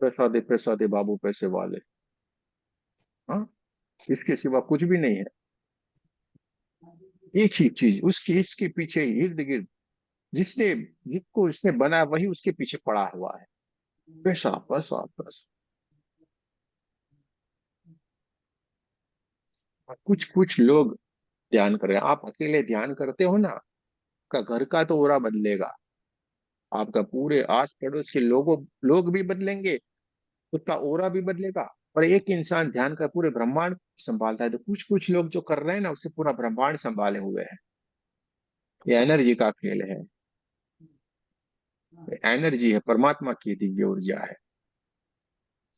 प्रसादे प्रसादे बाबू पैसे वाले। हाँ, इसके सिवा कुछ भी नहीं है। एक ही चीज, उसकी इसके पीछे इर्द गिर्द, जिसने जिसको इसने बनाया वही उसके पीछे पड़ा हुआ है। पैसा पैसा पैसा। कुछ कुछ लोग ध्यान कर रहे हैं। आप अकेले ध्यान करते हो ना, आपका घर का तो ओरा बदलेगा, आपका पूरे आस पड़ोस के लोग भी बदलेंगे, उसका ओरा भी बदलेगा। और एक इंसान ध्यान का पूरे ब्रह्मांड संभालता है, तो कुछ कुछ लोग जो कर रहे हैं ना उससे पूरा ब्रह्मांड संभाले हुए हैं। ये एनर्जी का खेल है, एनर्जी है, परमात्मा की दिव्य ऊर्जा है।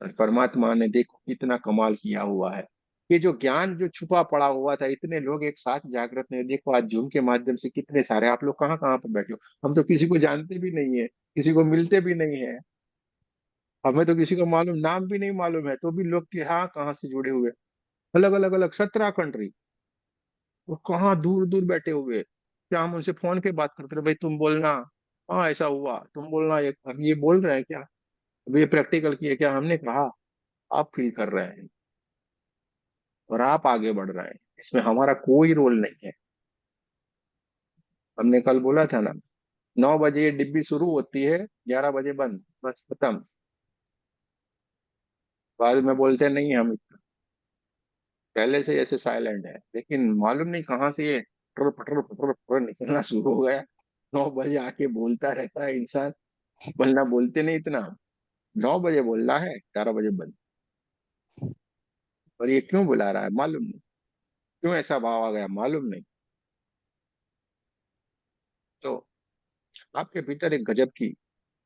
और परमात्मा ने देखो कितना कमाल किया हुआ है। ये जो ज्ञान जो छुपा पड़ा हुआ था, इतने लोग एक साथ जागृत ने देखो, आज जूम के माध्यम से कितने सारे आप लोग कहाँ कहाँ पर बैठे हो। हम तो किसी को जानते भी नहीं है, किसी को मिलते भी नहीं है, हमें तो किसी का मालूम नाम भी नहीं मालूम है, तो भी लोग के हाँ कहाँ से जुड़े हुए। अलग अलग अलग 17 कंट्री, वो कहाँ दूर दूर बैठे हुए। क्या हम उनसे फोन पे बात करते रहे, भाई तुम बोलना, हाँ ऐसा हुआ, तुम बोलना, ये हम ये बोल रहे हैं क्या, अभी ये प्रैक्टिकल किए क्या, हमने कहा। आप फील कर रहे हैं और आप आगे बढ़ रहे हैं, इसमें हमारा कोई रोल नहीं है। हमने कल बोला था ना, 9 बजे ये डिब्बी शुरू होती है, 11 बजे बंद, बस खत्म। बाद में बोलते नहीं हम, पहले से ऐसे साइलेंट है, लेकिन मालूम नहीं कहाँ से ये पटर पटर पटर पटर निकलना शुरू हो गया। 9 बजे आके बोलता रहता है इंसान, वरना बोलते नहीं इतना। 9 बजे बोल रहा है, 11 बजे बंद। और ये क्यों बुला रहा है मालूम नहीं, क्यों ऐसा भाव आ गया मालूम नहीं। तो आपके भीतर एक गजब की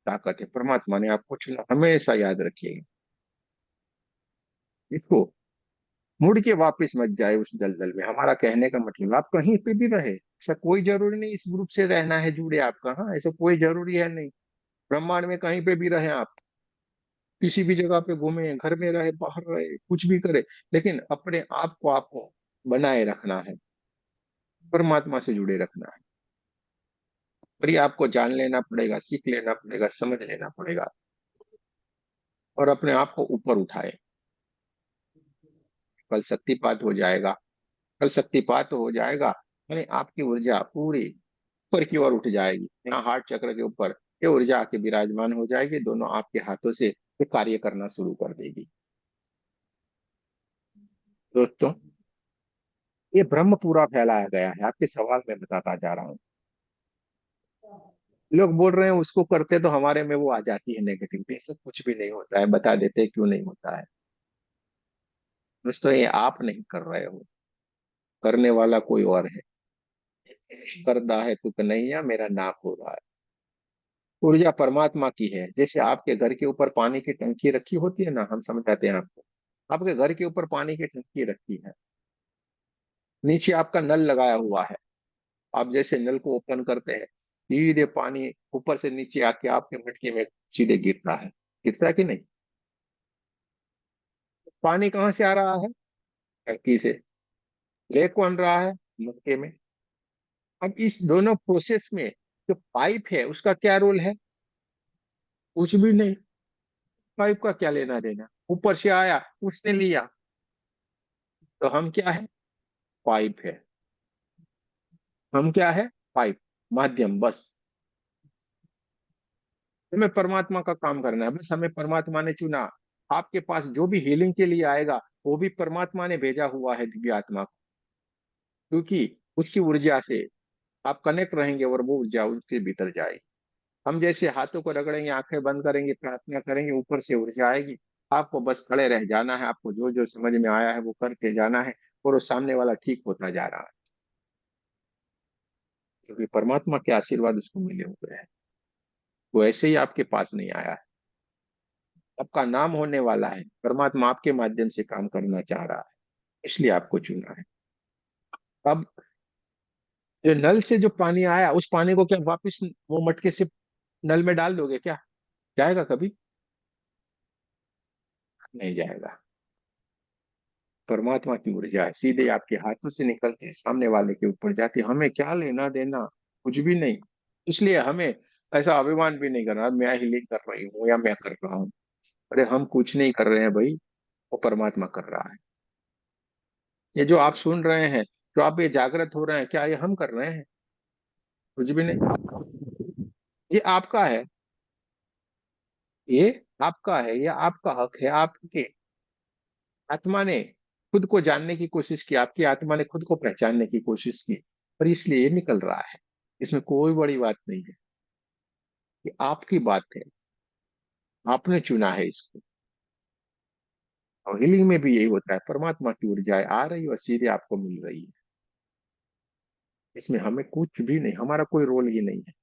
ताकत है, परमात्मा ने आपको चुना, हमेशा याद रखिएगा इसको। मुड़ के वापस मत जाए उस दलदल में, हमारा कहने का मतलब, आप कहीं पे भी रहे, ऐसा कोई जरूरी नहीं इस ग्रुप से रहना है जुड़े आपका, हाँ ऐसा कोई जरूरी है नहीं। ब्रह्मांड में कहीं पे भी रहे आप, किसी भी जगह पे घूमे, घर में रहे, बाहर रहे, कुछ भी करे, लेकिन अपने आप को आपको बनाए रखना है, परमात्मा से जुड़े रखना है। और ये आपको जान लेना पड़ेगा, सीख लेना पड़ेगा, समझ लेना पड़ेगा। और अपने आप को ऊपर उठाए। कल शक्तिपात हो जाएगा। कल शक्तिपात हो जाएगा यानी आपकी ऊर्जा पूरी ऊपर की ओर उठ जाएगी। यहाँ हार्ट चक्र के ऊपर ये ऊर्जा आके विराजमान हो जाएगी, दोनों आपके हाथों से ये कार्य करना शुरू कर देगी। दोस्तों, ये ब्रह्म पूरा फैलाया गया है। आपके सवाल में बताता जा रहा हूँ। लोग बोल रहे हैं उसको करते तो हमारे में वो आ जाती है नेगेटिविटी। ऐसा कुछ भी नहीं होता है, बता देते क्यों नहीं होता है। दोस्तों, ये आप नहीं कर रहे हो, करने वाला कोई और है। करदा है तू कन्हैया, मेरा नाम हो रहा है। ऊर्जा परमात्मा की है। जैसे आपके घर के ऊपर पानी की टंकी रखी होती है ना, हम समझाते हैं आपको। आपके घर के ऊपर पानी की टंकी रखी है, नीचे आपका नल लगाया हुआ है। आप जैसे नल को ओपन करते हैं, धीरे पानी ऊपर से नीचे आके आपके मटके में सीधे गिरता है। गिरता है कि नहीं? पानी कहाँ से आ रहा है? टंकी से। लेक बन रहा है मटके में। अब इस दोनों प्रोसेस में जो पाइप है उसका क्या रोल है? कुछ भी नहीं। पाइप का क्या लेना देना? ऊपर से आया, उसने लिया। तो हम क्या है? पाइप है। हम क्या है? पाइप, माध्यम, बस। हमें परमात्मा का काम करना है, बस हमें परमात्मा ने चुना। आपके पास जो भी हीलिंग के लिए आएगा वो भी परमात्मा ने भेजा हुआ है, दिव्य आत्मा को। क्योंकि उसकी ऊर्जा से आप कनेक्ट रहेंगे और वो ऊर्जा उसके भीतर जाएगी। हम जैसे हाथों को रगड़ेंगे, आंखें बंद करेंगे, प्रार्थना करेंगे, ऊपर से ऊर्जा आएगी। आपको बस खड़े रह जाना है। आपको जो जो समझ में आया है वो करके जाना है, और वो सामने वाला ठीक होता जा रहा है, क्योंकि परमात्मा के आशीर्वाद उसको मिले हुए हैं। वो ऐसे ही आपके पास नहीं आया है। आपका नाम होने वाला है। परमात्मा आपके माध्यम से काम करना चाह रहा है, इसलिए आपको चुना है। अब जो नल से जो पानी आया, उस पानी को क्या वापस वो मटके से नल में डाल दोगे क्या? जाएगा कभी? नहीं जाएगा। परमात्मा की ऊर्जा है, सीधे आपके हाथों से निकलते हैं, सामने वाले के ऊपर जाती है। हमें क्या लेना देना? कुछ भी नहीं। इसलिए हमें ऐसा अभिमान भी नहीं करना मैं हीलिंग कर रही हूँ या मैं कर रहा हूँ। अरे हम कुछ नहीं कर रहे हैं भाई, वो परमात्मा कर रहा है। ये जो आप सुन रहे हैं, जो आप ये जागृत हो रहे हैं, क्या ये हम कर रहे हैं? कुछ भी नहीं। ये आपका है। ये आपका है, ये आपका हक है। आपके आत्मा ने खुद को जानने की कोशिश की, आपकी आत्मा ने खुद को पहचानने की कोशिश की, और इसलिए ये निकल रहा है। इसमें कोई बड़ी बात नहीं है। ये आपकी बात है, आपने चुना है इसको। और हीलिंग में भी यही होता है। परमात्मा की ऊर्जा आ रही है और सीधे आपको मिल रही है। इसमें हमें कुछ भी नहीं, हमारा कोई रोल ही नहीं है।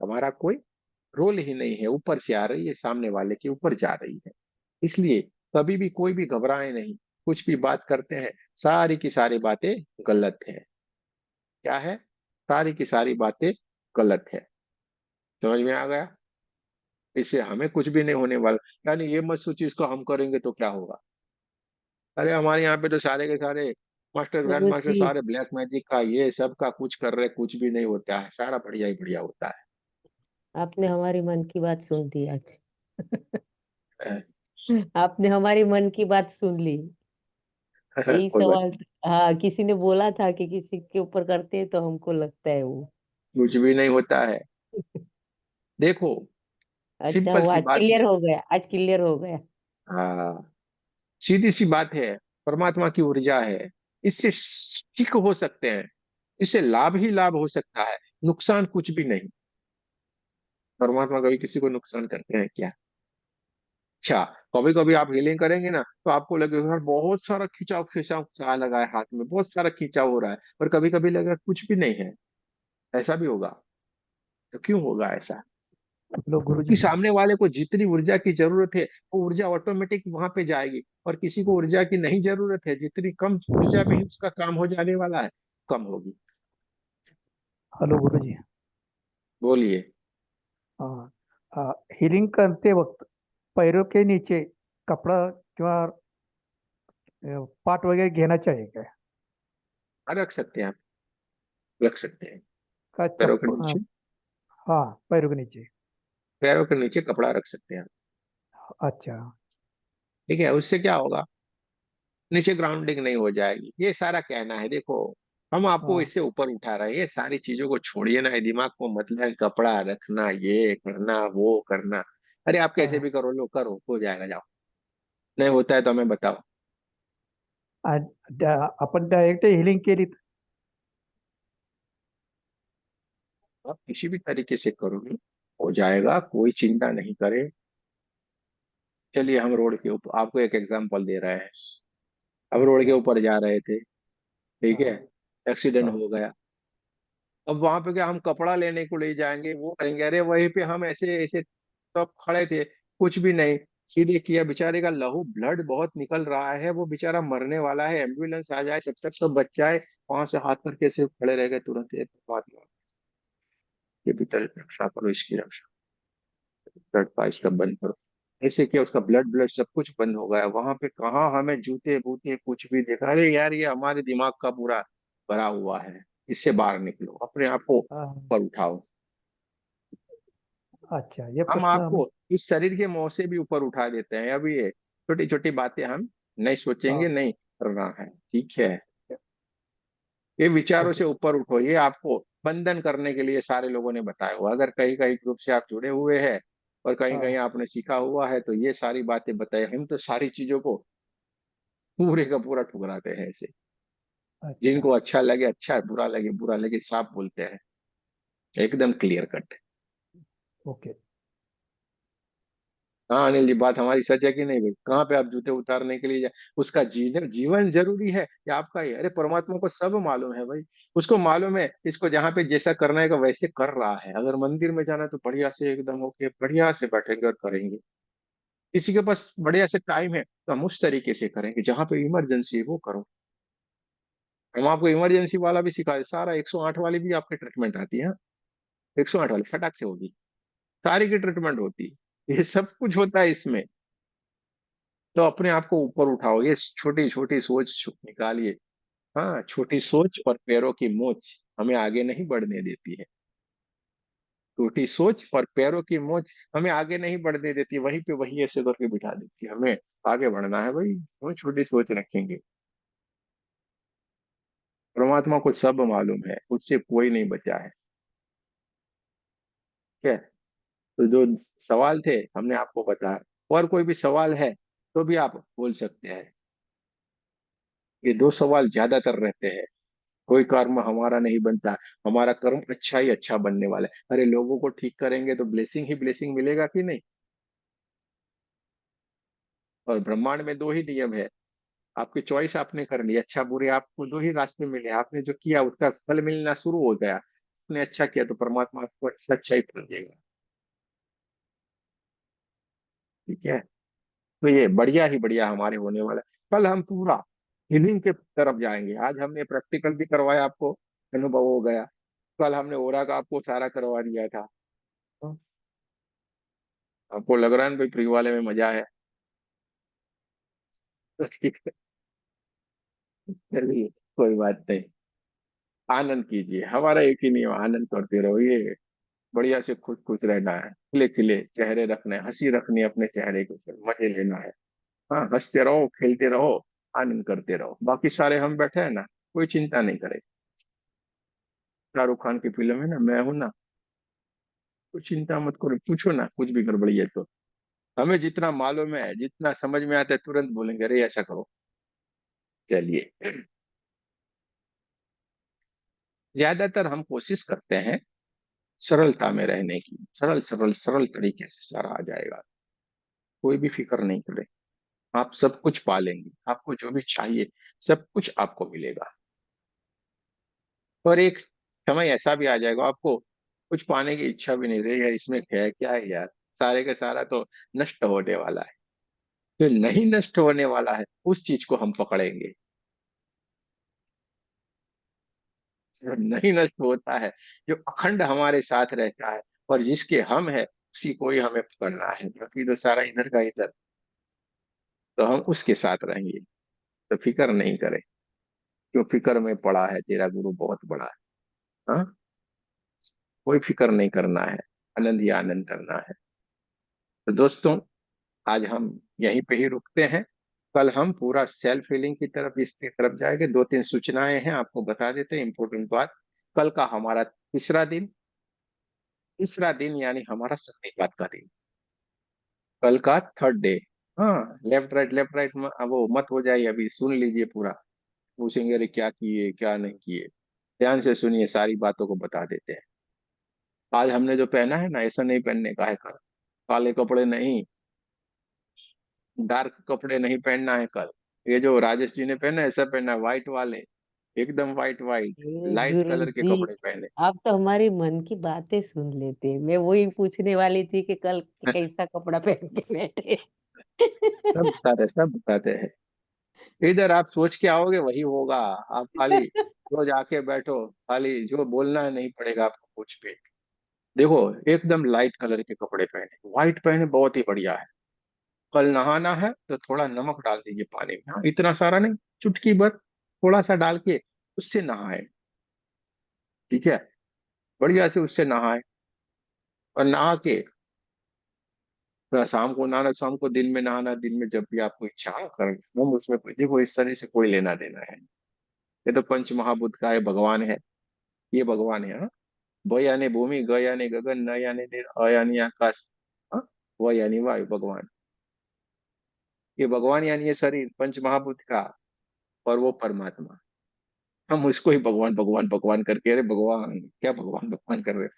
हमारा कोई रोल ही नहीं है। ऊपर से आ रही है, सामने वाले के ऊपर जा रही है। इसलिए कभी भी कोई भी घबराए नहीं। कुछ भी बात करते हैं, सारी की सारी बातें गलत है। क्या है? सारी की सारी बातें गलत है। समझ में आ गया? इससे हमें कुछ भी नहीं होने वाला। यानी ये मत सोचिए इसको हम करेंगे तो क्या होगा। अरे हमारे यहाँ पे तो सारे के सारे मास्टर, ग्रैंड गुरु मास्टर, जी, सारे ब्लैक मैजिक का ये सब का कुछ कर रहे, कुछ भी नहीं होता है। सारा बढ़िया ही बढ़िया होता आपने हमारी मन की बात सुन दी आज। है। आपने हमारी मन की बात सुन ली। यही कोई बात। सवाल। हाँ, किसी ने बोला था कि किसी के ऊपर करते हैं तो हमको लगता है वो। कुछ भी नहीं होता है। देखो, अच्छा सिंपल हुआ, सी आज बात है। क्लियर हो गया, आज क्लियर हो गया। हाँ, सीधी सी बात है। परमात्मा की ऊर्जा है। इससे सीख हो सकते हैं, इससे लाभ ही लाभ हो सकता है, नुकसान कुछ भी नहीं। परमात्मा कभी किसी को नुकसान करते हैं क्या? अच्छा, कभी कभी आप हीलिंग करेंगे ना तो आपको लगेगा यार बहुत सारा खिंचाव खिंचाव सा लगा है हाथ में, बहुत सारा खिंचाव हो रहा है। और कभी कभी लगेगा कुछ भी नहीं है। ऐसा भी होगा। तो क्यों होगा ऐसा? हेलो क्योंकि गुरुजी। सामने वाले को जितनी ऊर्जा की जरूरत है वो ऊर्जा ऑटोमेटिक वहां पे जाएगी। और किसी को ऊर्जा की नहीं जरूरत है, जितनी कम ऊर्जा में ही उसका काम हो जाने वाला है, कम होगी। हेलो गुरुजी। बोलिए। हाँ, हीलिंग करते वक्त पैरों के नीचे कपड़ा किंवा पाट वगैरह घेना चाहिए क्या? हाँ, रख सकते हैं आप। रख सकते हैं। का पैरों के चप्पल, नीचे। हाँ पैरों के नीचे। पैरों के नीचे कपड़ा रख सकते हैं आप। अच्छा। ठीक है, उससे क्या होगा, नीचे ग्राउंडिंग नहीं हो जाएगी, ये सारा कहना है। देखो, हम आपको हाँ इससे ऊपर उठा रहे हैं, ये सारी चीजों को छोड़िए ना, ये दिमाग को मतलब कपड़ा रखना, ये करना वो करना, अरे आप कैसे हाँ। भी करो, लो करो, हो जाएगा, जाओ। नहीं होता है तो हमें बताओ। आपण डायरेक्ट हिलिंग केली आप किसी भी तरीके से करोगे, हो जाएगा, कोई चिंता नहीं करे। चलिए, हम रोड के ऊपर आपको एक एग्जांपल दे रहे हैं। हम रोड के अच्छा। ऊपर जा रहे थे, ठीक है, हाँ एक्सीडेंट हाँ हो गया। अब वहां पे क्या, हम कपड़ा लेने को ले जाएंगे, वो करेंगे, अरे वहीं पे हम ऐसे ऐसे सब खड़े थे, कुछ भी नहीं। सीधे किया, बेचारे का लहू ब्लड बहुत निकल रहा है, वो बेचारा मरने वाला है, एम्बुलेंस आ जाए तब तक सब बच्चाए वहां से हाथ करके ऐसे खड़े रह गए तुरंत, ये बात हुआ। ये भीतर रक्षा करो, इसकी रक्षा, ब्लड का इसका बंद करो। ऐसे किया, उसका ब्लड ब्लड सब कुछ बंद हो गया। वहां पे कहाँ हमें जूते बूते कुछ भी देखा, अरे यार ये हमारे दिमाग का पूरा भरा हुआ है, इससे बाहर निकलो, अपने आप को हाँ। ऊपर उठाओ। अच्छा, ये हम प्रश्न हम। आपको इस शरीर के मोह से भी ऊपर उठा देते हैं। अभी ये छोटी छोटी बातें हम नहीं सोचेंगे, हाँ। नहीं करना है, ठीक है। ये विचारों ओके। से ऊपर उठो, ये आपको बंधन करने के लिए सारे लोगों ने बताया हुआ। अगर कहीं कहीं ग्रुप से आप जुड़े हुए हैं और कहीं कहीं हाँ। आपने सीखा हुआ है, तो ये सारी बातें बताए, हम तो सारी चीजों को पूरे का पूरा ठुकराते हैं ऐसे। अच्छा। जिनको अच्छा लगे अच्छा, बुरा लगे बुरा लगे, साफ बोलते हैं, एकदम क्लियर कट। ओके। हाँ अनिल जी, बात हमारी सच है कि नहीं भाई? कहाँ पे आप जूते उतारने के लिए उसका जीवन जीवन जरूरी है या आपका ही? अरे परमात्मा को सब मालूम है भाई, उसको मालूम है इसको जहाँ पे जैसा करना है वैसे कर रहा है। अगर मंदिर में जाना है तो बढ़िया से एकदम होके बढ़िया से बैठेंगे और करेंगे। किसी के पास बढ़िया से टाइम है तो हम उस तरीके से करेंगे, जहाँ पे इमरजेंसी है वो करो। हम आपको इमरजेंसी वाला भी सिखा, सारा 108 वाली भी आपके ट्रीटमेंट आती है। 108 वाली फटाक से होगी, सारी की ट्रीटमेंट होती है, ये सब कुछ होता है इसमें। तो अपने आप को ऊपर उठाओ, ये छोटी छोटी सोच निकालिए। हाँ, छोटी सोच और पैरों की मोच हमें आगे नहीं बढ़ने देती है। छोटी सोच और पैरों की मोच हमें आगे नहीं बढ़ने देती, वहीं पे वही ऐसे करके बिठा देती है। हमें आगे बढ़ना है भाई, वो छोटी सोच रखेंगे। परमात्मा को सब मालूम है, उससे कोई नहीं बचा है। ठीक है, तो जो सवाल थे हमने आपको बताया, और कोई भी सवाल है तो भी आप बोल सकते हैं। ये दो सवाल ज्यादातर रहते हैं। कोई कर्म हमारा नहीं बनता, हमारा कर्म अच्छा ही अच्छा बनने वाला है। अरे लोगों को ठीक करेंगे तो ब्लेसिंग ही ब्लेसिंग मिलेगा कि नहीं? और ब्रह्मांड में दो ही नियम है, आपकी चॉइस आपने कर ली, अच्छा बुरे आपको दो ही रास्ते मिले, आपने जो किया उसका फल मिलना शुरू हो गया। आपने अच्छा किया तो परमात्मा आपको अच्छा अच्छा ही फल देगा। ठीक है, तो ये बढ़िया ही बढ़िया हमारे होने वाला है। कल हम पूरा हीलिंग के तरफ जाएंगे। आज हमने प्रैक्टिकल भी करवाया, आपको अनुभव हो गया। कल हमने ओरा का आपको सारा करवा दिया था। आपको लग रहा है ना भाई फ्री वाले में मजा है? तो ठीक है, चलिए, कोई बात नहीं। आनंद कीजिए, हमारा एक ही नियम, आनंद करते रहो। ये बढ़िया से खुश खुश रहना है, खिले खिले चेहरे रखने हैं, हंसी रखनी है अपने चेहरे के ऊपर, मजे लेना है। हाँ, हंसते रहो, खेलते रहो, आनंद करते रहो। बाकी सारे हम बैठे हैं ना, कोई चिंता नहीं करे। शाहरुख खान की फिल्म है ना, मैं हूं ना, कोई चिंता मत करो, पूछो ना कुछ भी गड़बड़ी है तो। हमें जितना मालूम है, जितना समझ में आता है, तुरंत बोलेंगे अरे ऐसा करो। चलिए, ज्यादातर हम कोशिश करते हैं सरलता में रहने की, सरल सरल सरल तरीके से सारा आ जाएगा। कोई भी फिक्र नहीं करे, आप सब कुछ पालेंगे, आपको जो भी चाहिए सब कुछ आपको मिलेगा। और एक समय ऐसा भी आ जाएगा, आपको कुछ पाने की इच्छा भी नहीं रहेगी, यार इसमें है क्या है यार, सारे का सारा तो नष्ट होने वाला है। जो नहीं नष्ट होने वाला है उस चीज को हम पकड़ेंगे। जो नहीं नष्ट होता है, जो अखंड हमारे साथ रहता है और जिसके हम है, उसी को ही हमें पकड़ना है। बाकी तो सारा इधर का इधर, तो हम उसके साथ रहेंगे। तो फिक्र नहीं करें, क्यों फिक्र में पड़ा है, तेरा गुरु बहुत बड़ा है। हाँ, कोई फिक्र नहीं करना है, आनंद ही आनंद करना है। तो दोस्तों, आज हम यहीं पे ही रुकते हैं। कल हम पूरा सेल्फ हीलिंग की तरफ, इसकी तरफ जाएंगे। दो तीन सूचनाएं हैं, आपको बता देते हैं इंपॉर्टेंट बात। कल का हमारा तीसरा दिन यानी हमारा शक्तिपात का दिन, कल का थर्ड डे। हाँ, लेफ्ट राइट वो मत हो जाइए, अभी सुन लीजिए पूरा। पूछेंगे अरे क्या किए क्या नहीं किए, ध्यान से सुनिए, सारी बातों को बता देते हैं। आज हमने जो पहना है ना, ऐसा नहीं पहनने का है। कल काले कपड़े नहीं, डार्क कपड़े नहीं पहनना है कल। ये जो राजेश जी ने पहना है, ऐसा पहनना है, व्हाइट वाले, एकदम व्हाइट व्हाइट, लाइट गुरु कलर के जी, कपड़े पहने। आप तो हमारी मन की बातें सुन लेते हैं। मैं वही पूछने वाली थी कि कल कैसा कपड़ा पहन के बैठे। सब बताते हैं। इधर आप सोच के आओगे वही होगा। आप खाली रोज आके बैठो, खाली जो बोलना है नहीं पड़ेगा आपको कुछ पे। देखो, एकदम लाइट कलर के कपड़े पहने, व्हाइट पहने, बहुत ही बढ़िया है। कल नहाना है तो थोड़ा नमक डाल दीजिए पानी में, हाँ, इतना सारा नहीं, चुटकी भर थोड़ा सा डाल के उससे नहाए। ठीक है, बढ़िया से उससे नहाए। और नहा के शाम को नहाना, शाम को दिन में नहाना, दिन में जब भी आपको इच्छा कर, हम उसमें देखो इस तरह से कोई लेना देना है। ये तो पंच महाभूत का है, भगवान है, ये भगवान है। हाँ? ब यानी भूमि, ग यानी गगन, न यानी नीर, अ यानी आकाश, हाँ? व यानी वायु, भगवान। ये भगवान यानी ये शरीर पंच महाभूत का, और वो परमात्मा। हम उसको ही भगवान भगवान भगवान करके, अरे भगवान क्या भगवान भगवान कर रहे हो?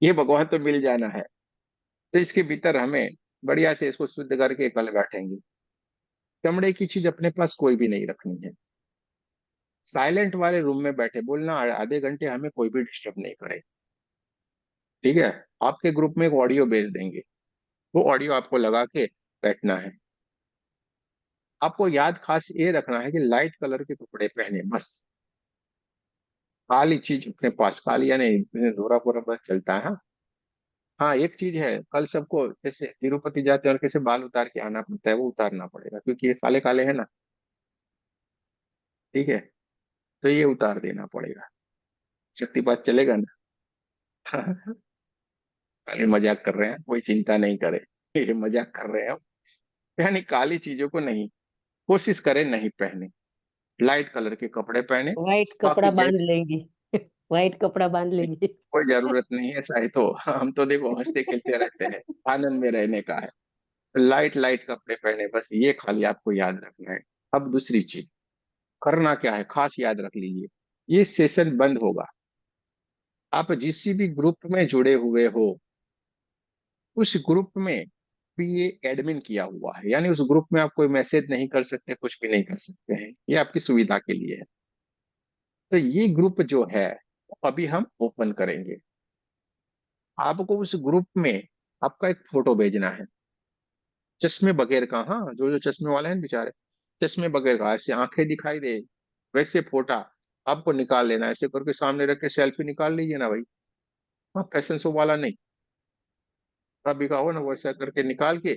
ये भगवान तो मिल जाना है। तो इसके भीतर हमें बढ़िया से इसको शुद्ध करके कल बैठेंगे। चमड़े की चीज अपने पास कोई भी नहीं रखनी है। साइलेंट वाले रूम में बैठे बोलना, आधे घंटे हमें कोई भी डिस्टर्ब नहीं करे। ठीक है, आपके ग्रुप में एक ऑडियो भेज देंगे, वो ऑडियो आपको लगा के बैठना है। आपको याद खास ये रखना है कि लाइट कलर के कपड़े पहने बस। काली चीज अपने पास, काली यानी धोरा पूरा बस चलता है। हाँ, हाँ, एक चीज है, कल सबको जैसे तिरुपति जाते हैं और कैसे बाल उतार के आना पड़ता है, वो उतारना पड़ेगा, क्योंकि ये काले काले है ना। ठीक है, तो ये उतार देना पड़ेगा। शक्तिपात चलेगा ना? खाली मजाक कर रहे हैं, कोई चिंता नहीं करे। ये मजाक कर रहे हैं हम। यानी काली चीजों को नहीं, कोशिश करें नहीं पहने, लाइट कलर के कपड़े पहने। व्हाइट कपड़ा बाकी बांध जैसे लेंगे। व्हाइट कपड़ा बांध लेंगे। कोई जरूरत नहीं है, ऐसा है तो हम तो देखो हंसते खेलते रहते हैं, आनंद में रहने का है। लाइट लाइट कपड़े पहने, बस ये खाली आपको याद रखना है। अब दूसरी चीज करना क्या है, खास याद रख लीजिए। ये सेशन बंद होगा, आप जिस भी ग्रुप में जुड़े हुए हो, उस ग्रुप में भी ये एडमिन किया हुआ है, यानी उस ग्रुप में आप कोई मैसेज नहीं कर सकते, कुछ भी नहीं कर सकते हैं, ये आपकी सुविधा के लिए है। तो ये ग्रुप जो है अभी हम ओपन करेंगे। आपको उस ग्रुप में आपका एक फोटो भेजना है, चश्मे बगैर का। हाँ, जो जो चश्मे वाले हैं बेचारे, चश्मे बगैर का, ऐसे आंखें दिखाई दे वैसे फोटा आपको निकाल लेना है। ऐसे करके सामने रख के सेल्फी निकाल लीजिए ना भाई। हाँ, फैशन शो वाला नहीं, अभी का हो ना वैसा करके निकाल के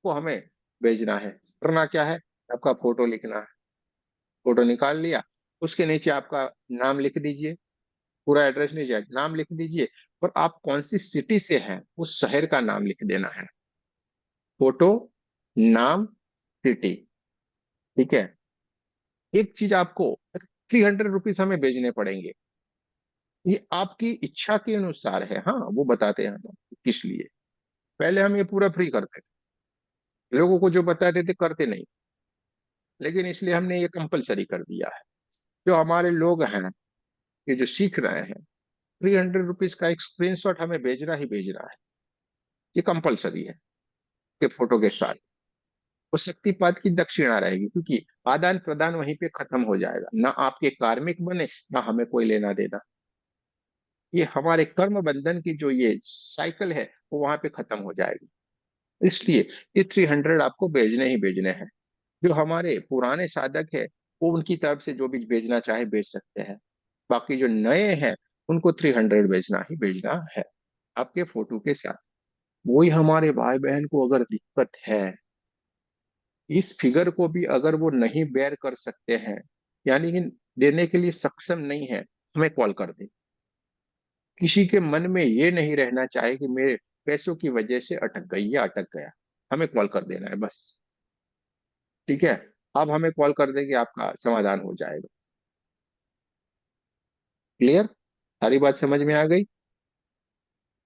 वो हमें भेजना है। करना क्या है, आपका फोटो लिखना है। फोटो निकाल लिया, उसके नीचे आपका नाम लिख दीजिए, पूरा एड्रेस नहीं जाए, नाम लिख दीजिए। और आप कौन सी सिटी से हैं उस शहर का नाम लिख देना है। फोटो, नाम, सिटी। ठीक है, एक चीज आपको 300 रुपीज हमें भेजने पड़ेंगे। ये आपकी इच्छा के अनुसार है, हाँ वो बताते हैं हम किस लिए। पहले हम ये पूरा फ्री करते थे, लोगों को जो बताते थे करते नहीं, लेकिन इसलिए हमने ये कंपलसरी कर दिया है। जो हमारे लोग हैं, ये जो सीख रहे हैं, 300 रुपीज का एक स्क्रीनशॉट हमें भेजना ही भेजना है। ये कंपलसरी है के फोटो के साथ। वो शक्तिपात की दक्षिणा रहेगी, क्योंकि आदान प्रदान वहीं पे खत्म हो जाएगा, ना आपके कार्मिक बने, ना हमें कोई लेना देना। ये हमारे कर्म बंधन की जो ये साइकिल है, वो वहां पे खत्म हो जाएगी। इसलिए ये 300 आपको भेजने ही भेजने हैं। जो हमारे पुराने साधक है, वो उनकी तरफ से जो भी भेजना चाहे भेज सकते हैं। बाकी जो नए हैं, उनको 300 भेजना ही भेजना है, आपके फोटो के साथ। वही हमारे भाई बहन को अगर दिक्कत है, इस फिगर को भी अगर वो नहीं बेयर कर सकते हैं, यानी कि देने के लिए सक्षम नहीं है, हमें कॉल कर दे। किसी के मन में ये नहीं रहना चाहिए कि मेरे पैसों की वजह से अटक गई या अटक गया। हमें कॉल कर देना है बस। ठीक है, अब हमें कॉल कर देंगे, आपका समाधान हो जाएगा। क्लियर? सारी बात समझ में आ गई?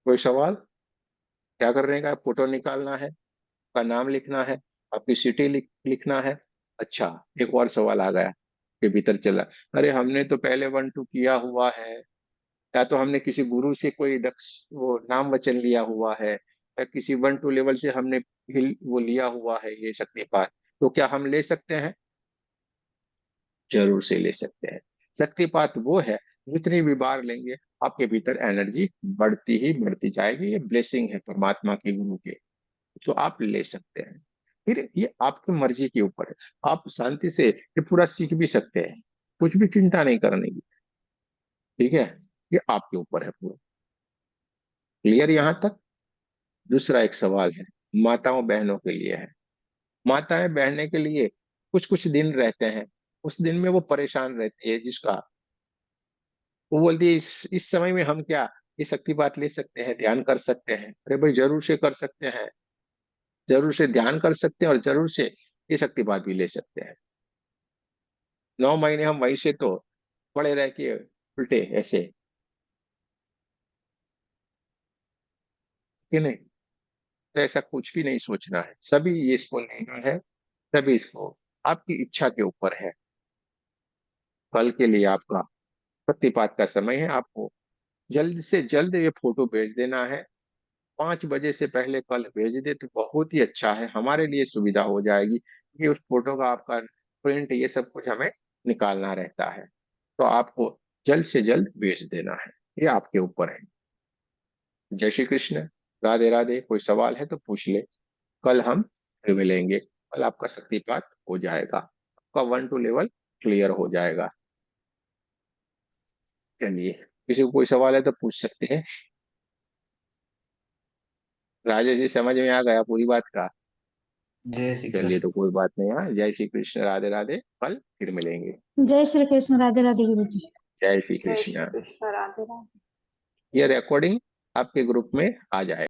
कोई सवाल? क्या कर रहे हैं? फोटो निकालना है, आपका नाम लिखना है, आपकी सिटी लिखना है। अच्छा, एक और सवाल आ गया के भीतर चला, अरे हमने तो पहले 1 2 किया हुआ है, या तो हमने किसी गुरु से कोई दक्ष वो नाम वचन लिया हुआ है, या किसी 1 2 लेवल से हमने वो लिया हुआ है ये शक्तिपात, तो क्या हम ले सकते हैं? जरूर से ले सकते हैं। शक्तिपात वो है, जितनी भी बार लेंगे आपके भीतर एनर्जी बढ़ती ही बढ़ती जाएगी। ये ब्लेसिंग है परमात्मा के, गुरु के, तो आप ले सकते हैं। फिर ये आपकी मर्जी के ऊपर है, आप शांति से ये पूरा सीख भी सकते हैं, कुछ भी चिंता नहीं करने की। ठीक है, ये आपके ऊपर है पूरा। क्लियर यहाँ तक? दूसरा एक सवाल है, माताओं बहनों के लिए है। माताएं बहने के लिए कुछ कुछ दिन रहते हैं, उस दिन में वो परेशान रहती है, जिसका वो बोलती है इस समय में हम क्या ये शक्तिपात ले सकते हैं, ध्यान कर सकते हैं? अरे भाई जरूर से कर सकते हैं, जरूर से ध्यान कर सकते हैं, और जरूर से ये शक्तिपात भी ले सकते हैं। 9 महीने हम वहीं से तो पड़े रह के उल्टे ऐसे, कि नहीं? तो ऐसा कुछ भी नहीं सोचना है, सभी ये इसको लेना है, सभी इसको, आपकी इच्छा के ऊपर है। कल के लिए आपका शक्तिपात का समय है, आपको जल्द से जल्द ये फोटो भेज देना है। 5 बजे से पहले कल भेज दे तो बहुत ही अच्छा है, हमारे लिए सुविधा हो जाएगी, कि उस फोटो का आपका प्रिंट ये सब कुछ हमें निकालना रहता है। तो आपको जल्द से जल्द भेज देना है, ये आपके ऊपर है। जय श्री कृष्ण, राधे राधे। कोई सवाल है तो पूछ ले, कल हम फिर मिलेंगे, कल आपका शक्तिपात हो जाएगा, आपका 1 2 लेवल क्लियर हो जाएगा। चलिए, किसी को कोई सवाल है तो पूछ सकते हैं। राजेश जी, समझ में आ गया पूरी बात का? जय श्री चलिए, तो कृष्ण। कोई बात नहीं। हाँ, जय श्री कृष्ण, राधे राधे, कल फिर मिलेंगे। जय श्री कृष्ण, राधे राधे गुरु जी। जय श्री जय श्री कृष्ण। कृष्ण, राधे राधे। ये रिकॉर्डिंग आपके ग्रुप में आ जाएगा।